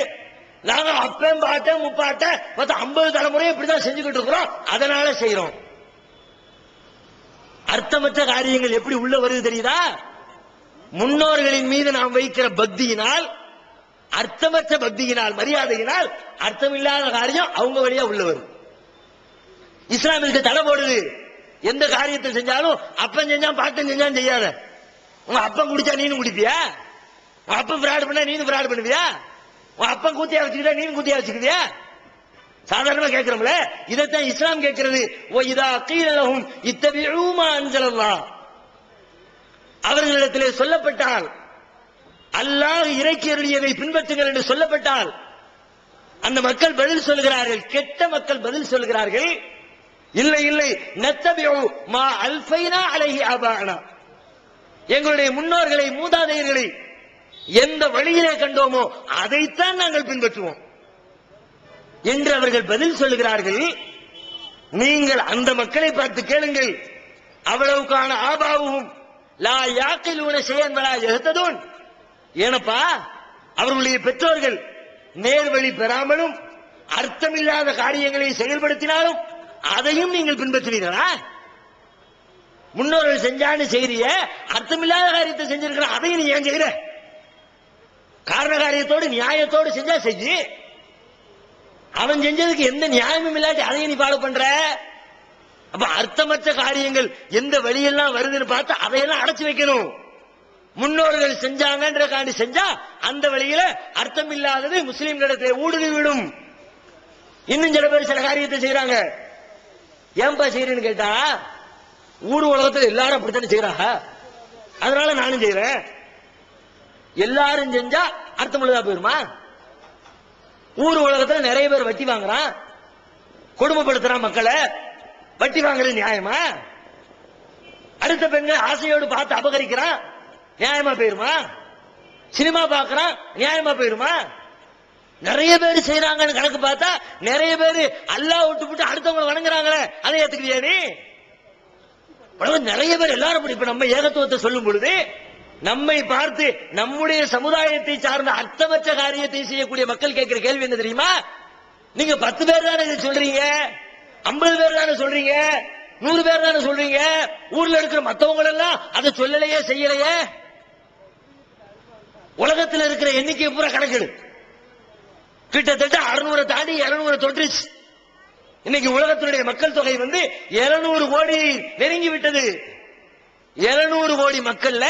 நாங்க அப்பன் பாட்டன் முப்பாட்டன் 50 தலைமுறையை இப்படித்தான் செஞ்சுக்கிட்டு இருக்கிறோம், அதனால செய்யறோம். அர்த்தமற்ற காரியங்கள் எப்படி உள்ள வருது தெரியுதா? முன்னோர்களின் மீது நாம் வைக்கிற பக்தியினால், அர்த்தமற்ற பக்தியினால், மரியாதையினால் அர்த்தமில்லாத காரியம் அவங்க வழியா உள்ள வருது. இஸ்லாமிற்கு தடை போடுது. எந்த காரியத்தை செஞ்சாலும் அப்பன் செஞ்சான் பாட்டன் செஞ்சான் செய்யாத. உங்க அப்பன் குடிச்சா நீனும் குடிப்பியா? உங்க அப்பன் பிராடு பண்ணா நீனும் பிராடு பண்ணுவியா? உங்க அப்பன் கூத்தியா வச்சுக்கிட்டா நீனும் கூத்தியா வச்சுக்குவியா? சாதாரணமா கேட்கிறோம்ல, இதைத்தான் இஸ்லாம் கேட்கிறது. அவர்களிடத்திலே சொல்லப்பட்டால், அல்லாஹ் இறக்கி அருளியதை பின்பற்றுங்கள் என்று சொல்லப்பட்டால் அந்த மக்கள் பதில் சொல்கிறார்கள். கெட்ட மக்கள் பதில் சொல்கிறார்கள், இல்லை இல்லை, நத்தபிஉ மா அல்ஃபைனா அலைஹி ஆபானா, எங்களுடைய முன்னோர்களை மூதாதையர்களை எந்த வழியிலே கண்டோமோ அதைத்தான் நாங்கள் பின்பற்றுவோம் என்று அவர்கள் பதில் சொல்லுகிறார்கள். நீங்கள் அந்த மக்களை பார்த்து கேளுங்கள், அவ்வளவுக்கான ஆபாவும் லா யாக்கிலூன ஷைஅன் வலா யஹ்ததூன். ஏனப்பா, அவர்களுடைய பெற்றோர்கள் நேர்வழி பெறாமலும் அர்த்தமில்லாத காரியங்களை செயல்படுத்தினாலும் அதையும் நீங்கள் பின்பற்றுவீர்களா? முன்னோர்கள் செஞ்சான்னு செய்திய அர்த்தமில்லாத காரியத்தை செஞ்சிருக்கிற அதையும் நீ ஏன் செய்யற? காரண காரியத்தோடு நியாயத்தோடு செஞ்சா செஞ்சு, அவன் செஞ்சதுக்கு எந்த நியாயமும் இல்லாட்டி அதையும் நீ ஃபாலோ பண்ற. அப்ப அர்த்தமற்ற காரியங்கள் எந்த வழியெல்லாம் வருதுன்னு பார்த்து அதையெல்லாம் அடைச்சு வைக்கணும். முன்னோர்கள் செஞ்சாங்கன்றக்காண்டி செஞ்சா அந்த வழியில அர்த்தம் இல்லாதது முஸ்லிம்களிடத்தை ஊடுருவி விடும். இன்னும் சில பேர் சில காரியத்தை செய்யறாங்க. ஏன்பா செய்யறேன்னு கேட்டா, ஊர் உலகத்தில் எல்லாரும் அப்படித்தானே செய்யறாங்க, அதனால நானும் செய்யறேன். எல்லாரும் செஞ்சா அர்த்தம் உள்ளதா போயிருமா? ஊர் உலகத்தில் நிறைய பேர் வட்டி வாங்குறான், கொடுமைப்படுத்துறான் மக்களை. வட்டி வாங்குறது நியாயமா? அடுத்த பெண்கள் ஆசையோடு பார்த்து அபகரிக்கிறான், நியாயமா போயிருமா? சினிமா பார்க்கறான், நியாயமா போயிருமா? நிறைய பேர் செய்யறாங்கன்னு கணக்கு பார்த்தா நிறைய பேர் அல்லாஹ் விட்டு அடுத்தவங்களை வணங்குறாங்களே, அதை ஏத்துக்கிறியா நீ? நிறைய பேர் எல்லாரும் இப்ப நம்ம ஏகத்துவத்தை சொல்லும் பொழுது நம்மை பார்த்து நம்முடைய சமுதாயத்தை சார்ந்த அர்த்தமற்ற காரியத்தை செய்யக்கூடிய மக்கள் கேட்கிற கேள்வி என்ன தெரியுமா? நீங்க 10 பேர் தானே சொல்றீங்க, 50 பேர் தானே சொல்றீங்க, 100 பேர் தானே சொல்றீங்க, ஊர்ல இருக்கிற மத்தவங்க எல்லாம் அதை சொல்லலையே செய்யலையே? உலகத்தில் இருக்கிற எண்ணிக்கை பூரா கணக்கெடு. கிட்டத்தட்ட 600 தாண்டி 200 தொற்றுச்சு. இன்னைக்கு உலகத்தினுடைய மக்கள் தொகை 200 கோடி நெருங்கி விட்டது. 200 கோடி மக்கள்ல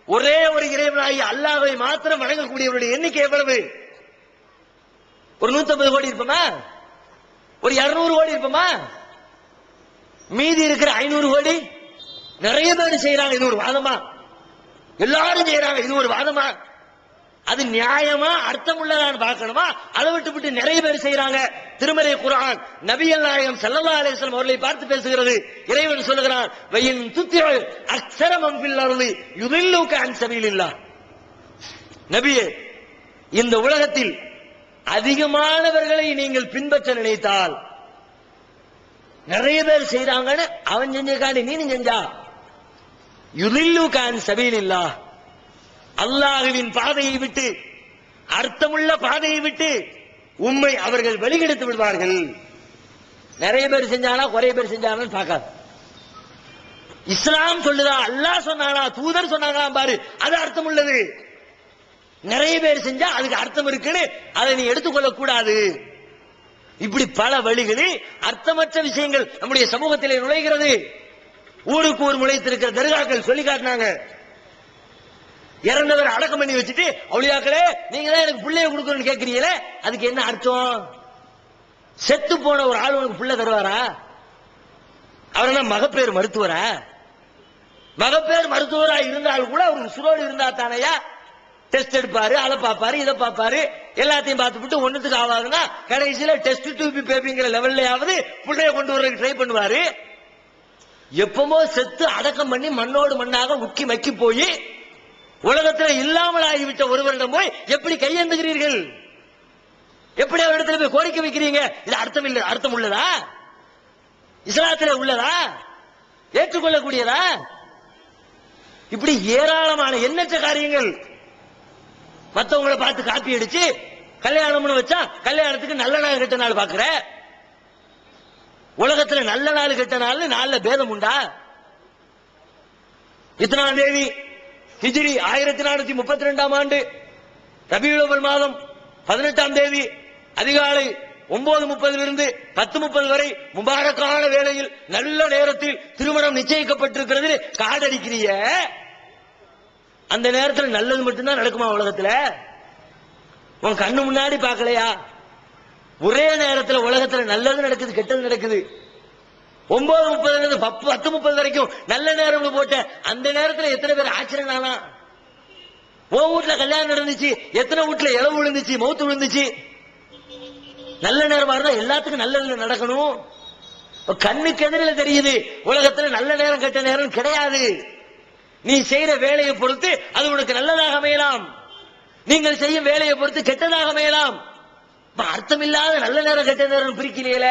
ஒரே ஒரு இறைவனாகி அல்லாஹ்வை மாத்திரம் வணங்கக்கூடியவருடைய எண்ணிக்கை எவ்வளவு? ஒரு 150 கோடி இருப்போமா? ஒரு 200 கோடி இருப்போமா? மீதி இருக்கிற 500 கோடி நிறைய பேர் செய்யறாங்க. இது ஒரு வாதமா? எல்லாரும் செய்யறாங்க. இது ஒரு வாதமா? அது நியாயமா அர்த்தம் உள்ளதான்னு பார்க்கணுமா? அதை விட்டு நிறைய பேர் செய்யறாங்க. திருமறை குர்ஆன் நபிகள் நாயகம் ஸல்லல்லாஹு அலைஹி வஸல்லம் அவர்களை பார்த்து பேசுகிறது. இறைவன் சொல்லுகிறான், வயின் துத்திஉ அக்ஸர மன் ஃபில் அர்தி யுதில்லுக அன் சபீலில்லாஹ். நபியே, இந்த உலகத்தில் அதிகமானவர்களை நீங்கள் பின்பற்ற நினைத்தால், நிறைய பேர் செய்யறாங்கன்னு அவன் செஞ்சக்காண்டி நீனும் செஞ்சா, யுதில்லுக அன் சபீலில்லாஹ், அல்லாஹ்வின் பாதையை விட்டு, அர்த்தமுள்ள பாதையை விட்டு உம்மை அவர்கள் வெளியெடுத்து விடுவார்கள். நிறைய பேர் செஞ்சானா குறைய பேர் செஞ்சானு பார்க்காது. இஸ்லாம் சொல்லுதா, அல்லாஹ் சொன்னானா, தூதர் சொன்னாங்களா பாரு, அது அர்த்தம் உள்ளது. நிறைய பேர் செஞ்சா அதுக்கு அர்த்தம் இருக்குன்னு அதை நீ எடுத்துக்கொள்ள கூடாது. இப்படி பல வழிகளில் அர்த்தமற்ற விஷயங்கள் நம்முடைய சமூகத்திலே நுழைகிறது. ஊருக்கு ஊர் முளைத்திருக்கிற தர்காக்கள் சொல்லி காட்டினாங்க. இறந்தவர் அடக்கம் பண்ணி வச்சுட்டு, அவுலியாக்களே நீங்க தான் எனக்கு பிள்ளைய கொடுக்கணும்னு கேட்கிறீங்களே, அதுக்கு என்ன அர்த்தம்? செத்து போன ஒரு ஆள் உனக்கு பிள்ளை தருவாரா? அவர் என்ன மகப்பேறு மருத்துவரா? மகப்பேறு மருத்துவரா இருந்தாலும் கூட அவருக்கு சுரோடு இருந்தா தானையா டெஸ்ட் எடுப்பாரு, அதை பார்ப்பாரு, இதை பார்ப்பாரு, எல்லாத்தையும் பார்த்துட்டு ஒண்ணுத்துக்கு ஆகாதுன்னா கடைசியில டெஸ்ட் டியூபி பேபிங்கிற லெவல்லையாவது பிள்ளைய கொண்டு வர்றதுக்கு ட்ரை பண்ணுவாரு. எப்பமோ செத்து அடக்கம் பண்ணி மண்ணோடு மண்ணாக முக்கி மக்கி போய் உலகத்தில் இல்லாமல் ஆகிவிட்ட ஒருவரிடம் போய் எப்படி கையேந்துகிறீர்கள்? எப்படி அவரிடத்துல போய் கோரிக்கை வைக்கிறீங்க? இது அர்த்தம் இல்ல, அர்த்தம் உள்ளதா? இஸ்லாத்திலே உள்ளதா? ஏற்றுக்கொள்ளக்கூடியதா? இப்படி ஏராளமான எண்ணற்ற காரியங்கள். மத்தவங்களை பார்த்து காப்பி அடிச்சு கல்யாணம்னு வச்சா கல்யாணத்துக்கு நல்ல நாள் கெட்ட நாள் பாக்குற. உலகத்துல நல்ல நாள் கெட்ட நாள் நாள்ல பேதம் உண்டா? இத்தனாம் தேதி ஹிஜ்ரி 1432ஆம் ஆண்டு ரபியுல் அவ்வல் மாதம் 18ஆம் தேதி அதிகாலை 9:30 10:30 வரை முபாரக்கான வேளையில் நல்ல நேரத்தில் திருமணம் நிச்சயிக்கப்பட்டிருக்கிறது. காடடிக்கிறிய அந்த நேரத்தில் நல்லது மட்டும்தான் நடக்குமா உலகத்துல? உன் கண்ணு முன்னாடி பார்க்கலையா? ஒரே நேரத்தில் உலகத்துல நல்லது நடக்குது, கெட்டது நடக்குது. 9:30 10:30 வரைக்கும் நல்ல நேரம் போட்ட அந்த நேரத்தில் எத்தனை பேர் ஆச்சரியம் ஆனா? உன் வீட்டுல கல்யாணம் நடந்துச்சு, எத்தனை வீட்டுல இளவு விழுந்துச்சு, மௌத்து விழுந்துச்சு. நல்ல நேரமா இருந்தா எல்லாத்துக்கும் நல்ல நடக்கணும். கண்ணுக்கு எதிரில் தெரியுது உலகத்துல நல்ல நேரம் கெட்ட நேரம் கிடையாது. நீ செய்யற வேலையை பொறுத்து அது உனக்கு நல்லதாக அமையலாம், நீங்கள் செய்யும் வேலையை பொறுத்து கெட்டதாக அமையலாம். அர்த்தம் இல்லாத நல்ல நேரம் கெட்ட நேரம் பிரிக்கிறீங்கள.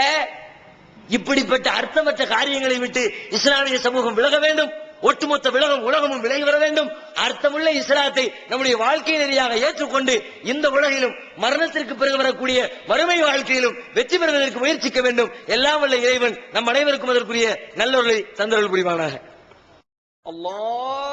இப்படிப்பட்ட அர்த்தமற்ற காரியங்களை விட்டு இஸ்லாமிய சமூகம் விலக வேண்டும். ஒட்டுமொத்த உலகமும் விலகி வர வேண்டும். அர்த்தமுள்ள இஸ்லாத்தை நம்முடைய வாழ்க்கை நெறியாக ஏற்றுக்கொண்டு இந்த உலகிலும் மரணத்திற்கு பிறகு வரக்கூடிய மறுமை வாழ்க்கையிலும் வெற்றி பெறுவதற்கு முயற்சிக்க வேண்டும். எல்லாம் வல்ல இறைவன் நம் அனைவருக்கும் அதற்குரிய நல்லவர்களை தந்தருள் புரிவானாக. அல்லாஹ்